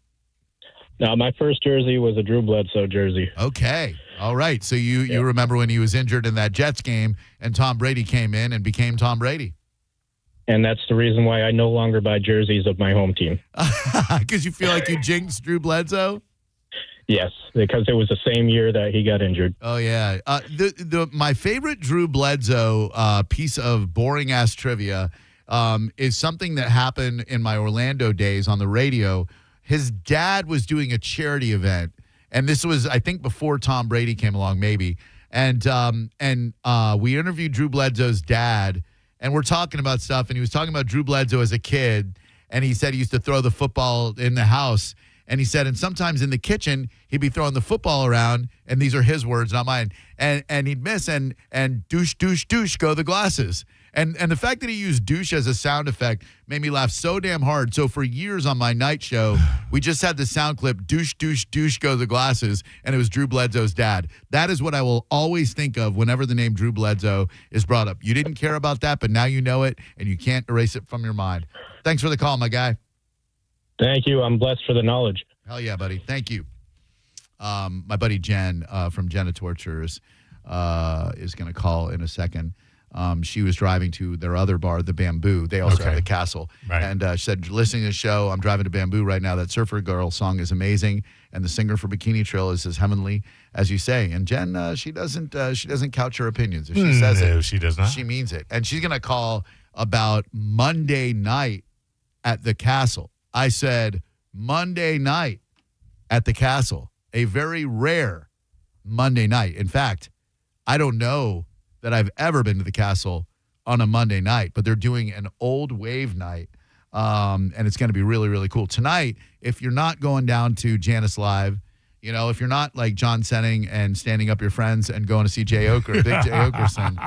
Speaker 7: No, my first jersey was a Drew Bledsoe jersey.
Speaker 2: Okay. All right. So you remember when he was injured in that Jets game and Tom Brady came in and became Tom Brady.
Speaker 7: And that's the reason why I no longer buy jerseys of my home team.
Speaker 2: Because you feel like you jinxed Drew Bledsoe?
Speaker 7: Yes, because it was the same year that he got injured.
Speaker 2: Oh, yeah. My favorite Drew Bledsoe piece of boring-ass trivia is something that happened in my Orlando days on the radio. His dad was doing a charity event, and this was, I think, before Tom Brady came along, maybe. And we interviewed Drew Bledsoe's dad, and we're talking about stuff, and he was talking about Drew Bledsoe as a kid, and he said he used to throw the football in the house. And he said, and sometimes in the kitchen, he'd be throwing the football around, and these are his words, not mine, and he'd miss, and douche, douche, douche go the glasses. And the fact that he used douche as a sound effect made me laugh so damn hard. So for years on my night show, we just had the sound clip, douche, douche, douche go the glasses, and it was Drew Bledsoe's dad. That is what I will always think of whenever the name Drew Bledsoe is brought up. You didn't care about that, but now you know it, and you can't erase it from your mind. Thanks for the call, my guy.
Speaker 7: Thank you. I'm blessed for the knowledge.
Speaker 2: Hell yeah, buddy. Thank you. My buddy Jen from Jenna Tortures is going to call in a second. She was driving to their other bar, the Bamboo. They also have the Castle. Right. And she said, listening to the show, I'm driving to Bamboo right now. That Surfer Girl song is amazing. And the singer for Bikini Trail is as heavenly as you say. And Jen, she doesn't couch her opinions. If she says it,
Speaker 3: she does not.
Speaker 2: She means it. And she's going to call about Monday night at the Castle. I said, Monday night at the Castle, a very rare Monday night. In fact, I don't know that I've ever been to the Castle on a Monday night, but they're doing an old wave night, and it's going to be really, really cool. Tonight, if you're not going down to Janice Live, you know, if you're not like John Senning and standing up your friends and going to see Jay Oker, Big Jay Okerson,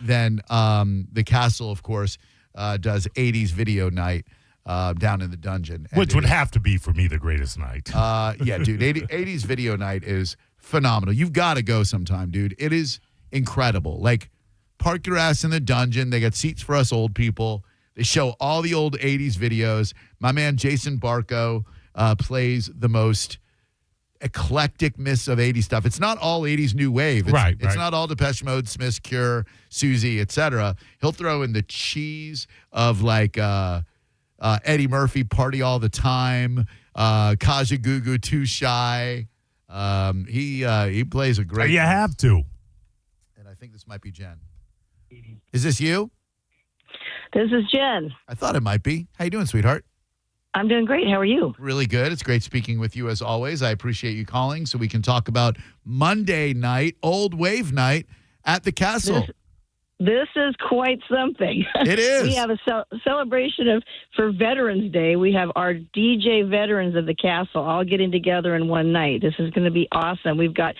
Speaker 2: then the Castle, of course, does 80s video night. Down in the dungeon.
Speaker 3: Which would have to be, for me, the greatest night.
Speaker 2: Yeah, dude. 80s video night is phenomenal. You've got to go sometime, dude. It is incredible. Like, park your ass in the dungeon. They got seats for us old people. They show all the old 80s videos. My man Jason Barco plays the most eclectic mix of 80s stuff. It's not all 80s new wave. It's not all Depeche Mode, Smiths, Cure, Susie, etc. He'll throw in the cheese of like Eddie Murphy, Party All the Time, Kaja Gugu, Too Shy. He plays a great.
Speaker 3: You have to.
Speaker 2: And I think this might be Jen. Is this you?
Speaker 8: This is Jen.
Speaker 2: I thought it might be. How you doing, sweetheart?
Speaker 8: I'm doing great. How are you?
Speaker 2: Really good. It's great speaking with you as always. I appreciate you calling so we can talk about Monday night, Old Wave Night at the Castle.
Speaker 8: This is quite something.
Speaker 2: It is.
Speaker 8: We have a celebration for Veterans Day. We have our DJ veterans of the Castle all getting together in one night. This is going to be awesome. We've got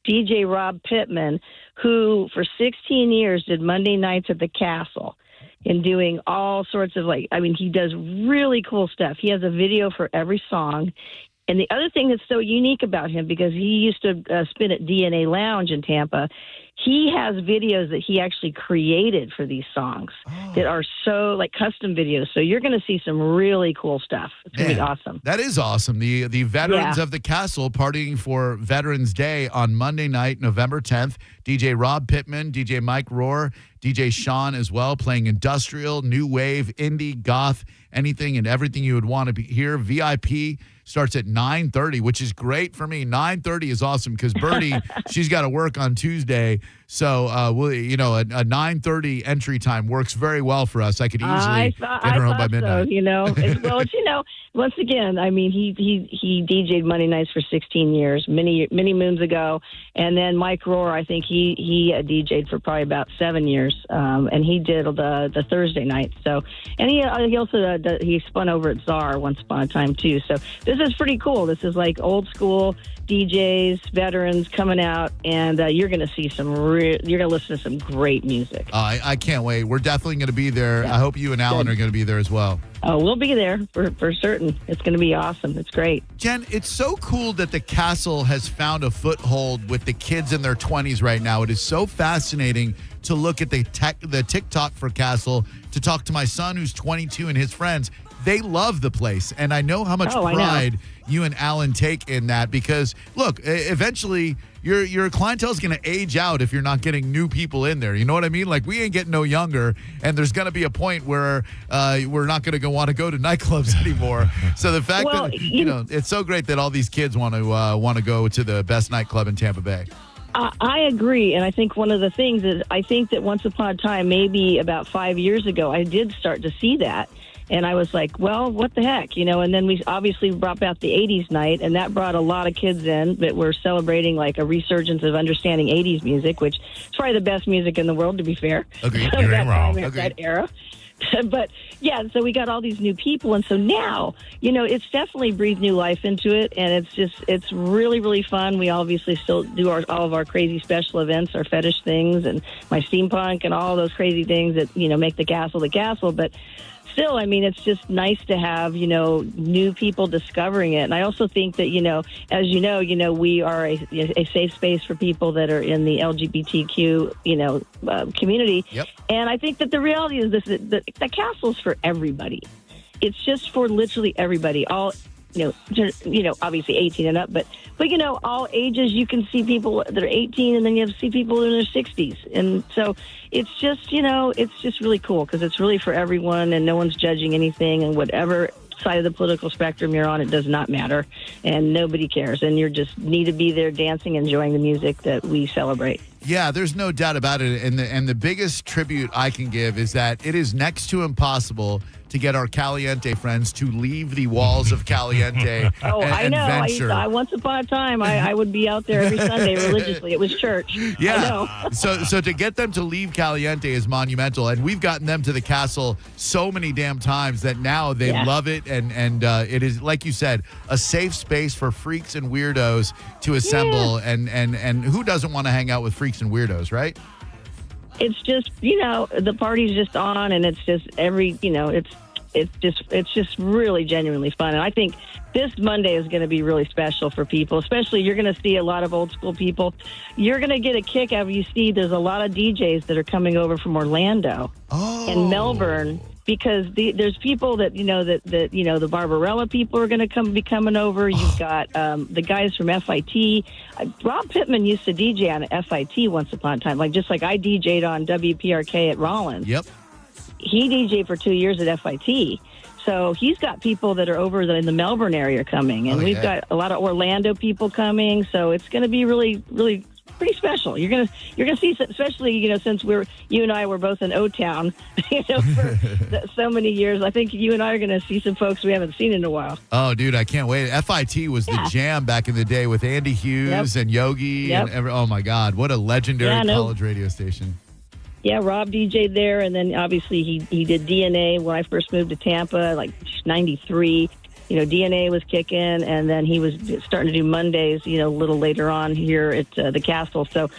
Speaker 8: DJ Rob Pittman, who for 16 years did Monday nights at the Castle. And doing all sorts of he does really cool stuff. He has a video for every song. And the other thing that's so unique about him, because he used to spin at DNA Lounge in Tampa, he has videos that he actually created for these songs that are so custom videos. So you're going to see some really cool stuff. It's going to be awesome.
Speaker 2: That is awesome. The veterans of the Castle partying for Veterans Day on Monday night, November 10th. DJ Rob Pittman, DJ Mike Rohr, DJ Sean as well, playing industrial, new wave, indie, goth, anything and everything you would want to hear. VIP starts at 9:30, which is great for me. 9:30 is awesome because Birdie, she's got to work on Tuesday. So, a 9:30 entry time works very well for us. I could easily get her home by midnight.
Speaker 8: So, once again, he DJ'd Monday nights for 16 years, many moons ago. And then Mike Rohr, I think he DJ'd for probably about 7 years. And he did the Thursday night. So, and he also he spun over at Czar once upon a time too. So this is pretty cool. This is like old school DJs, veterans coming out, and you're going to see you're going to listen to some great music.
Speaker 2: I can't wait. We're definitely going to be there. Yeah. I hope you and Alan are going to be there as well.
Speaker 8: Oh, we'll be there for certain. It's going to be awesome. It's great.
Speaker 2: Jen, it's so cool that the Castle has found a foothold with the kids in their 20s right now. It is so fascinating to look at the TikTok for Castle, to talk to my son who's 22 and his friends. They love the place, and I know how much pride you and Alan take in that because, look, eventually your clientele is going to age out if you're not getting new people in there. You know what I mean? Like, we ain't getting no younger, and there's going to be a point where we're not going to want to go to nightclubs anymore. So the fact that, it's so great that all these kids want to go to the best nightclub in Tampa Bay.
Speaker 8: I agree, and I think one of the things is I think that once upon a time, maybe about 5 years ago, I did start to see that. And I was like, well, what the heck, and then we obviously brought out the 80s night, and that brought a lot of kids in that were celebrating like a resurgence of understanding 80s music, which is probably the best music in the world, to be fair.
Speaker 2: Agreed. You ain't wrong.
Speaker 8: That era. But yeah, so we got all these new people, and so now, it's definitely breathed new life into it, and it's really, really fun. We obviously still do all of our crazy special events, our fetish things, and my steampunk, and all those crazy things that make the castle, but still, it's just nice to have, new people discovering it. And I also think that, as we are a safe space for people that are in the LGBTQ, community. Yep. And I think that the reality is the castle's for everybody. It's just for literally everybody. All, obviously 18 and up, but all ages. You can see people that are 18, and then you see people in their 60s, and so it's just really cool because it's really for everyone, and no one's judging anything, and whatever side of the political spectrum you're on, it does not matter, and nobody cares, and you just need to be there dancing, enjoying the music that we celebrate.
Speaker 2: Yeah, there's no doubt about it, and the biggest tribute I can give is that it is next to impossible to get our Caliente friends to leave the walls of Caliente.
Speaker 8: I know.
Speaker 2: Venture.
Speaker 8: Once upon a time, I would be out there every Sunday religiously. It was church.
Speaker 2: Yeah. I know. So to get them to leave Caliente is monumental, and we've gotten them to the Castle so many damn times that now they love it, and it is, like you said, a safe space for freaks and weirdos to assemble, and who doesn't want to hang out with freaks and weirdos, right?
Speaker 8: It's just, the party's just on, and it's just it's just really genuinely fun. And I think this Monday is going to be really special for people, especially you're going to see a lot of old school people. You're going to get a kick out of you see there's a lot of DJs that are coming over from Orlando and Melbourne, because there's people that, the Barbarella people are going to be coming over. You've got the guys from FIT. Rob Pittman used to DJ on FIT once upon a time, just like I DJ'd on WPRK at Rollins.
Speaker 2: Yep.
Speaker 8: He DJ'd for 2 years at FIT. So he's got people that are over in the Melbourne area coming, and we've got a lot of Orlando people coming. So it's going to be really, really pretty special. You're gonna see, especially since you and I were both in O-Town, for so many years. I think you and I are gonna see some folks we haven't seen in a while.
Speaker 2: Oh, dude, I can't wait. FIT was the jam back in the day with Andy Hughes and Yogi and oh my God, what a legendary college radio station.
Speaker 8: Yeah, Rob DJ'd there, and then obviously he did DNA when I first moved to Tampa, like '93. DNA was kicking, and then he was starting to do Mondays, a little later on here at the Castle. So,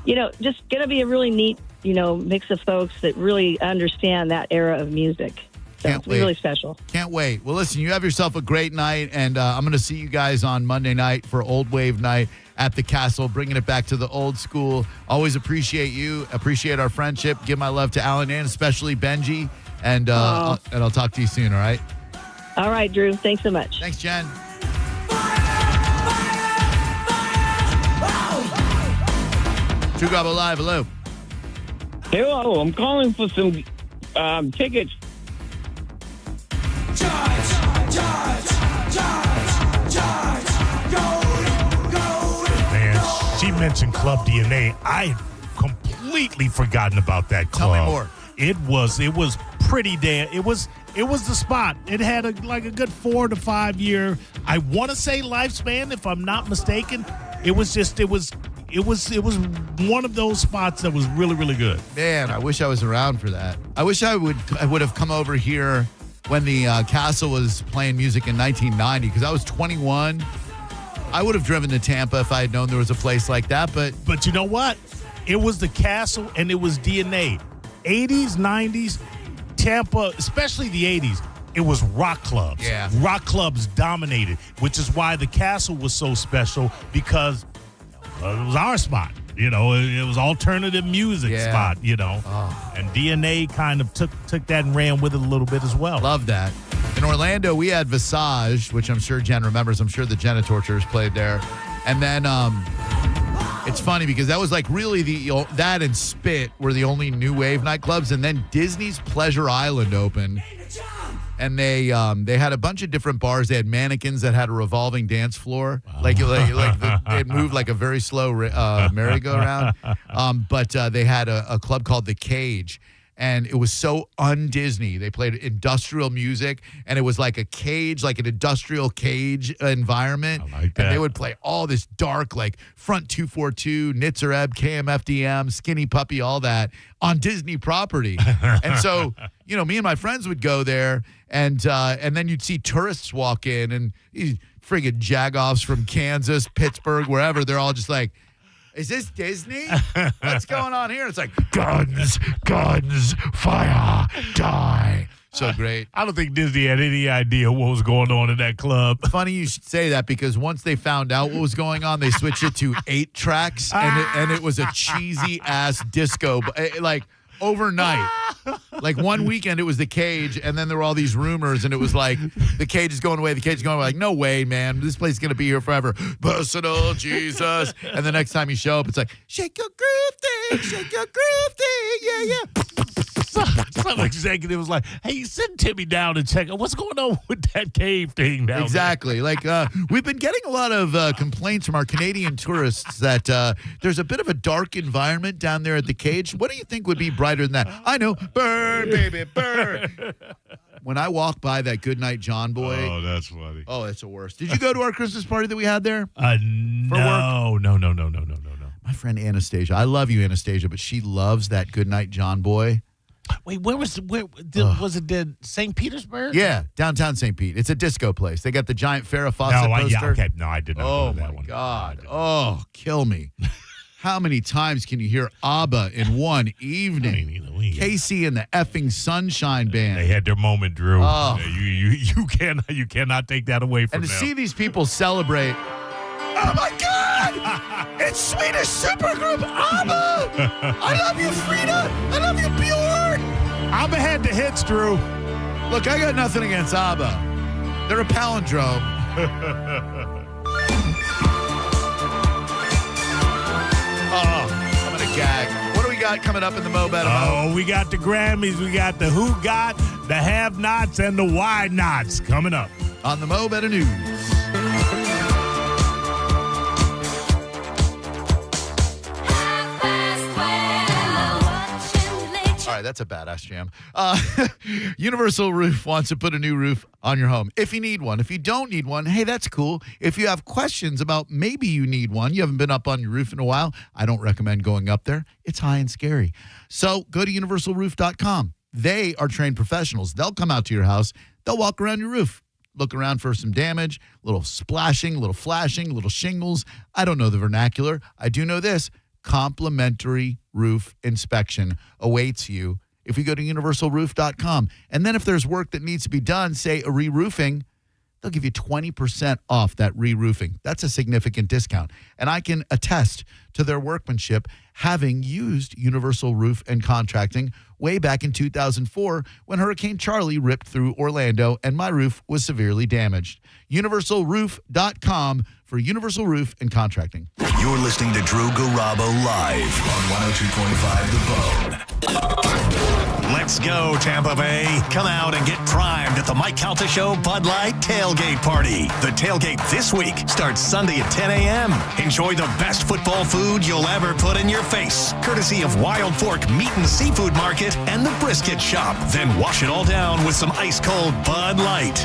Speaker 8: just going to be a really neat, mix of folks that really understand that era of music. So it's really special.
Speaker 2: Can't wait. Well, listen, you have yourself a great night, and I'm going to see you guys on Monday night for Old Wave Night at the Castle, bringing it back to the old school. Always appreciate you, appreciate our friendship. Give my love to Alan and especially Benji, and I'll talk to you soon, all right?
Speaker 8: All right, Drew. Thanks so much.
Speaker 2: Thanks, Jen. True Garabo Live, hello.
Speaker 13: Hello, I'm calling for some tickets.
Speaker 3: Man, she mentioned Club DNA. I had completely forgotten about that club.
Speaker 2: Tell me more.
Speaker 3: It was pretty damn. It was the spot. It had a good 4 to 5 year. I want to say lifespan, if I'm not mistaken. It was one of those spots that was really, really good.
Speaker 2: Man, I wish I was around for that. I wish I would have come over here when the Castle was playing music in 1990 because I was 21. I would have driven to Tampa if I had known there was a place like that.
Speaker 3: But you know what? It was the Castle and it was DNA. 80s, 90s, Tampa, especially the 80s, it was rock clubs.
Speaker 2: Yeah.
Speaker 3: Rock clubs dominated, which is why the Castle was so special because it was our spot. It was alternative music spot,
Speaker 2: Oh.
Speaker 3: And DNA kind of took that and ran with it a little bit as well.
Speaker 2: Love that. In Orlando, we had Visage, which I'm sure Jen remembers. I'm sure the Genitorturers played there. And then it's funny because that was like really that and Spit were the only new wave nightclubs. And then Disney's Pleasure Island opened. And they had a bunch of different bars. They had mannequins that had a revolving dance floor, they'd move like a very slow merry-go-round. But they had a club called The Cage, and it was so un-Disney. They played industrial music, and it was like a cage, like an industrial cage environment.
Speaker 3: I like that.
Speaker 2: And they would play all this dark, like Front 242, Nitzer Ebb, KMFDM, Skinny Puppy, all that on Disney property. And so, me and my friends would go there. And then you'd see tourists walk in and friggin' jagoffs from Kansas, Pittsburgh, wherever. They're all just like, is this Disney? What's going on here? It's like, guns, fire, die. So great.
Speaker 3: I don't think Disney had any idea what was going on in that club.
Speaker 2: Funny you should say that because once they found out what was going on, they switched it to 8 tracks, and it was a cheesy-ass disco, like, overnight. Like one weekend it was The Cage, and then there were all these rumors, and it was like The Cage is going away, The Cage is going away. Like, no way, man, this place is going to be here forever. Personal Jesus. And the next time you show up, it's like, shake your groove thing, yeah.
Speaker 3: Some executive was like, hey, send Timmy down and check out what's going on with that cave thing down
Speaker 2: Exactly. Like, we've been getting a lot of complaints from our Canadian tourists that there's a bit of a dark environment down there at The Cage. What do you think would be brighter than that? I know. Burn, baby, burn. When I walk by that Goodnight John Boy.
Speaker 3: Oh, that's funny.
Speaker 2: Oh, that's the worst. Did you go to our Christmas party that we had there?
Speaker 3: No.
Speaker 2: My friend Anastasia. I love you, Anastasia, but she loves that Goodnight John Boy.
Speaker 3: Wait, was it St. Petersburg?
Speaker 2: Yeah, downtown St. Pete. It's a disco place. They got the giant Farrah Fawcett poster.
Speaker 3: No, I did not
Speaker 2: Oh,
Speaker 3: go to that
Speaker 2: my
Speaker 3: one.
Speaker 2: God. Oh, kill me. How many times can you hear ABBA in one evening? Casey and the effing Sunshine Band.
Speaker 3: They had their moment, Drew.
Speaker 2: Oh.
Speaker 3: You cannot take that away from
Speaker 2: And to
Speaker 3: them.
Speaker 2: see these people celebrate. Oh, my God! It's Swedish supergroup ABBA! I love you, Frida! I love you, Bjorn!
Speaker 3: ABBA had the hits, Drew.
Speaker 2: Look, I got nothing against ABBA. They're a palindrome. I'm going to gag. What do we got coming up in the Mo Better Mo?
Speaker 3: Oh, we got the Grammys. We got the Who Got the have-nots and the why-nots coming up
Speaker 2: on the Mo Better News. All right, that's a badass jam. Universal Roof wants to put a new roof on your home. If you need one. If you don't need one, hey, that's cool. If you have questions about maybe you need one, you haven't been up on your roof in a while, I don't recommend going up there. It's high and scary. So go to universalroof.com. They are trained professionals. They'll come out to your house. They'll walk around your roof, look around for some damage, a little splashing, a little flashing, little shingles. I don't know the vernacular. I do know this. Complimentary roof inspection awaits you if you go to universalroof.com. And then if there's work that needs to be done, say a re-roofing, they'll give you 20% off that re-roofing. That's a significant discount. And I can attest to their workmanship having used Universal Roof and Contracting way back in 2004 when Hurricane Charlie ripped through Orlando and my roof was severely damaged. universalroof.com for Universal Roof and Contracting.
Speaker 5: You're listening to Drew Garabo live on 102.5 The Bone. Let's go, Tampa Bay. Come out and get primed at the Mike Calta Show Bud Light Tailgate Party. The tailgate this week starts Sunday at 10 a.m. Enjoy the best football food you'll ever put in your face, courtesy of Wild Fork Meat and Seafood Market and the Brisket Shop. Then wash it all down with some ice-cold Bud Light.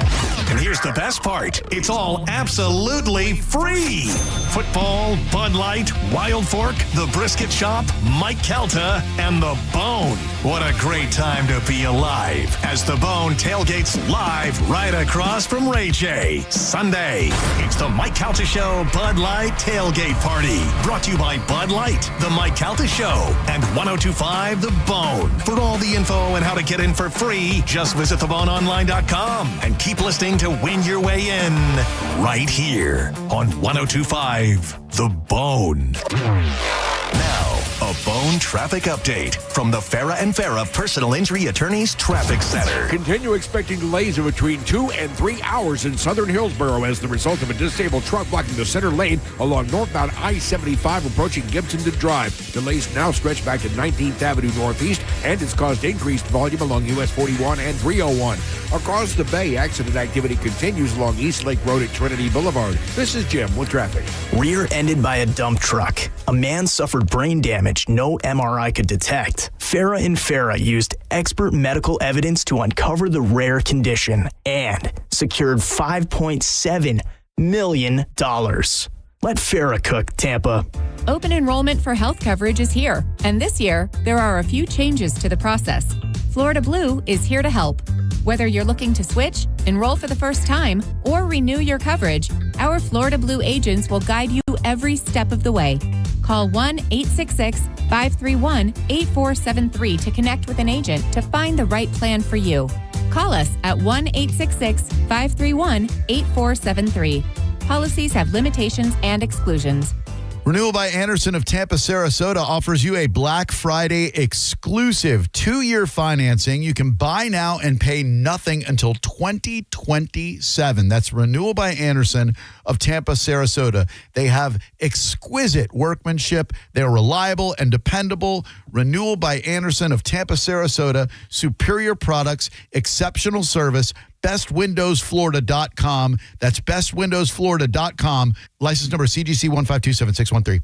Speaker 5: And here's the best part. It's all absolutely free. Football, Bud Light, Wild Fork, the Brisket Shop, Mike Calta, and The Bone. What a great time to be alive as The Bone tailgates live right across from Ray J. Sunday, it's the Mike Calta Show Bud Light Tailgate Party. Brought to you by Bud Light, the Mike Calta Show, and 102.5 The Bone. For all the info and how to get in for free, just visit theboneonline.com and keep listening to win your way in right here on 102.5 The Bone. Now, a Bone traffic update from the Farah and Farah Personal Injury Attorneys Traffic Center.
Speaker 6: Continue expecting delays of between 2 and 3 hours in southern Hillsborough as the result of a disabled truck blocking the center lane along northbound I-75 approaching Gibson to Drive. Delays now stretch back to 19th Avenue Northeast and it's caused increased volume along US 41 and 301. Across the bay, accident activity continues along East Lake Road at Trinity Boulevard. This is Jim with traffic.
Speaker 11: Rear-ended by a dump truck. A man suffered brain damage no MRI could detect. Farah and Farah used expert medical evidence to uncover the rare condition and secured $5.7 million. Let Farah cook, Tampa.
Speaker 14: Open enrollment for health coverage is here, and this year, there are a few changes to the process. Florida Blue is here to help. Whether you're looking to switch, enroll for the first time, or renew your coverage, our Florida Blue agents will guide you every step of the way. Call 1-866-531-8473 to connect with an agent to find the right plan for you. Call us at 1-866-531-8473. Policies have limitations and exclusions.
Speaker 2: Renewal by Anderson of Tampa, Sarasota offers you a Black Friday exclusive 2-year financing. You can buy now and pay nothing until 2027. That's Renewal by Anderson of Tampa, Sarasota. They have exquisite workmanship. They're reliable and dependable. Renewal by Anderson of Tampa, Sarasota. Superior products, exceptional service. bestwindowsflorida.com. That's bestwindowsflorida.com. License number CGC 1527613.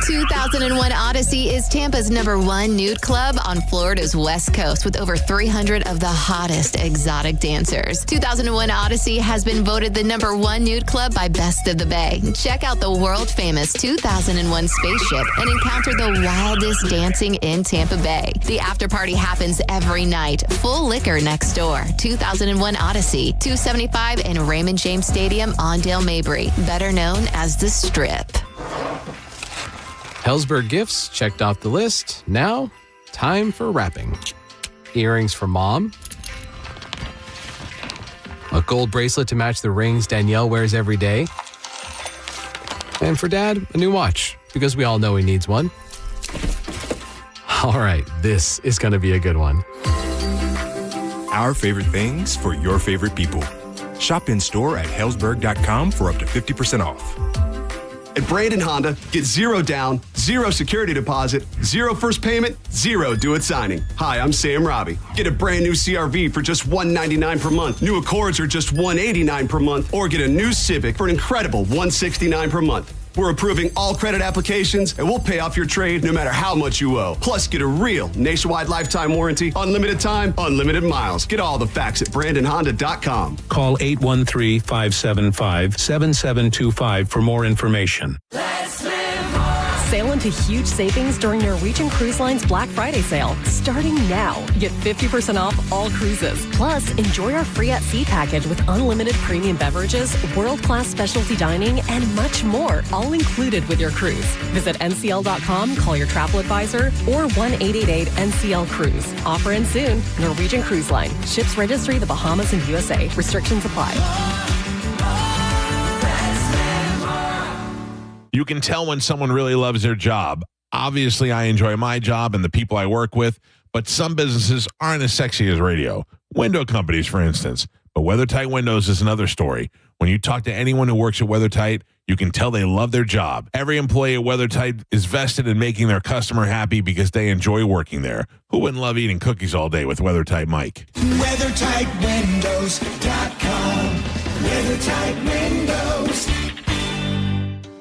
Speaker 15: 2001 Odyssey is Tampa's #1 nude club on Florida's West Coast with over 300 of the hottest exotic dancers. 2001 Odyssey has been voted the #1 nude club by Best of the Bay. Check out the world-famous 2001 spaceship and encounter the wildest dancing in Tampa Bay. The after party happens every night. Full liquor next door. 2001 Odyssey, 275 in Raymond James Stadium on Dale Mabry, better known as the Strip.
Speaker 16: Hellsberg gifts checked off the list. Now, time for wrapping. Earrings for mom. A gold bracelet to match the rings Danielle wears every day. And for dad, a new watch, because we all know he needs one. All right, this is going to be a good one.
Speaker 17: Our favorite things for your favorite people. Shop in store at Hellsberg.com for up to 50% off.
Speaker 18: At Brandon Honda, get 0 down, 0 security deposit, 0 first payment, 0 do-it signing. Hi, I'm Sam Robbie. Get a brand new CRV for just $199 per month. New Accords are just $189 per month, or get a new Civic for an incredible $169 per month. We're approving all credit applications, and we'll pay off your trade no matter how much you owe. Plus, get a real nationwide lifetime warranty, unlimited time, unlimited miles. Get all the facts at BrandonHonda.com.
Speaker 19: Call 813-575-7725 for more information.
Speaker 20: Sail into huge savings during Norwegian Cruise Line's Black Friday sale. Starting now, get 50% off all cruises. Plus, enjoy our free at sea package with unlimited premium beverages, world-class specialty dining, and much more, all included with your cruise. Visit ncl.com, call your travel advisor, or 1-888-NCL-CRUISE. Offer ends soon. Norwegian Cruise Line. Ships registry the Bahamas and USA. Restrictions apply.
Speaker 21: You can tell when someone really loves their job. Obviously, I enjoy my job and the people I work with, but some businesses aren't as sexy as radio. Window companies, for instance. But WeatherTight Windows is another story. When you talk to anyone who works at WeatherTight, you can tell they love their job. Every employee at WeatherTight is vested in making their customer happy because they enjoy working there. Who wouldn't love eating cookies all day with WeatherTight Mike?
Speaker 23: WeatherTightWindows.com. WeatherTight Windows.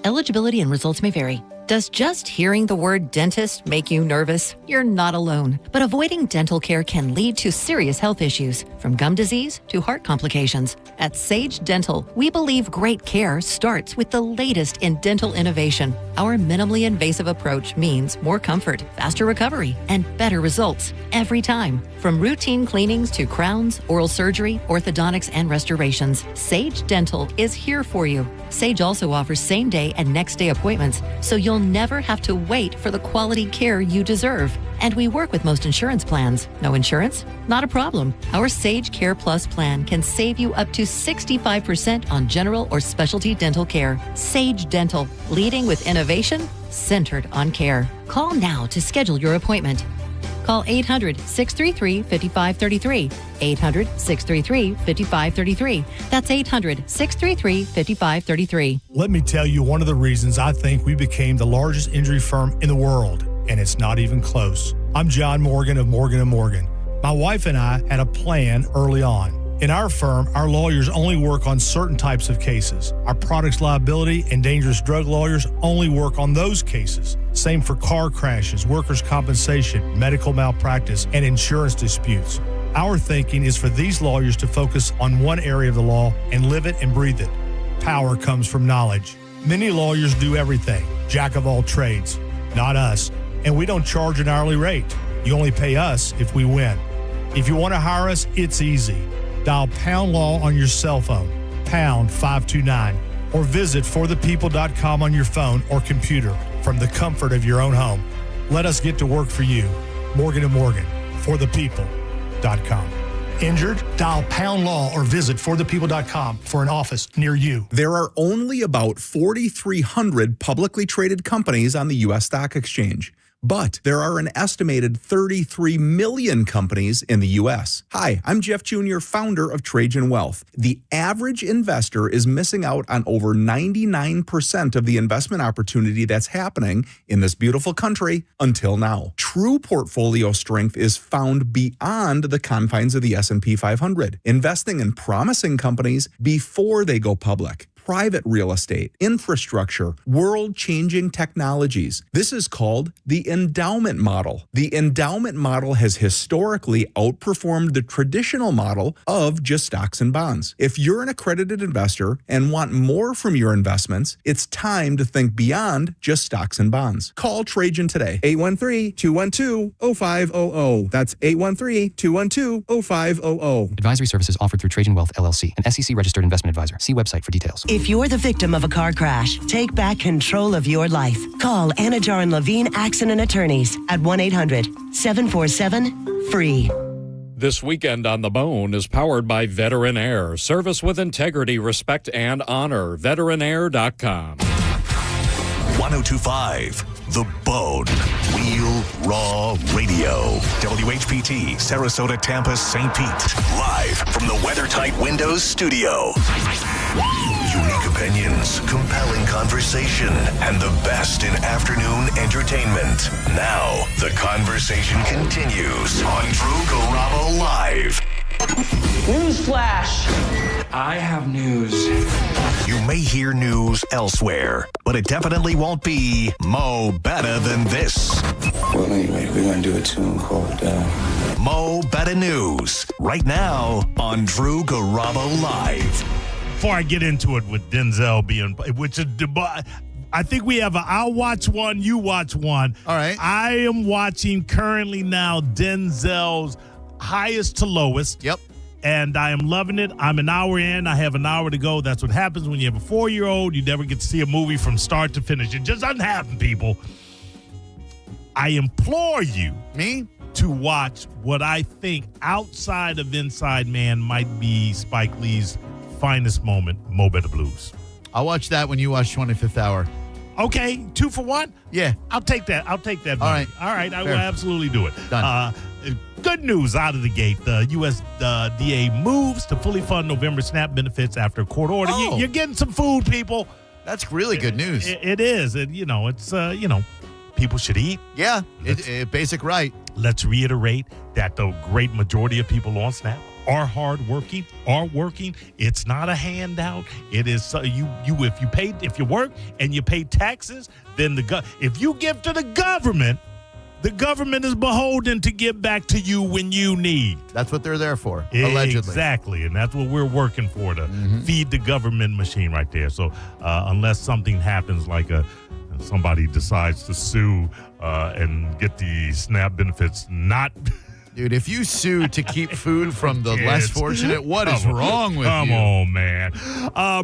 Speaker 22: Eligibility and results may vary. Does just hearing the word dentist make you nervous? You're not alone. But avoiding dental care can lead to serious health issues, from gum disease to heart complications. At Sage Dental, we believe great care starts with the latest in dental innovation. Our minimally invasive approach means more comfort, faster recovery, and better results every time. From routine cleanings to crowns, oral surgery, orthodontics, and restorations, Sage Dental is here for you. Sage also offers same-day and next-day appointments, so you'll never have to wait for the quality care you deserve. And we work with most insurance plans. No insurance? Not a problem. Our Sage Care Plus plan can save you up to 65% on general or specialty dental care. Sage Dental, leading with innovation, centered on care. Call now to schedule your appointment. Call 800-633-5533. 800-633-5533. That's 800-633-5533.
Speaker 25: Let me tell you one of the reasons I think we became the largest injury firm in the world, and it's not even close. I'm John Morgan of Morgan & Morgan. My wife and I had a plan early on. In our firm, our lawyers only work on certain types of cases. Our products liability and dangerous drug lawyers only work on those cases. Same for car crashes, workers' compensation, medical malpractice, and insurance disputes. Our thinking is for these lawyers to focus on one area of the law and live it and breathe it. Power comes from knowledge. Many lawyers do everything, jack of all trades. Not us. And we don't charge an hourly rate. You only pay us if we win. If you want to hire us, it's easy. Dial Pound Law on your cell phone, pound 529, or visit forthepeople.com on your phone or computer from the comfort of your own home. Let us get to work for you. Morgan & Morgan, forthepeople.com. Injured? Dial Pound Law or visit forthepeople.com for an office near you.
Speaker 27: There are only about 4,300 publicly traded companies on the U.S. Stock Exchange. But there are an estimated 33 million companies in the U.S. Hi, I'm Jeff Jr., founder of Trajan Wealth. The average investor is missing out on over 99% of the investment opportunity that's happening in this beautiful country until now. True portfolio strength is found beyond the confines of the S&P 500, investing in promising companies before they go public. Private real estate, infrastructure, world-changing technologies. This is called the endowment model. The endowment model has historically outperformed the traditional model of just stocks and bonds. If you're an accredited investor and want more from your investments, it's time to think beyond just stocks and bonds. Call Trajan today, 813-212-0500. That's 813-212-0500.
Speaker 16: Advisory services offered through Trajan Wealth, LLC, an SEC-registered investment advisor. See website for details.
Speaker 28: If you're the victim of a car crash, take back control of your life. Call Anajar and Levine Accident Attorneys at 1-800-747-FREE.
Speaker 29: This weekend on The Bone is powered by Veteran Air. Service with integrity, respect, and honor. Veteranair.com.
Speaker 5: 1025 The Bone. Real Raw Radio. WHPT, Sarasota, Tampa, St. Pete. Live from the WeatherTight Windows studio. Unique opinions, compelling conversation, and the best in afternoon entertainment. Now, the conversation continues on Drew Garabo Live.
Speaker 1: Newsflash.
Speaker 4: I have news.
Speaker 5: You may hear news elsewhere, but it definitely won't be Mo Better Than This.
Speaker 4: Well, anyway, we're going to do a tune called
Speaker 5: Mo Better News, right now on Drew Garabo Live.
Speaker 3: Before I get into it with Denzel being, which is, I think we have I'll watch one, you watch one.
Speaker 2: All right.
Speaker 3: I am watching currently now Denzel's Highest to Lowest.
Speaker 2: Yep.
Speaker 3: And I am loving it. I'm an hour in. I have an hour to go. That's what happens when you have a 4-year-old. You never get to see a movie from start to finish. It just doesn't happen, people. I implore you to watch what I think outside of Inside Man might be Spike Lee's finest moment, Mo Better Blues.
Speaker 2: I'll watch that when you watch 25th Hour.
Speaker 3: Okay, 2 for 1?
Speaker 2: Yeah.
Speaker 3: I'll take that. All right. I will absolutely do it.
Speaker 2: Done.
Speaker 3: Good news out of the gate. The USDA moves to fully fund November SNAP benefits after a court order.
Speaker 2: Oh.
Speaker 3: You're getting some food, people.
Speaker 2: That's really good news.
Speaker 3: It is. It's people should eat.
Speaker 2: Yeah, basic right.
Speaker 3: Let's reiterate that the great majority of people on SNAP are hardworking, are working. It's not a handout. It is if you work and you pay taxes, then if you give to the government is beholden to give back to you when you need.
Speaker 2: That's what they're there for, allegedly.
Speaker 3: Exactly, and that's what we're working for, to feed the government machine right there. So unless something happens like somebody decides to sue and get the SNAP benefits not...
Speaker 2: Dude, if you sue to keep food from the less fortunate, what is wrong with you?
Speaker 3: Come on, man.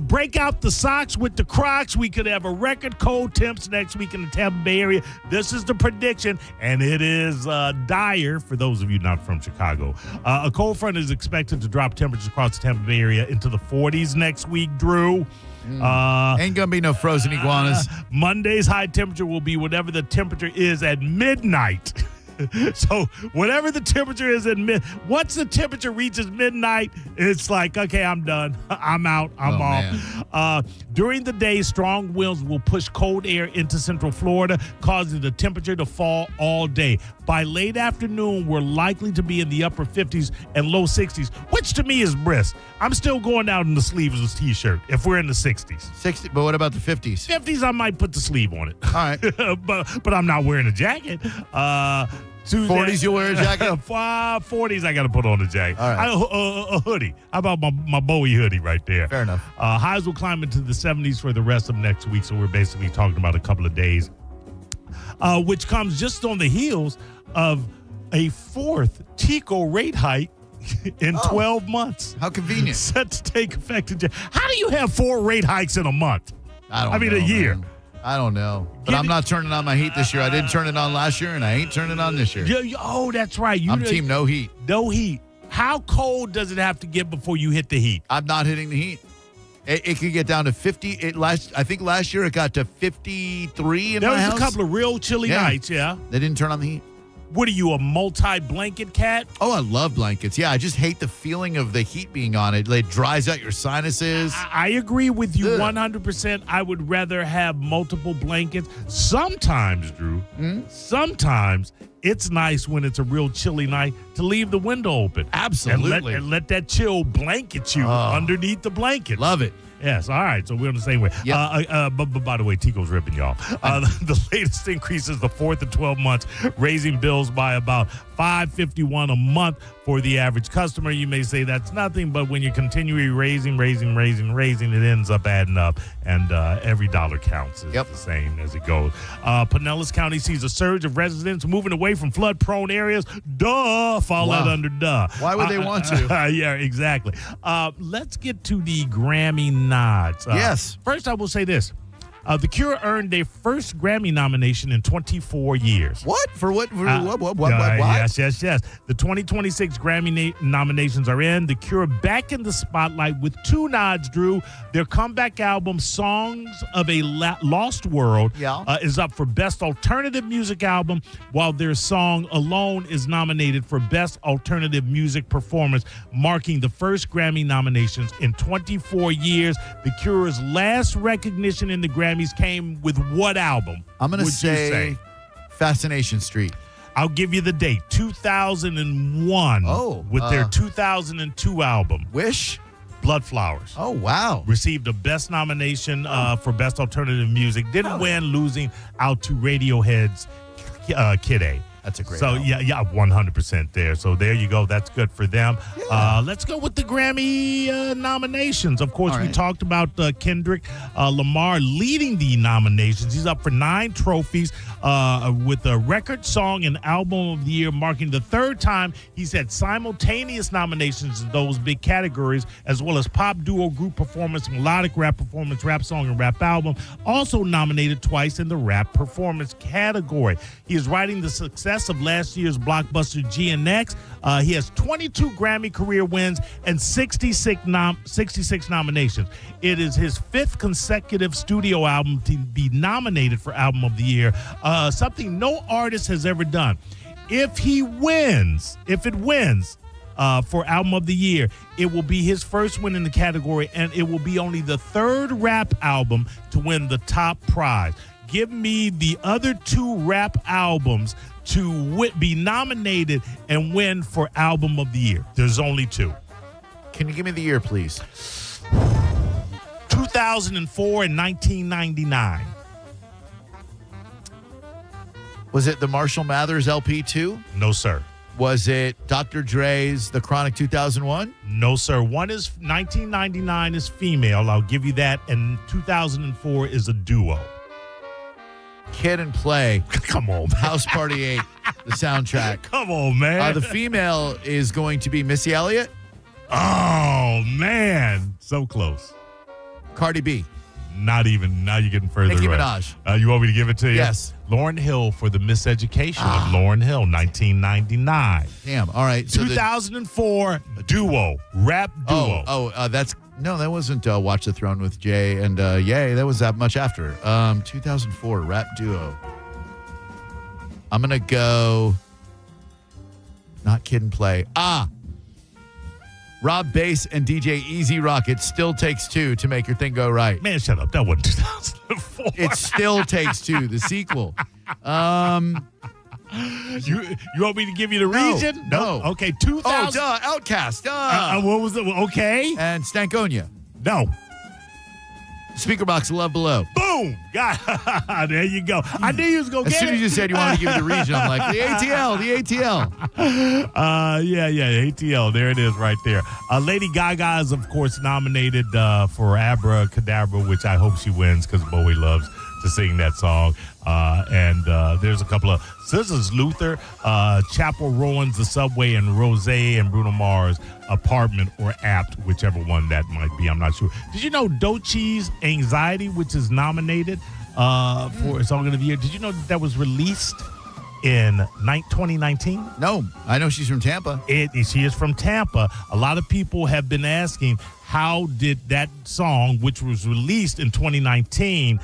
Speaker 3: Break out the socks with the Crocs. We could have a record cold temps next week in the Tampa Bay area. This is the prediction, and it is dire for those of you not from Chicago. A cold front is expected to drop temperatures across the Tampa Bay area into the 40s next week, Drew.
Speaker 2: Ain't gonna be no frozen iguanas.
Speaker 3: Monday's high temperature will be whatever the temperature is at midnight. So whatever the temperature is once the temperature reaches midnight, it's like, okay, I'm done. I'm out. I'm off. During the day, strong winds will push cold air into central Florida, causing the temperature to fall all day. By late afternoon, we're likely to be in the upper 50s and low 60s, which to me is brisk. I'm still going out in the sleeveless t-shirt if we're in the 60s.
Speaker 2: 60, but what about the 50s?
Speaker 3: 50s, I might put the sleeve on it.
Speaker 2: All right.
Speaker 3: but I'm not wearing a jacket.
Speaker 2: 40s, you wear a jacket?
Speaker 3: 40s, I got to put on a jacket.
Speaker 2: All right.
Speaker 3: A hoodie. How about my Bowie hoodie right there?
Speaker 2: Fair enough.
Speaker 3: Highs will climb into the 70s for the rest of next week, so we're basically talking about a couple of days, which comes just on the heels of a fourth TICO rate hike in 12 months.
Speaker 2: How convenient.
Speaker 3: Set to take effect in January. How do you have 4 rate hikes in a month?
Speaker 2: I mean,
Speaker 3: a year.
Speaker 2: Man. I don't know. But I'm not turning on my heat this year. I didn't turn it on last year, and I ain't turning it on this year.
Speaker 3: Oh, that's right.
Speaker 2: I'm team no heat.
Speaker 3: No heat. How cold does it have to get before you hit the heat?
Speaker 2: I'm not hitting the heat. It could get down to 50. I think last year it got to 53 in my house.
Speaker 3: There was a couple of real chilly nights, yeah.
Speaker 2: They didn't turn on the heat.
Speaker 3: What are you, a multi-blanket cat?
Speaker 2: Oh, I love blankets. Yeah, I just hate the feeling of the heat being on it. It dries out your sinuses.
Speaker 3: I agree with you 100%. I would rather have multiple blankets. Sometimes, Drew, sometimes it's nice when it's a real chilly night to leave the window open.
Speaker 2: Absolutely.
Speaker 3: And let that chill blanket you underneath the blanket.
Speaker 2: Love it.
Speaker 3: Yes, all right, so we're on the same way.
Speaker 2: Yep.
Speaker 3: But by the way, Tico's ripping y'all. The latest increase is the fourth in 12 months, raising bills by about $5.51 a month for the average customer. You may say that's nothing, but when you're continually raising, it ends up adding up, and every dollar counts. It's the same as it goes. Pinellas County sees a surge of residents moving away from flood-prone areas. Fall that under duh.
Speaker 2: Why would they want to?
Speaker 3: Yeah, exactly. Let's get to the Grammy nods.
Speaker 2: Yes.
Speaker 3: First, I will say this. The Cure earned their first Grammy nomination in 24 years.
Speaker 2: What? For what? What?
Speaker 3: Yes. The 2026 Grammy nominations are in. The Cure back in the spotlight with 2 nods, Drew. Their comeback album, Songs of a Lost World, is up for Best Alternative Music Album, while their song Alone is nominated for Best Alternative Music Performance, marking the first Grammy nominations in 24 years. The Cure's last recognition in the Grammys came with what album?
Speaker 2: I'm going to say Fascination Street.
Speaker 3: I'll give you the date, 2001. With their 2002 album.
Speaker 2: Wish?
Speaker 3: Bloodflowers.
Speaker 2: Oh, wow.
Speaker 3: Received a Best nomination for Best Alternative Music. Didn't win, losing out to Radiohead's Kid A.
Speaker 2: That's a great
Speaker 3: album. 100% there. So there you go. That's good for them. Let's go with the Grammy nominations. Of course, we talked about Kendrick Lamar leading the nominations. He's up for 9 trophies with a record song and album of the year, marking the 3rd time he's had simultaneous nominations in those big categories, as well as pop duo, group performance, melodic rap performance, rap song, and rap album. Also nominated twice in the rap performance category. He is riding the success of last year's blockbuster GNX. He has 22 Grammy career wins and 66 nominations. It is his 5th consecutive studio album to be nominated for Album of the Year, something no artist has ever done. If it wins for Album of the Year, it will be his first win in the category, and it will be only the 3rd rap album to win the top prize. Give me the other 2 rap albums to be nominated and win for Album of the Year. There's only 2.
Speaker 2: Can you give me the year, please?
Speaker 3: 2004 and 1999.
Speaker 2: Was it the Marshall Mathers LP 2?
Speaker 3: No, sir.
Speaker 2: Was it Dr. Dre's The Chronic 2001?
Speaker 3: No, sir. One is 1999 is female. I'll give you that. And 2004 is a duo.
Speaker 2: Kid and Play.
Speaker 3: Come on, man.
Speaker 2: House Party 8, the soundtrack.
Speaker 3: Come on, man.
Speaker 2: The female is going to be Missy Elliott.
Speaker 3: Oh, man. So close.
Speaker 2: Cardi B.
Speaker 3: Not even. Now you're getting further
Speaker 2: Nicki
Speaker 3: away.
Speaker 2: Minaj.
Speaker 3: You want me to give it to you?
Speaker 2: Yes.
Speaker 3: Lauryn Hill for the Miseducation of Lauryn Hill, 1999.
Speaker 2: Damn. All right. So
Speaker 3: 2004 duo, rap duo.
Speaker 2: No, that wasn't Watch the Throne with Jay and Ye. That was that much after. 2004 rap duo. I'm going to go not Kid and Play. Rob Bass and DJ Easy Rock. It Still Takes Two to Make Your Thing Go Right.
Speaker 3: Man, shut up. That wasn't 2004.
Speaker 2: It Still Takes Two, the sequel.
Speaker 3: You want me to give you the region?
Speaker 2: No.
Speaker 3: Okay, 2000.
Speaker 2: Outkast.
Speaker 3: What was it? Okay.
Speaker 2: And Stankonia.
Speaker 3: No.
Speaker 2: Speakerbox Love Below.
Speaker 3: Boom. God. There you go. I knew you was going to get it.
Speaker 2: As soon as you said you wanted to give me the region, I'm like, the ATL.
Speaker 3: ATL. There it is right there. Lady Gaga is, of course, nominated for Abracadabra, which I hope she wins because Bowie loves to sing that song. And there's a couple of Scissors, Luther, Chapel Rowan's The Subway, and Rose and Bruno Mars, Apartment or Apt, whichever one that might be. I'm not sure. Did you know Doechie's Anxiety, which is nominated for Song of the Year, did you know that was released in 2019?
Speaker 2: No, I know she's from Tampa.
Speaker 3: She is from Tampa. A lot of people have been asking, how did that song, which was released in 2019,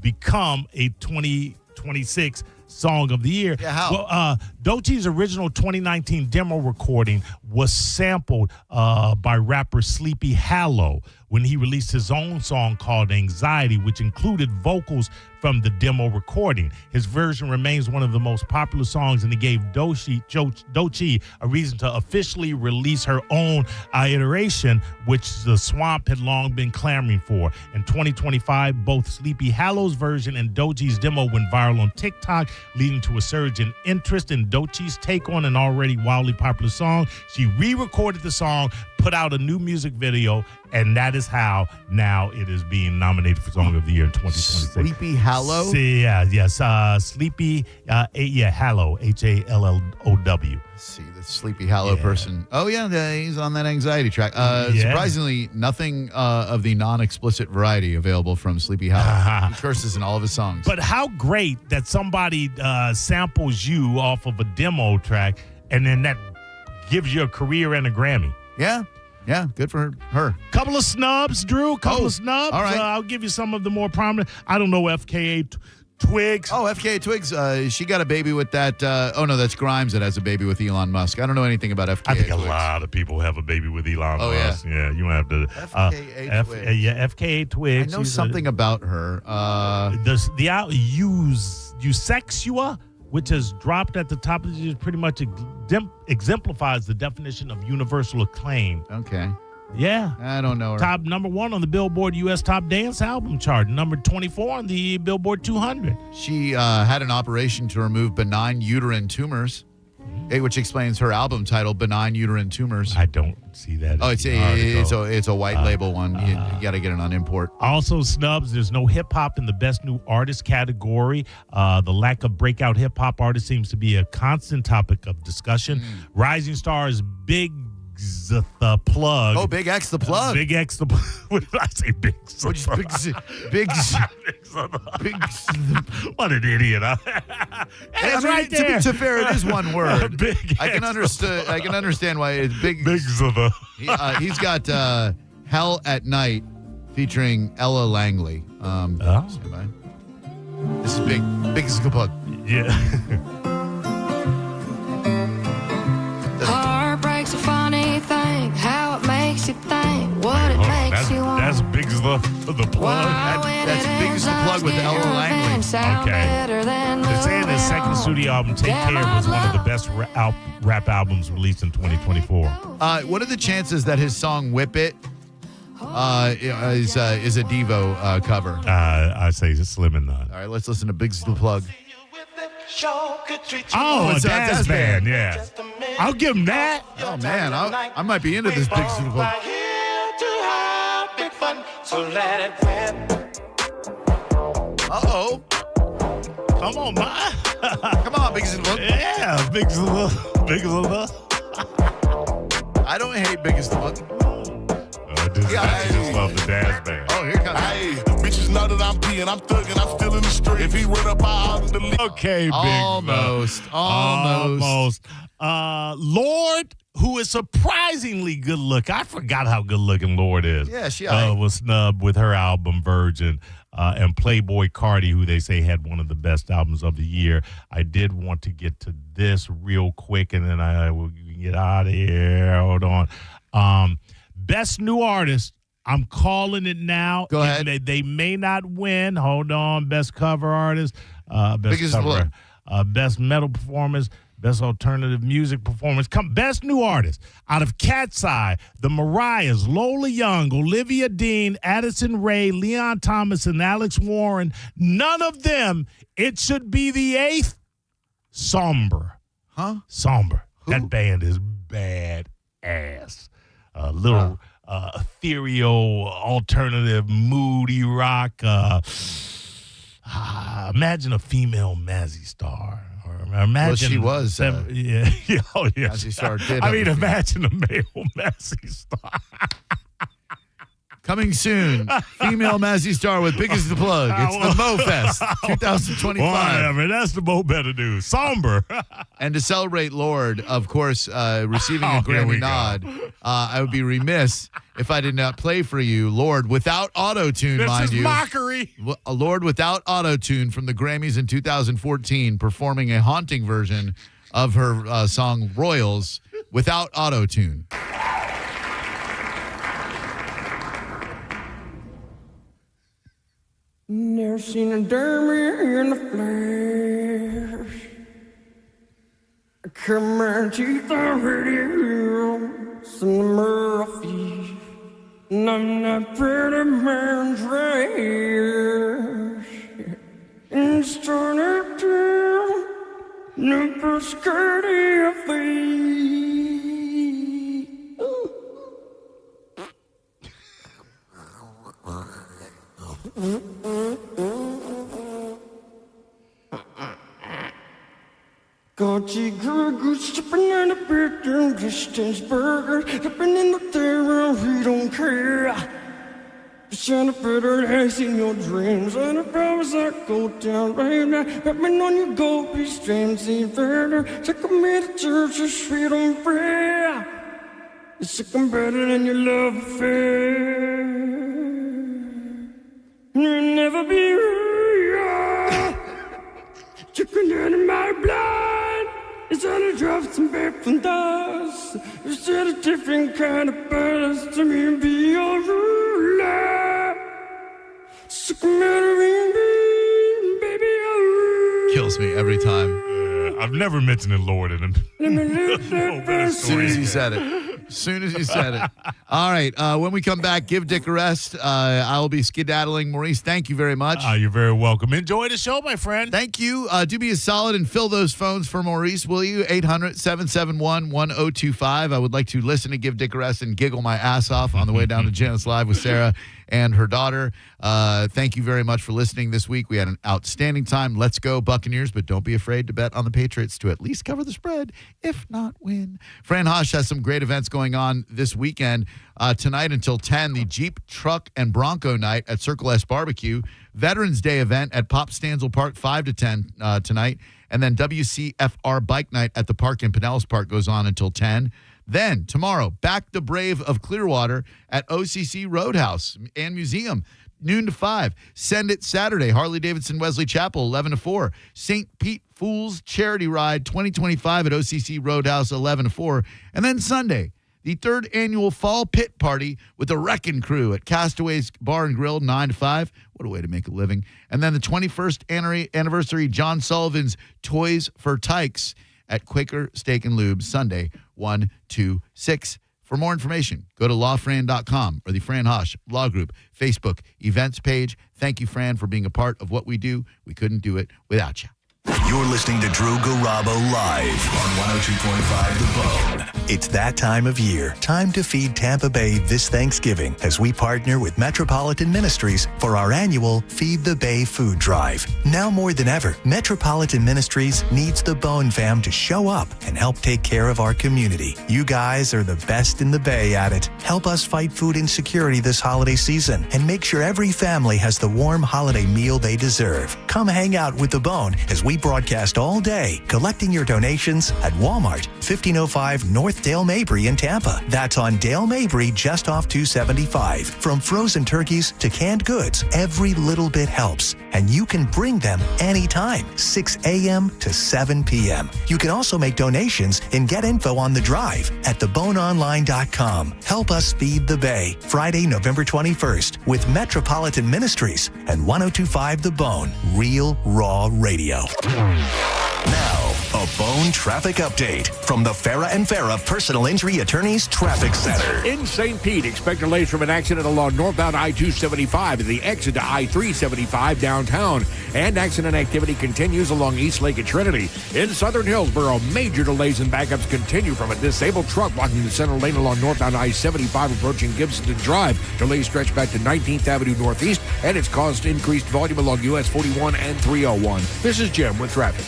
Speaker 3: become a 2026 Song of the Year?
Speaker 2: Yeah, how?
Speaker 3: Well, Doechie's original 2019 demo recording was sampled by rapper Sleepy Hallow when he released his own song called Anxiety, which included vocals from the demo recording. His version remains one of the most popular songs, and it gave Doechie a reason to officially release her own iteration, which the Swamp had long been clamoring for. In 2025, both Sleepy Hallow's version and Doechie's demo went viral on TikTok, leading to a surge in interest in Doechie's take on an already wildly popular song. She re-recorded the song, put out a new music video, and that is how now it is being nominated for Song of the Year in 2026.
Speaker 2: Sleepy Hallow?
Speaker 3: Sleepy, Hallow, Hallow.
Speaker 2: See, the Sleepy Hallow person. Oh, yeah, he's on that anxiety track. Surprisingly, nothing of the non-explicit variety available from Sleepy Hallow. He curses in all of his songs.
Speaker 3: But how great that somebody samples you off of a demo track, and then that gives you a career and a Grammy.
Speaker 2: Yeah, good for her.
Speaker 3: Couple of snubs, Drew. Couple of snubs.
Speaker 2: All right.
Speaker 3: I'll give you some of the more prominent. I don't know, FKA Twigs.
Speaker 2: Oh, FKA Twigs. She got a baby with that. That's Grimes that has a baby with Elon Musk. I don't know anything about FKA
Speaker 3: I think
Speaker 2: Twigs.
Speaker 3: a lot of people have a baby with Elon Musk.
Speaker 2: Yeah.
Speaker 3: You might have to.
Speaker 2: FKA Twigs.
Speaker 3: FKA Twigs.
Speaker 2: I know something about her.
Speaker 3: The Eusexua, which has dropped at the top of it, pretty much exemplifies the definition of universal acclaim.
Speaker 2: Okay.
Speaker 3: Yeah.
Speaker 2: I don't know her.
Speaker 3: Top number 1 on the Billboard U.S. Top Dance Album chart. Number 24 on the Billboard 200.
Speaker 2: She had an operation to remove benign uterine tumors, which explains her album title, Benign Uterine Tumors.
Speaker 3: I don't see that.
Speaker 2: Oh, it's a white label one. You got to get it on import.
Speaker 3: Also snubs, there's no hip-hop in the Best New Artist category. The lack of breakout hip-hop artists seems to be a constant topic of discussion. Rising Stars Big the Plug.
Speaker 2: Oh, Big X the Plug.
Speaker 3: Big X the Plug. What did I say? Big. What an idiot! It's right there.
Speaker 2: To be fair, it is one word.
Speaker 3: Big.
Speaker 2: I can understand why it's Big.
Speaker 3: Bigs of the.
Speaker 2: He's got Hell at Night featuring Ella Langley. Stand by. This is Big the Plug.
Speaker 3: Yeah.
Speaker 1: Heartbreak's a funny thing, how it makes you think, what it makes you want.
Speaker 3: That's Big as the Plug.
Speaker 2: That's Big as the Plug with Ella Langley.
Speaker 3: Okay. They're saying his second studio album, Take Care, was one of the best rap albums released in 2024.
Speaker 2: What are the chances that his song "Whip It" is a Devo cover?
Speaker 3: I say it's slim and none.
Speaker 2: All right, let's listen to Big as the Plug.
Speaker 3: Oh,
Speaker 2: it's
Speaker 3: a Daz Band, yeah. I'll give him that.
Speaker 2: Oh, man, I might be into this Big as the Plug. Uh-oh.
Speaker 3: Come on, man.
Speaker 2: Come on, Big as the Plug.
Speaker 3: Yeah, Big as the.
Speaker 2: I don't hate Big as the Plug.
Speaker 3: I just love the Daz Band.
Speaker 2: Oh, here comes
Speaker 7: it. Bitches know that I'm peeing, I'm thugging, I'm still in the street. If he run up, I'll the league.
Speaker 3: Okay, Big.
Speaker 2: Almost.
Speaker 3: Lord, who is surprisingly good looking. I forgot how good looking Lord is.
Speaker 2: Yeah, she
Speaker 3: was snubbed with her album Virgin. And Playboy Cardi, who they say had one of the best albums of the year. I did want to get to this real quick, and then I will get out of here. Hold on. Best New Artist. I'm calling it now.
Speaker 2: Go ahead.
Speaker 3: They may not win. Hold on. Best Cover Artist. Best Metal Performance. Best Alternative Music Performance. Best New Artist. Out of Cat's Eye, the Mariahs, Lola Young, Olivia Dean, Addison Rae, Leon Thomas, and Alex Warren. None of them. It should be the 8th. Somber.
Speaker 2: Huh?
Speaker 3: Somber. Who? That band is bad ass. Little ethereal, alternative, moody rock. Imagine a female Mazzy Star. Imagine
Speaker 2: she was.
Speaker 3: Yeah. Oh, yeah.
Speaker 2: Mazzy Star did.
Speaker 3: Imagine a male Mazzy Star.
Speaker 2: Coming soon, female Mazzy Star with Big as the Plug. It's the Mo Fest 2025.
Speaker 3: Whatever, that's the Mo better do. Somber.
Speaker 2: And to celebrate Lord, of course, receiving a Grammy nod, I would be remiss if I did not play for you Lord without auto-tune, mind you.
Speaker 3: This is mockery.
Speaker 2: Lord without auto-tune from the Grammys in 2014, performing a haunting version of her song Royals without auto-tune.
Speaker 1: Never seen a derby in the flesh. Comanche the radios and the Murphys. And I'm that pretty man's race. And started to never skirty of thee.
Speaker 6: Goji Gurgu sipping on a beer, distance burger, sipping in the theater, we don't care. Shine a better days in your dreams, and the powers that go down right now. Rapping on your gold piece, dreams ain't better. Take me to church, it's sweet on prayer. It's second better than your love affair. You'll never be real. Chicken down in my blood. It's all the drops and back from dust. It's just a different kind of buzz to me and be your ruler. Second better than me, baby,
Speaker 2: Kills me every time.
Speaker 3: I've never mentioned the Lord in him.
Speaker 2: As soon as you said it. All right. When we come back, give Dick a rest. I will be skedaddling. Maurice, thank you very much.
Speaker 3: You're very welcome. Enjoy the show, my friend.
Speaker 2: Thank you. Do me a solid and fill those phones for Maurice, will you? 800-771-1025. I would like to listen to Give Dick a Rest and giggle my ass off on the way down to Janice Live with Sarah and her daughter. Thank you very much for listening this week. We had an outstanding time. Let's go Buccaneers, but don't be afraid to bet on the Patriots to at least cover the spread, if not win. Fran Hosh has some great events going on this weekend. Tonight until 10, the Jeep, Truck, and Bronco Night at Circle S Barbecue. Veterans Day event at Pop Stanzel Park, 5 to 10 tonight. And then WCFR Bike Night at the park in Pinellas Park goes on until 10. Then, tomorrow, Back the Brave of Clearwater at OCC Roadhouse and Museum, noon to 5. Send It Saturday, Harley-Davidson Wesley Chapel, 11 to 4. St. Pete Fools Charity Ride 2025 at OCC Roadhouse, 11 to 4. And then Sunday, the 3rd annual Fall Pit Party with the Wrecking Crew at Castaways Bar and Grill, 9 to 5. What a way to make a living. And then the 21st anniversary John Sullivan's Toys for Tykes at Quaker Steak and Lube, Sunday, 1 to 6. For more information, go to lawfran.com or the Fran Hosh Law Group Facebook events page. Thank you, Fran, for being a part of what we do. We couldn't do it without you.
Speaker 5: You're listening to Drew Garabo live on 102.5 The Bone. It's that time of year. Time to feed Tampa Bay this Thanksgiving as we partner with Metropolitan Ministries for our annual Feed the Bay food drive. Now more than ever, Metropolitan Ministries needs the Bone fam to show up and help take care of our community. You guys are the best in the Bay at it. Help us fight food insecurity this holiday season and make sure every family has the warm holiday meal they deserve. Come hang out with the Bone as we broadcast all day, collecting your donations at Walmart, 1505 North Dale Mabry in Tampa. That's on Dale Mabry, just off 275. From frozen turkeys to canned goods, every little bit helps. And you can bring them anytime, 6 a.m. to 7 p.m. You can also make donations and get info on the drive at theboneonline.com. Help us feed the Bay, Friday, November 21st, with Metropolitan Ministries and 102.5 The Bone, Real Raw Radio. Now, a Bone traffic update from the Farah and Farah Personal Injury Attorneys Traffic Center.
Speaker 8: In St. Pete, expect delays from an accident along northbound I-275 and the exit to I-375 downtown. And accident activity continues along East Lake at Trinity. In southern Hillsborough, major delays and backups continue from a disabled truck blocking the center lane along northbound I-75 approaching Gibson Drive. Delays stretch back to 19th Avenue Northeast, and it's caused increased volume along US 41 and 301. This is Jim with traffic.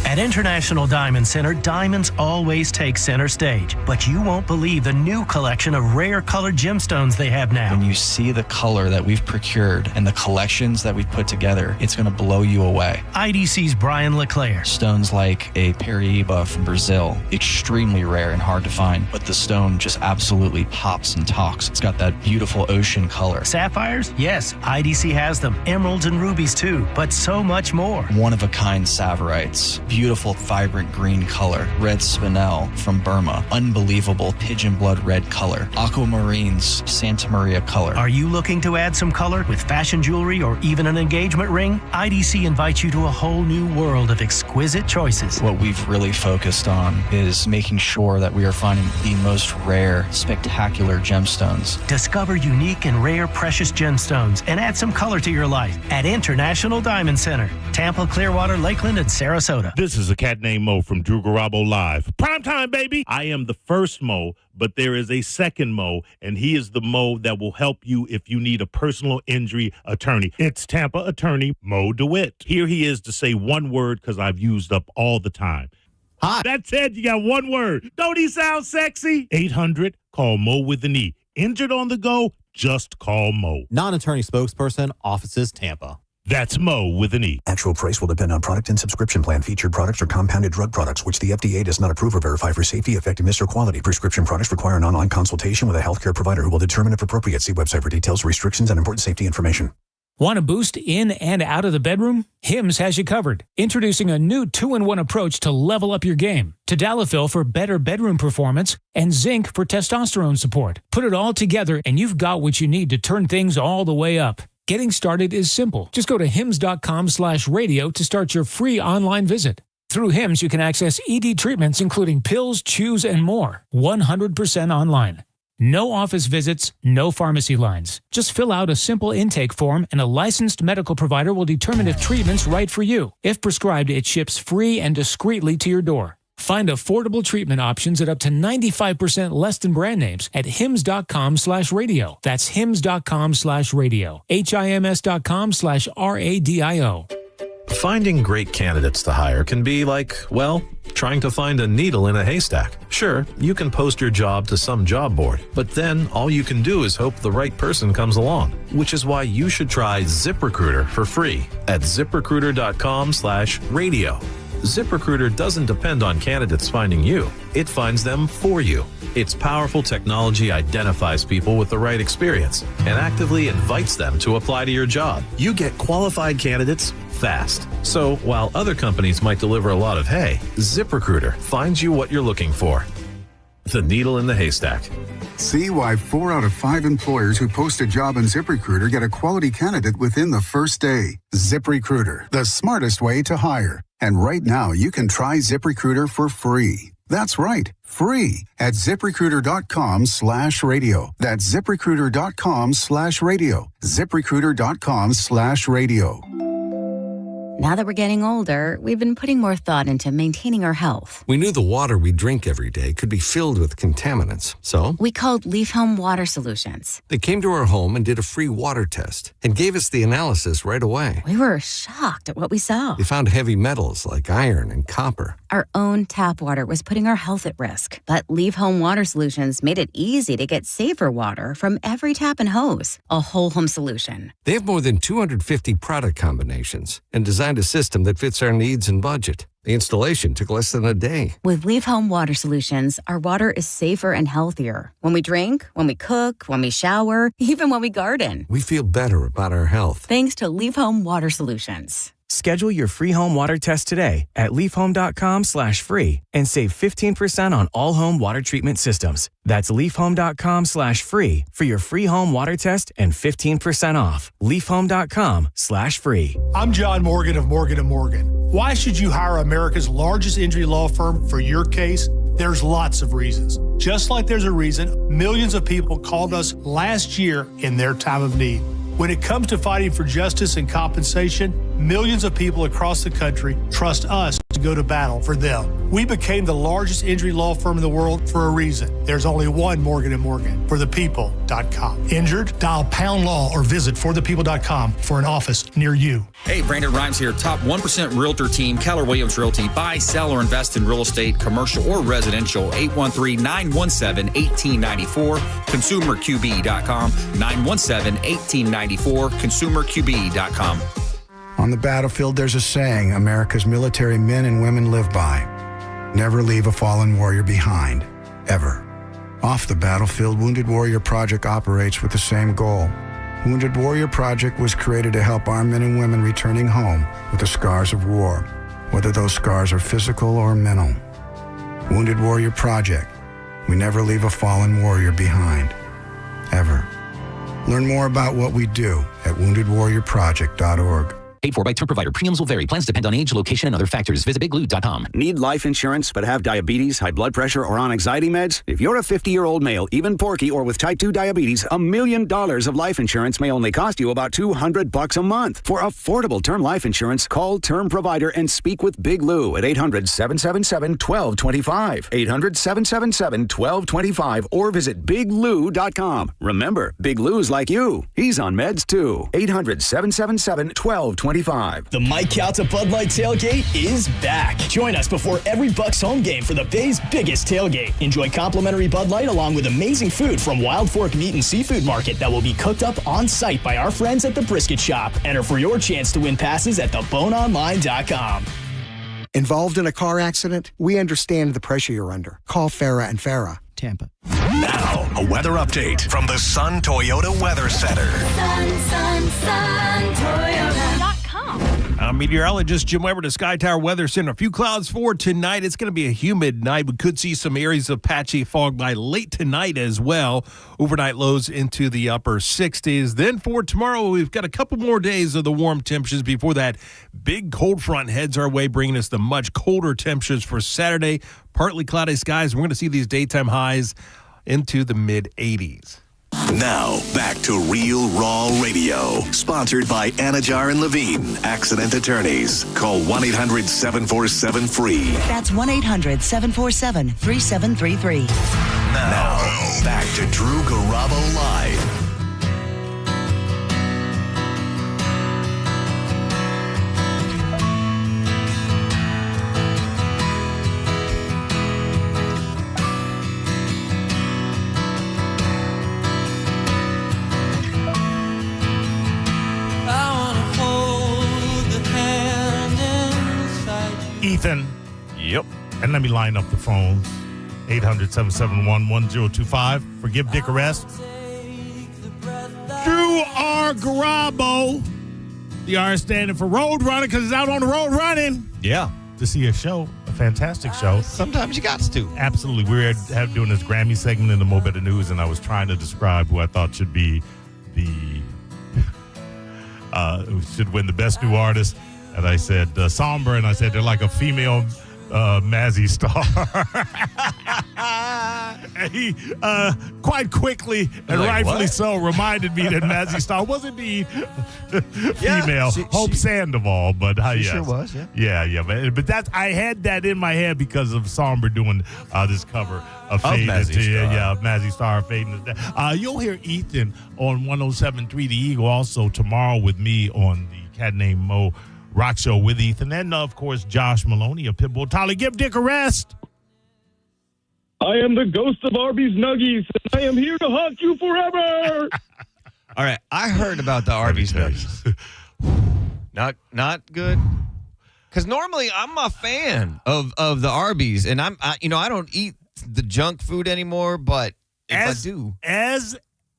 Speaker 9: At International Diamond Center, diamonds always take center stage. But you won't believe the new collection of rare colored gemstones they have now.
Speaker 10: When you see the color that we've procured and the collections that we've put together, it's going to blow you away.
Speaker 9: IDC's Brian LeClaire.
Speaker 10: Stones like a Paraíba from Brazil, extremely rare and hard to find, but the stone just absolutely pops and talks. It's got that beautiful ocean color.
Speaker 9: Sapphires? Yes, IDC has them. Emeralds and rubies too, but so much more.
Speaker 10: One-of-a-kind Saverites. Beautiful, vibrant green color. Red spinel from Burma. Unbelievable pigeon blood red color. Aquamarines, Santa Maria color.
Speaker 9: Are you looking to add some color with fashion jewelry or even an engagement ring? IDC invites you to a whole new world of exquisite choices.
Speaker 10: What we've really focused on is making sure that we are finding the most rare, spectacular gemstones.
Speaker 9: Discover unique and rare precious gemstones and add some color to your life at International Diamond Center, Tampa, Clearwater, Lakeland, and Sarasota.
Speaker 3: This is a cat named Mo from Drew Garabo Live. Prime time, baby. I am the first Mo, but there is a second Mo, and he is the Mo that will help you if you need a personal injury attorney. It's Tampa attorney Mo DeWitt. Here he is to say one word because I've used up all the time.
Speaker 2: Hi.
Speaker 3: That's it. You got one word. Don't he sound sexy? 800, call Mo with an E. Injured on the go, just call Mo.
Speaker 11: Non-attorney spokesperson, offices Tampa.
Speaker 3: That's Mo with an E.
Speaker 12: Actual price will depend on product and subscription plan. Featured products are compounded drug products, which the FDA does not approve or verify for safety, effectiveness, or quality. Prescription products require an online consultation with a healthcare provider who will determine if appropriate. See website for details, restrictions, and important safety information.
Speaker 13: Want to boost in and out of the bedroom? Hims has you covered. Introducing a new 2-in-1 approach to level up your game. Tadalafil for better bedroom performance and zinc for testosterone support. Put it all together and you've got what you need to turn things all the way up. Getting started is simple. Just go to hims.com/radio to start your free online visit. Through Hims, you can access ED treatments including pills, chews, and more. 100% online. No office visits, no pharmacy lines. Just fill out a simple intake form and a licensed medical provider will determine if treatment's right for you. If prescribed, it ships free and discreetly to your door. Find affordable treatment options at up to 95% less than brand names at hims.com/radio. That's hims.com/radio. HIMS.com/RADIO.
Speaker 19: Finding great candidates to hire can be like, well, trying to find a needle in a haystack. Sure, you can post your job to some job board, but then all you can do is hope the right person comes along, which is why you should try ZipRecruiter for free at ZipRecruiter.com/radio. ZipRecruiter doesn't depend on candidates finding you. It finds them for you. Its powerful technology identifies people with the right experience and actively invites them to apply to your job. You get qualified candidates fast. So while other companies might deliver a lot of hay, ZipRecruiter finds you what you're looking for. The needle in the haystack.
Speaker 14: See why 4 out of 5 employers who post a job on ZipRecruiter get a quality candidate within the first day. ZipRecruiter, the smartest way to hire. And right now, you can try ZipRecruiter for free. That's right, free at ZipRecruiter.com/radio. That's ZipRecruiter.com/radio. ZipRecruiter.com/radio.
Speaker 15: Now that we're getting older, we've been putting more thought into maintaining our health.
Speaker 17: We knew the water we drink every day could be filled with contaminants, so
Speaker 15: we called Leaf Home Water Solutions.
Speaker 17: They came to our home and did a free water test and gave us the analysis right away.
Speaker 15: We were shocked at what we saw.
Speaker 17: They found heavy metals like iron and copper.
Speaker 15: Our own tap water was putting our health at risk, but Leaf Home Water Solutions made it easy to get safer water from every tap and hose. A whole home solution.
Speaker 17: They have more than 250 product combinations and designed a system that fits our needs and budget. The installation took less than a day.
Speaker 15: With Leaf Home Water Solutions, our water is safer and healthier. When we drink, when we cook, when we shower, even when we garden.
Speaker 17: We feel better about our health.
Speaker 15: Thanks to Leaf Home Water Solutions.
Speaker 18: Schedule your free home water test today at leafhome.com/free and save 15% on all home water treatment systems. That's leafhome.com/free for your free home water test and 15% off. leafhome.com/free.
Speaker 25: I'm John Morgan of Morgan & Morgan. Why should you hire America's largest injury law firm for your case? There's lots of reasons. Just like there's a reason millions of people called us last year in their time of need. When it comes to fighting for justice and compensation, millions of people across the country trust us to go to battle for them. We became the largest injury law firm in the world for a reason. There's only one Morgan & Morgan, forthepeople.com. Injured? Dial pound law or visit forthepeople.com for an office near you.
Speaker 24: Hey, Brandon Rhymes here. Top 1% Realtor team, Keller Williams Realty. Buy, sell, or invest in real estate, commercial or residential. 813-917-1894. ConsumerQB.com. 917-1894. ConsumerQB.com.
Speaker 14: On the battlefield, there's a saying America's military men and women live by. Never leave a fallen warrior behind, ever. Off the battlefield, Wounded Warrior Project operates with the same goal. Wounded Warrior Project was created to help our men and women returning home with the scars of war, whether those scars are physical or mental. Wounded Warrior Project. We never leave a fallen warrior behind, ever. Learn more about what we do at woundedwarriorproject.org.
Speaker 16: Paid for by term provider. Premiums will vary. Plans depend on age, location, and other factors. Visit biglou.com.
Speaker 20: Need life insurance but have diabetes, high blood pressure, or on anxiety meds? If you're a 50-year-old male, even porky, or with type 2 diabetes, $1 million of life insurance may only cost you about $200 a month. For affordable term life insurance, call Term Provider and speak with Big Lou at 800-777-1225. 800-777-1225 or visit biglou.com. Remember, Big Lou's like you. He's on meds too. 800-777-1225.
Speaker 21: The Mike Calta Bud Light Tailgate is back. Join us before every Bucks home game for the Bay's biggest tailgate. Enjoy complimentary Bud Light along with amazing food from Wild Fork Meat and Seafood Market that will be cooked up on site by our friends at the Brisket Shop. Enter for your chance to win passes at theboneonline.com.
Speaker 22: Involved in a car accident? We understand the pressure you're under. Call Farah and Farah, Tampa.
Speaker 5: Now, a weather update from the Sun Toyota Weather Center.
Speaker 23: Sun, Toyota.com.
Speaker 26: Meteorologist Jim Weber to Sky Tower Weather Center. A few clouds for tonight. It's going to be a humid night. We could see some areas of patchy fog by late tonight as well. Overnight lows into the upper 60s. Then for tomorrow, we've got a couple more days of the warm temperatures before that big cold front heads our way, bringing us the much colder temperatures for Saturday. Partly cloudy skies. We're going to see these daytime highs into the mid-80s.
Speaker 5: Now, back to Real Raw Radio, sponsored by Anajar and Levine, accident attorneys. Call 1-800-747-FREE.
Speaker 27: That's 1-800-747-3733.
Speaker 5: Now, back to Drew Garabo Live.
Speaker 3: Ethan.
Speaker 26: Yep.
Speaker 3: And let me line up the phones. 800-771-1025. Forgive Dick Arrest. Drew R. Garabo. The R is standing for road runner because he's out on the road running.
Speaker 26: Yeah.
Speaker 3: To see a show, a fantastic show.
Speaker 26: Sometimes you got to.
Speaker 3: Absolutely. We're doing this Grammy segment in the Mo Better News, and I was trying to describe who I thought should be should win the Best New Artist. And I said, Somber, and I said, they're like a female Mazzy Star. And he quite quickly, and like, rightfully what? So, reminded me that Mazzy Star was indeed female. Hope Sandoval, but
Speaker 26: she
Speaker 3: yes.
Speaker 26: sure was,
Speaker 3: Yeah. But that's, I had that in my head because of Somber doing this cover of Fade. Mazzy Star, Fade. You'll hear Ethan on 107.3 The Eagle also tomorrow with me on the Cat Named Mo Rock Show with Ethan, and of course Josh Maloney of Pitbull. Tyler, give Dick a rest.
Speaker 6: I am the ghost of Arby's Nuggies, and I am here to haunt you forever.
Speaker 26: All right, I heard about the Arby's Nuggies. Not good. Because normally I'm a fan of the Arby's, and I don't eat the junk food anymore, but if I do.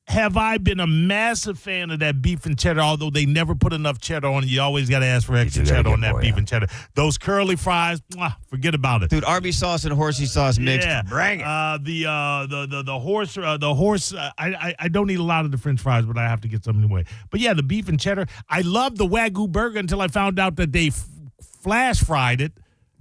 Speaker 3: Have I been a massive fan of that beef and cheddar, although they never put enough cheddar on it. You always got to ask for extra cheddar on that beef and cheddar. Those curly fries, forget about it.
Speaker 26: Dude, Arby's sauce and horsey sauce mixed.
Speaker 3: Yeah.
Speaker 26: Bring it.
Speaker 3: The horse, I don't eat a lot of the French fries, but I have to get some anyway. But yeah, the beef and cheddar. I love the Wagyu burger until I found out that they flash fried it.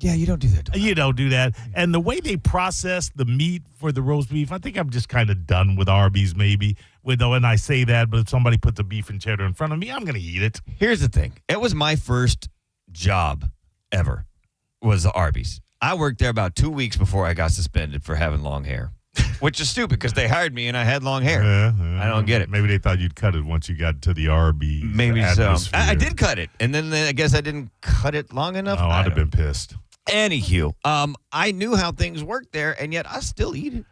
Speaker 26: Yeah, you don't do that.
Speaker 3: You don't do that. And the way they process the meat for the roast beef, I think I'm just kind of done with Arby's maybe. And I say that, but if somebody puts the beef and cheddar in front of me, I'm going to eat it.
Speaker 26: Here's the thing. It was my first job ever was the Arby's. I worked there about 2 weeks before I got suspended for having long hair, which is stupid because they hired me and I had long hair. I don't get it.
Speaker 3: Maybe they thought you'd cut it once you got to the Arby's.
Speaker 26: Maybe so. I did cut it, and then I guess I didn't cut it long enough.
Speaker 3: Oh, I'd have been pissed.
Speaker 26: Anywho, I knew how things worked there, and yet I still eat it.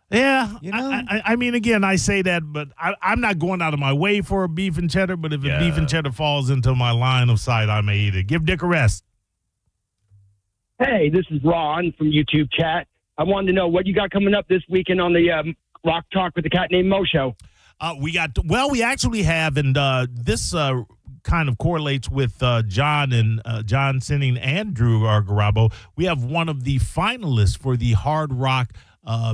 Speaker 3: Yeah, I mean, again, I say that, but I'm not going out of my way for a beef and cheddar, but if a beef and cheddar falls into my line of sight, I may eat it. Give Dick a rest.
Speaker 6: Hey, this is Ron from YouTube chat. I wanted to know what you got coming up this weekend on the Rock Talk with the Cat Named Mo show.
Speaker 3: We actually have, and this kind of correlates with John Sinning and Drew Garabo. We have one of the finalists for the Hard Rock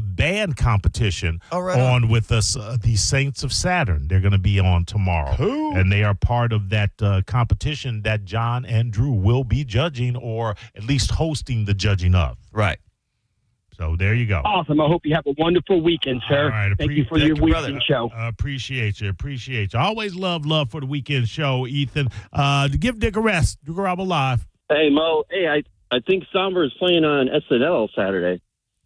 Speaker 3: band competition
Speaker 1: right
Speaker 3: on with us. The Saints of Saturn. They're going to be on tomorrow.
Speaker 1: Cool.
Speaker 3: And they are part of that competition that John and Drew will be judging, or at least hosting the judging of.
Speaker 1: Right.
Speaker 3: So there you go.
Speaker 4: Awesome. I hope you have a wonderful weekend, sir.
Speaker 3: All right,
Speaker 4: Thank you for your weekend show.
Speaker 3: Appreciate you. I always love for the weekend show, Ethan. Give Dick a rest. Do Garabo Live.
Speaker 7: Hey, Mo. Hey, I think Somber is playing on SNL Saturday.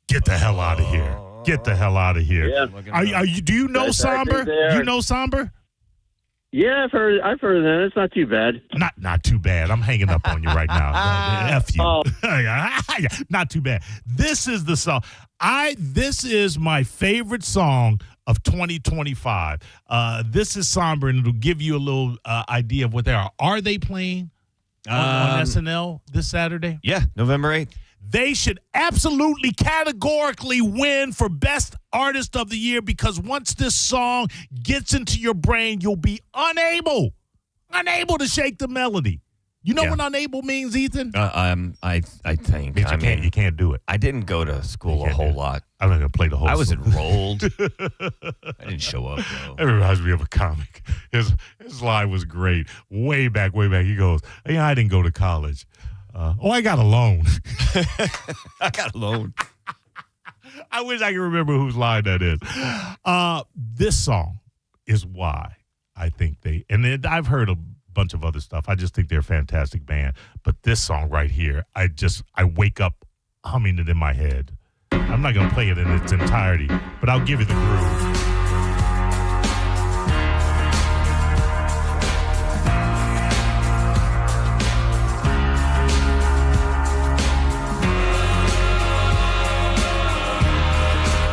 Speaker 3: Get the hell out of here. Get the hell out of here.
Speaker 7: Yeah.
Speaker 3: Are you? Do you know Somber? You know Somber?
Speaker 7: Yeah, I've heard of that. It's not too bad.
Speaker 3: Not too bad. I'm hanging up on you right now. F you.
Speaker 7: Oh.
Speaker 3: Not too bad. This is the song. This is my favorite song of 2025. This is Somber, and it'll give you a little idea of what they are. Are they playing on SNL this Saturday?
Speaker 1: Yeah, November 8th.
Speaker 3: They should absolutely categorically win for Best Artist of the Year, because once this song gets into your brain, you'll be unable to shake the melody. You know what unable means, Ethan?
Speaker 1: I think.
Speaker 3: You can't do it.
Speaker 1: I didn't go to school a whole lot.
Speaker 3: I'm not going to play the whole
Speaker 1: I was
Speaker 3: song.
Speaker 1: enrolled. I didn't show up, though.
Speaker 3: That reminds me of a comic. His line was great. Way back. He goes, "Yeah, I didn't go to college. I got a loan."
Speaker 1: I got a loan.
Speaker 3: I wish I could remember whose line that is. This song is why I think I've heard a bunch of other stuff. I just think they're a fantastic band. But this song right here, I wake up humming it in my head. I'm not going to play it in its entirety, but I'll give you the groove.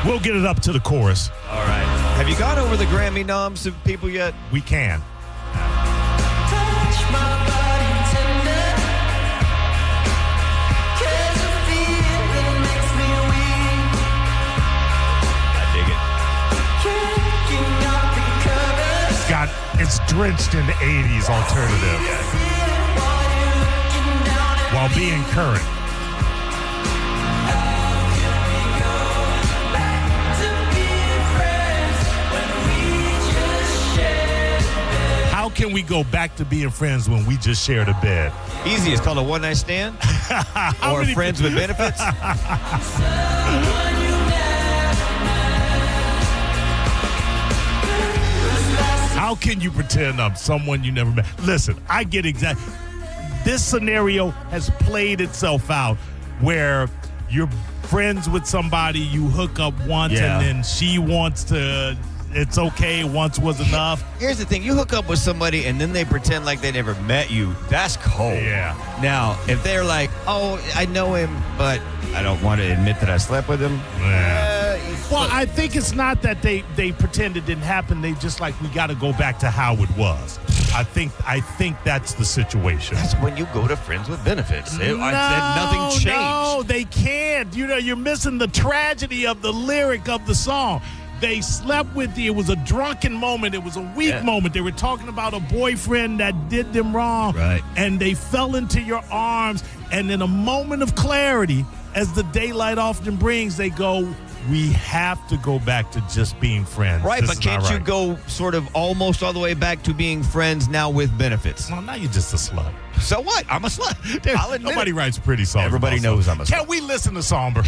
Speaker 3: We'll get it up to the chorus.
Speaker 1: All right. Have you gone over the Grammy noms of people yet?
Speaker 3: We can. It's drenched in the 80s alternative while being current. How can we go back to being friends when we just shared a bed?
Speaker 1: Easy. It's called a one-night stand. Or friends with benefits.
Speaker 3: How can you pretend I'm someone you never met? Listen, I get exactly. This scenario has played itself out where you're friends with somebody, you hook up once, and then she wants to. It's okay. Once was enough.
Speaker 1: Here's the thing. You hook up with somebody and then they pretend like they never met you. That's cold.
Speaker 3: Yeah.
Speaker 1: Now, if they're like, oh, I know him, but I don't want to admit that I slept with him.
Speaker 3: Well, I think it's not that they pretend it didn't happen. They just like, we got to go back to how it was. I think that's the situation.
Speaker 1: That's when you go to friends with benefits. I said nothing changed.
Speaker 3: No, they can't. You're missing the tragedy of the lyric of the song. They slept with you. It was a drunken moment. It was a weak moment. They were talking about a boyfriend that did them wrong.
Speaker 1: Right.
Speaker 3: And they fell into your arms. And in a moment of clarity, as the daylight often brings, they go, we have to go back to just being friends.
Speaker 1: Right,
Speaker 3: This
Speaker 1: but
Speaker 3: is not
Speaker 1: can't you
Speaker 3: right.
Speaker 1: go sort of almost all the way back to being friends now with benefits?
Speaker 3: Well, now you're just a slut.
Speaker 1: So what? I'm a slut. I'll admit
Speaker 3: Nobody
Speaker 1: it.
Speaker 3: writes pretty songs.
Speaker 1: Everybody
Speaker 3: about
Speaker 1: knows
Speaker 3: songs.
Speaker 1: I'm a slut.
Speaker 3: Can we listen to Somber?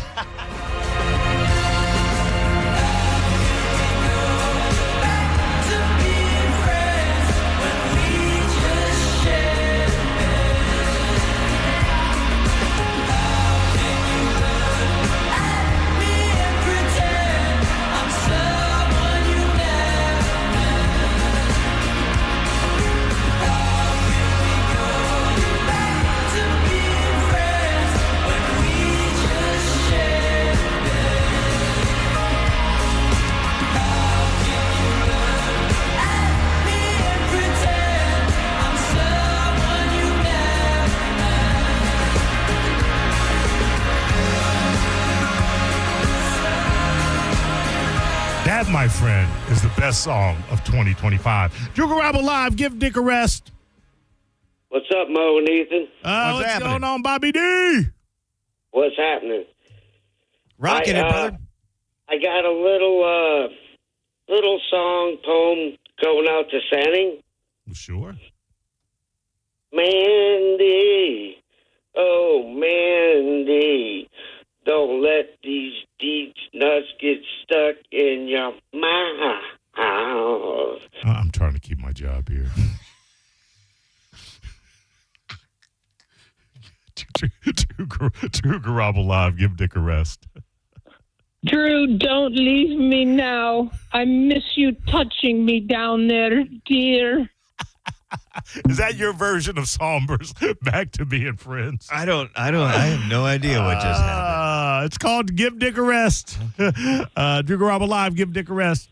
Speaker 3: That, my friend, is the best song of 2025. Drew Garabo Live. Give Dick a rest.
Speaker 8: What's up, Mo and Ethan?
Speaker 3: What's going on, Bobby D?
Speaker 8: What's happening?
Speaker 1: Rocking it, brother.
Speaker 8: I got a little song poem going out to Sanning.
Speaker 3: Sure.
Speaker 8: Mandy, oh Mandy, don't let these nuts get stuck in your mouth.
Speaker 3: I'm trying to keep my job here. Drew Garabo live. Give Dick a rest.
Speaker 2: Drew, don't leave me now. I miss you touching me down there, dear.
Speaker 3: Is that your version of Sombers back to being friends?
Speaker 1: I have no idea what just happened.
Speaker 3: It's called Give Dick a Rest. Drew Garabo live. Give Dick a rest.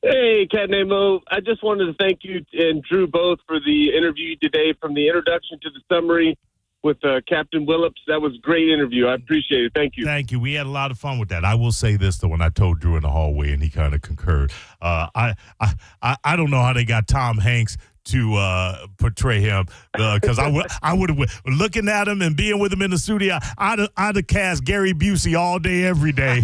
Speaker 7: Hey, Cat Named Mo. I just wanted to thank you and Drew both for the interview today, from the introduction to the summary with Captain Willips. That was a great interview. I appreciate it. Thank you.
Speaker 3: Thank you. We had a lot of fun with that. I will say this, though, when I told Drew in the hallway and he kind of concurred. I don't know how they got Tom Hanks to portray him, because I would have, looking at him and being with him in the studio, I'd have cast Gary Busey all day, every day.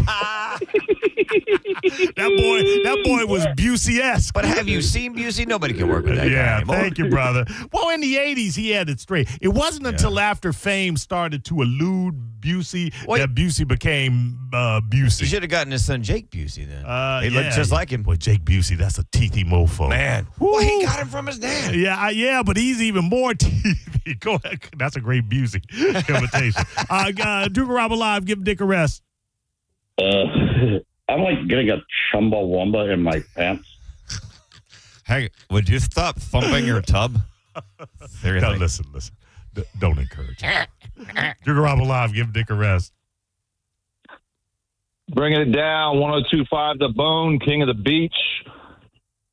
Speaker 3: That boy was Busey-esque.
Speaker 1: But have you seen Busey? Nobody can work with that guy anymore.
Speaker 3: Thank you, brother. Well, in the 80s, he had it straight. It wasn't until after fame started to elude Busey that Busey became Busey.
Speaker 1: You should have gotten his son Jake Busey then. He looked just like him.
Speaker 3: Boy, Jake Busey, that's a teethy mofo.
Speaker 1: Man. Well, he got him from his dad.
Speaker 3: Yeah, but he's even more teethy. Go ahead. That's a great Busey imitation. Drew Garabo live. Give Dick a rest.
Speaker 9: I'm like getting a chumbawamba in my pants.
Speaker 1: Hey, would you stop thumping your tub?
Speaker 3: No, listen. Don't encourage. Drew Garabo live. Give Dick a rest.
Speaker 10: Bringing it down, 102.5 The Bone, King of the Beach.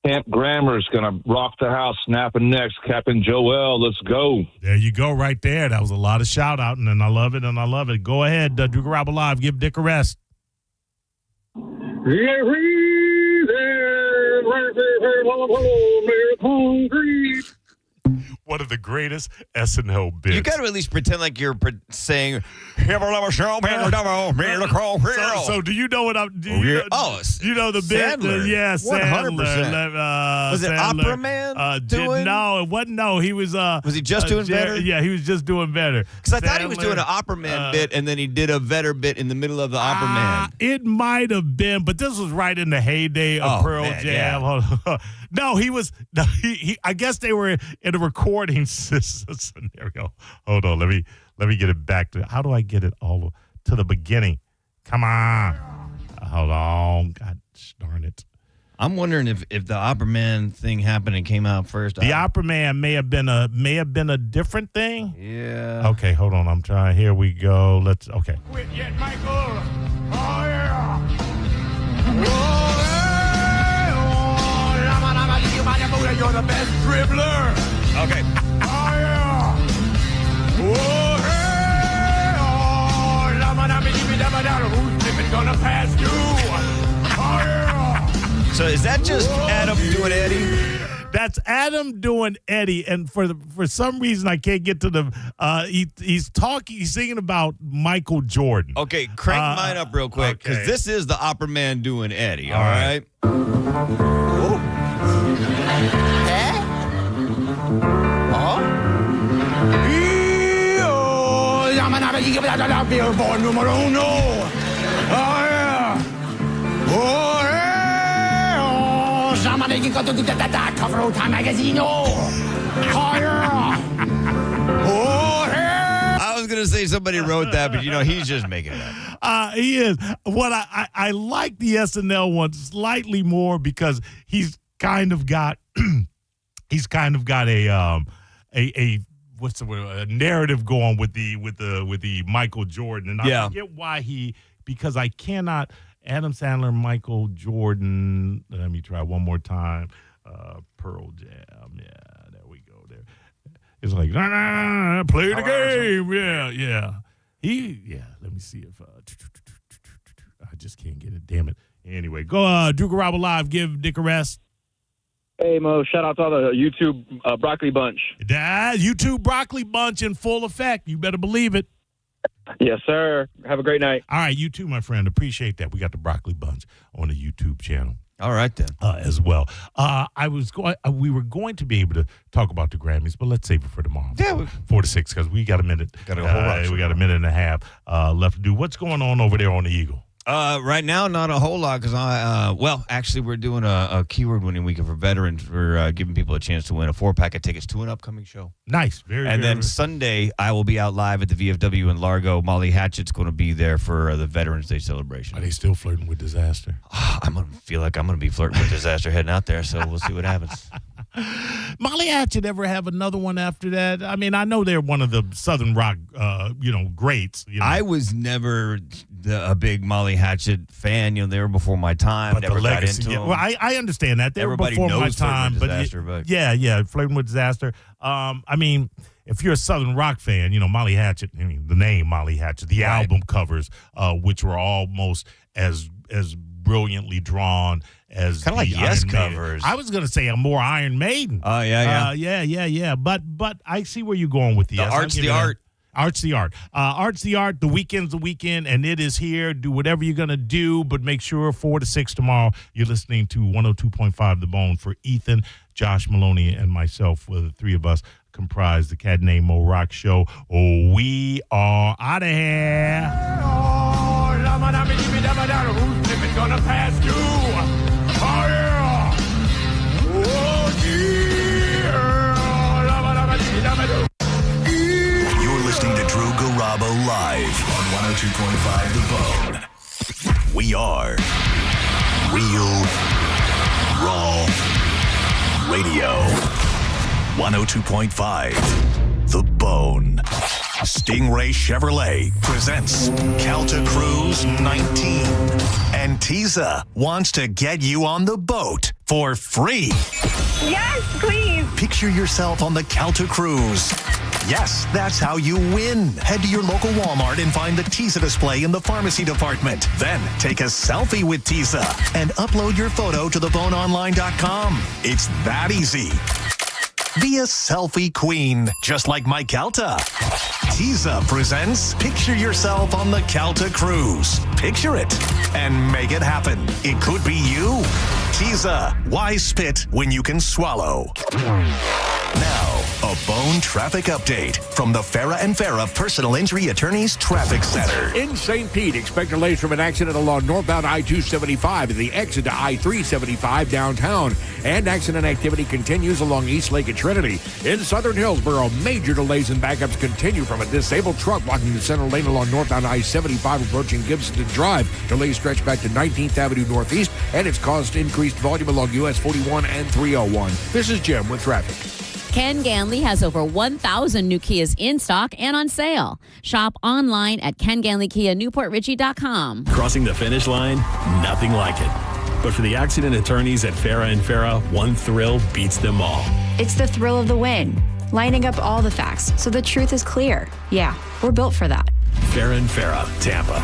Speaker 10: Camp Grammar's going to rock the house, snapping next. Captain Joel, let's go.
Speaker 3: There you go, right there. That was a lot of shout-out, and I love it, Go ahead, Drew Garabo live. Give Dick a rest. One of the greatest SNL bits.
Speaker 1: You got to at least pretend like you're saying,
Speaker 3: so do you know what I'm doing? You know the bit?
Speaker 1: Sandler. 100%.
Speaker 3: Was
Speaker 1: it
Speaker 3: Sandler,
Speaker 1: Opera Man doing?
Speaker 3: No, it wasn't. No, he was.
Speaker 1: Was he just doing better?
Speaker 3: Yeah, he was just doing better.
Speaker 1: Because I thought he was doing an Opera Man bit, and then he did a Vetter bit in the middle of the Opera Man.
Speaker 3: It might have been, but this was right in the heyday of Pearl Jam. Yeah. No, he was. No, he. I guess they were in a recording scenario. Hold on, let me get it back to. How do I get it all to the beginning? Come on, hold on. God darn it!
Speaker 1: I'm wondering if the Opera Man thing happened and came out first.
Speaker 3: The Opera Man may have been a different thing.
Speaker 1: Yeah.
Speaker 3: Okay, hold on. I'm trying. Here we go. Let's. Okay.
Speaker 6: Quit yet, Michael. Oh yeah. You're the best dribbler.
Speaker 1: Okay.
Speaker 6: Oh, yeah. Oh, hey. Oh, who's even gonna pass you? Oh, yeah.
Speaker 1: So is that just Adam doing Eddie?
Speaker 3: That's Adam doing Eddie, and for some reason I can't get to the. He's singing about Michael Jordan.
Speaker 1: Okay, crank mine up real quick, because this is the Opera Man doing Eddie. All right.
Speaker 6: Billboard numero uno. Oh, yeah. Oh, yeah. Somebody got to do that cover of Time Magazine. Oh, yeah. Oh, yeah.
Speaker 1: I was going to say somebody wrote that, but, he's just making it up.
Speaker 3: He is. What I like the SNL one slightly more because he's kind of got a what's the word? A narrative going with the Michael Jordan, and I forget why because I cannot. Adam Sandler, Michael Jordan. Let me try one more time. Pearl Jam. Yeah, there we go. There, it's like play the game. Yeah. Let me see if I just can't get it. Damn it. Anyway, go Drew Garabo live. Give Dick a rest.
Speaker 7: Hey, Mo, shout out to all the YouTube Broccoli Bunch.
Speaker 3: That YouTube Broccoli Bunch in full effect. You better believe it.
Speaker 4: Yes, sir. Have a great night.
Speaker 3: All right, you too, my friend. Appreciate that. We got the Broccoli Bunch on the YouTube channel.
Speaker 1: All right, then.
Speaker 3: As well. We were going to be able to talk about the Grammys, but let's save it for tomorrow.
Speaker 1: Yeah.
Speaker 3: 4 to 6, because we got a minute.
Speaker 1: Got a whole lot.
Speaker 3: We got a minute and a half left to do. What's going on over there on the Eagle?
Speaker 1: Right now, not a whole lot because actually, we're doing a keyword winning weekend for veterans. We're giving people a chance to win a 4-pack of tickets to an upcoming show.
Speaker 3: Nice,
Speaker 1: And then Sunday, I will be out live at the VFW in Largo. Molly Hatchett's going to be there for the Veterans Day celebration.
Speaker 3: Are they still flirting with disaster?
Speaker 1: I'm gonna feel like I'm gonna be flirting with disaster heading out there. So we'll see what happens.
Speaker 3: Molly Hatchet ever have another one after that? I mean, I know they're one of the Southern rock, greats.
Speaker 1: I was never a big Molly Hatchet fan. They were before my time.
Speaker 3: But
Speaker 1: never
Speaker 3: the legacy,
Speaker 1: got into them.
Speaker 3: well, I understand that. They
Speaker 1: Everybody
Speaker 3: were before my
Speaker 1: knows Flirting
Speaker 3: time.
Speaker 1: with
Speaker 3: But
Speaker 1: Disaster,
Speaker 3: yeah, flirting with disaster. I mean, if you're a Southern rock fan, Molly Hatchet. I mean, the name Molly Hatchet, the album covers, which were almost as brilliantly drawn as
Speaker 1: kind of like Yes covers.
Speaker 3: I was going to say a more Iron Maiden.
Speaker 1: Oh yeah.
Speaker 3: Yeah. But I see where you're going with the Yes.
Speaker 1: Art's the art.
Speaker 3: Art's the art. Art's the art. The weekend's the weekend, and it is here. Do whatever you're going to do, but make sure 4 to 6 tomorrow, you're listening to 102.5 The Bone for Ethan, Josh Maloney, and myself. The three of us comprise the Cat Named Mo Rock Show. Oh, we are out of here.
Speaker 6: Who's gonna pass you? Oh, yeah.
Speaker 5: You're listening to Drew Garabo live on 102.5 The Bone. We are Real Raw Radio. 102.5 The Bone. Stingray Chevrolet presents Calta Cruise 19. And Tisa wants to get you on the boat for free.
Speaker 11: Yes, please.
Speaker 5: Picture yourself on the Calta Cruise. Yes, that's how you win. Head to your local Walmart and find the Tisa display in the pharmacy department. Then take a selfie with Tisa and upload your photo to theboneonline.com. It's that easy. Be a selfie queen, just like Mike Calta. Tisa presents Picture Yourself on the Calta Cruise. Picture it and make it happen. It could be you. Tisa, why spit when you can swallow? Now, a Bone traffic update from the Farah and Farah Personal Injury Attorneys Traffic Center.
Speaker 12: In St. Pete, expect delays from an accident along northbound I-275 at the exit to I-375 downtown. And accident activity continues along East Lake at Trinity. In southern Hillsborough, major delays and backups continue from a disabled truck blocking the center lane along northbound I-75 approaching Gibson Drive. Delays stretch back to 19th Avenue Northeast, and it's caused increased volume along US 41 and 301. This is Jim with traffic.
Speaker 13: Ken Ganley has over 1,000 new Kias in stock and on sale. Shop online at KenGanleyKiaNewportRichie.com.
Speaker 15: Crossing the finish line, nothing like it. But for the accident attorneys at Farah and Farah, one thrill beats them all.
Speaker 17: It's the thrill of the win, lining up all the facts so the truth is clear. Yeah, we're built for that.
Speaker 15: Farah and Farah, Tampa.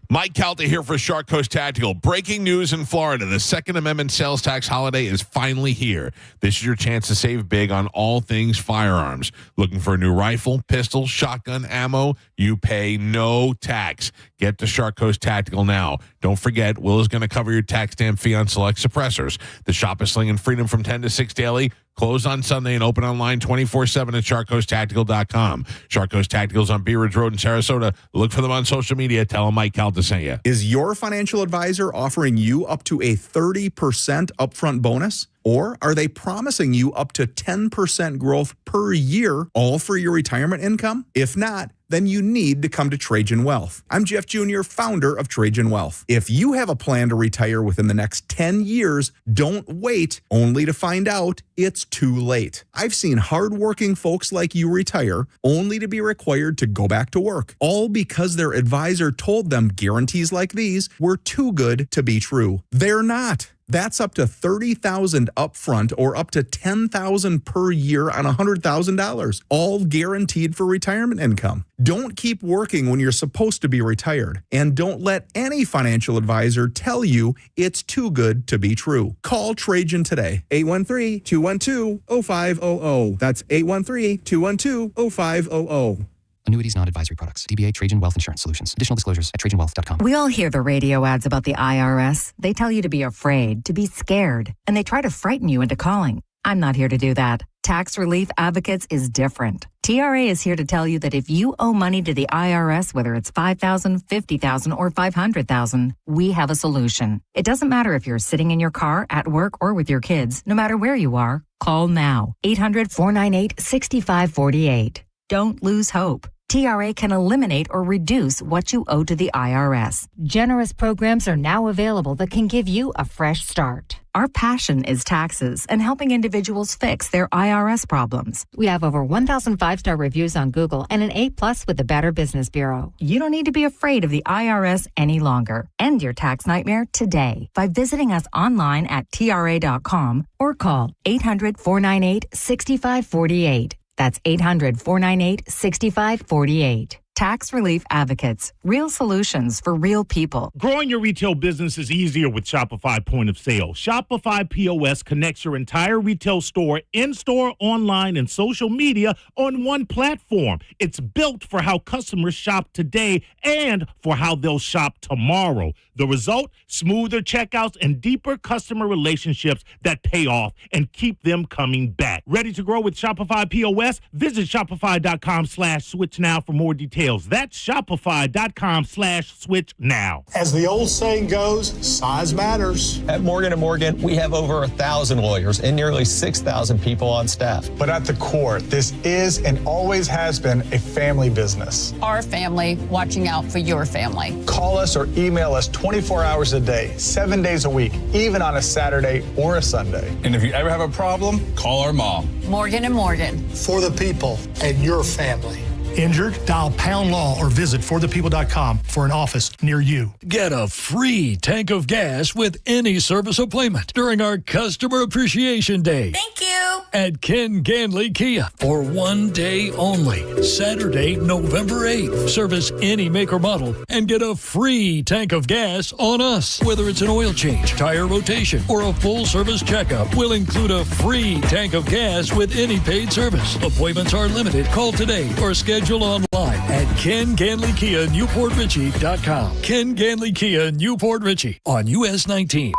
Speaker 19: Mike Calta here for Shark Coast Tactical. Breaking news in Florida. The Second Amendment sales tax holiday is finally here. This is your chance to save big on all things firearms. Looking for a new rifle, pistol, shotgun, ammo? You pay no tax. Get to Shark Coast Tactical now. Don't forget, Will is going to cover your tax stamp fee on select suppressors. The shop is slinging freedom from 10 to 6 daily. Closed on Sunday and open online 24/7 at SharkCoastTactical.com. Shark Coast Tactical's on Bee Ridge Road in Sarasota. Look for them on social media. Tell them Mike Calta sent you.
Speaker 27: Is your financial advisor offering you up to a 30% upfront bonus? Or are they promising you up to 10% growth per year, all for your retirement income? If not, then you need to come to Trajan Wealth. I'm Jeff Jr., founder of Trajan Wealth. If you have a plan to retire within the next 10 years, don't wait only to find out it's too late. I've seen hardworking folks like you retire only to be required to go back to work, all because their advisor told them guarantees like these were too good to be true. They're not. That's up to $30,000 upfront or up to $10,000 per year on $100,000, all guaranteed for retirement income. Don't keep working when you're supposed to be retired, and don't let any financial advisor tell you it's too good to be true. Call Trajan today, 813-212-0500. That's 813-212-0500.
Speaker 14: Annuities, non-advisory products. DBA Trajan Wealth Insurance Solutions. Additional disclosures at TrajanWealth.com.
Speaker 16: We all hear the radio ads about the IRS. They tell you to be afraid, to be scared, and they try to frighten you into calling. I'm not here to do that. Tax Relief Advocates is different. TRA is here to tell you that if you owe money to the IRS, whether it's $5,000, $50,000, or $500,000, we have a solution. It doesn't matter if you're sitting in your car, at work, or with your kids. No matter where you are, call now. 800-498-6548. Don't lose hope. TRA can eliminate or reduce what you owe to the IRS. Generous programs are now available that can give you a fresh start. Our passion is taxes and helping individuals fix their IRS problems. We have over 1,000 5-star reviews on Google and an A+ with the Better Business Bureau. You don't need to be afraid of the IRS any longer. End your tax nightmare today by visiting us online at TRA.com or call 800-498-6548. That's 800-498-6548. Tax Relief Advocates. Real solutions for real people.
Speaker 18: Growing your retail business is easier with Shopify Point of Sale. Shopify POS connects your entire retail store, in-store, online, and social media on one platform. It's built for how customers shop today and for how they'll shop tomorrow. The result? Smoother checkouts and deeper customer relationships that pay off and keep them coming back. Ready to grow with Shopify POS? Visit Shopify.com/switch now for more details. That's Shopify.com/switch now.
Speaker 20: As the old saying goes, size matters.
Speaker 21: At Morgan & Morgan, we have over 1,000 lawyers and nearly 6,000 people on staff.
Speaker 20: But at the core, this is and always has been a family business.
Speaker 24: Our family watching out for your family.
Speaker 20: Call us or email us 24 hours a day, 7 days a week, even on a Saturday or a Sunday.
Speaker 25: And if you ever have a problem, call our mom.
Speaker 24: Morgan & Morgan.
Speaker 20: For the people and your family.
Speaker 28: Injured? Dial Pound Law or visit forthepeople.com for an office near you.
Speaker 29: Get a free tank of gas with any service appointment during our Customer Appreciation Day.
Speaker 23: Thank you.
Speaker 29: At Ken Ganley Kia for 1 day only. Saturday, November 8th. Service any make or model and get a free tank of gas on us. Whether it's an oil change, tire rotation, or a full service checkup, we'll include a free tank of gas with any paid service. Appointments are limited. Call today or schedule online at KenGanleyKia.NewportRichie.com. Ken Ganley Kia, Newport Richie on US 19.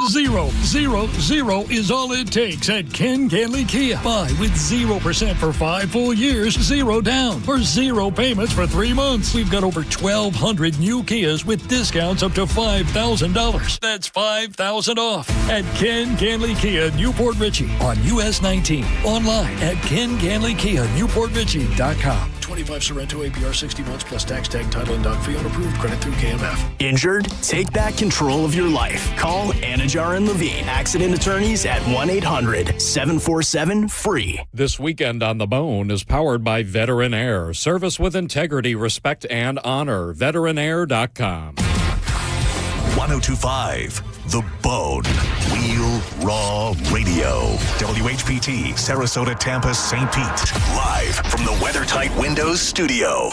Speaker 29: 000 is all it takes at Ken Ganley Kia. Buy with 0% for 5 full years, 0 down, or 0 payments for 3 months. We've got over 1,200 new Kias with discounts up to $5,000. That's $5,000 off at Ken Ganley Kia, Newport Richie on US 19. Online at KenGanleyKia.NewportRichie.com. 25 Sorrento APR 60 months plus tax tag title and doc fee on approved credit through KMF.
Speaker 30: Injured? Take back control of your life. Call Anajar and Levine Accident Attorneys at 1-800-747-FREE.
Speaker 31: This weekend on The Bone is powered by Veteran Air. Service with integrity, respect, and honor. Veteranair.com.
Speaker 5: 1025 The Bone. Real Raw Radio. WHPT, Sarasota, Tampa, St. Pete. Live from the WeatherTight Windows studio.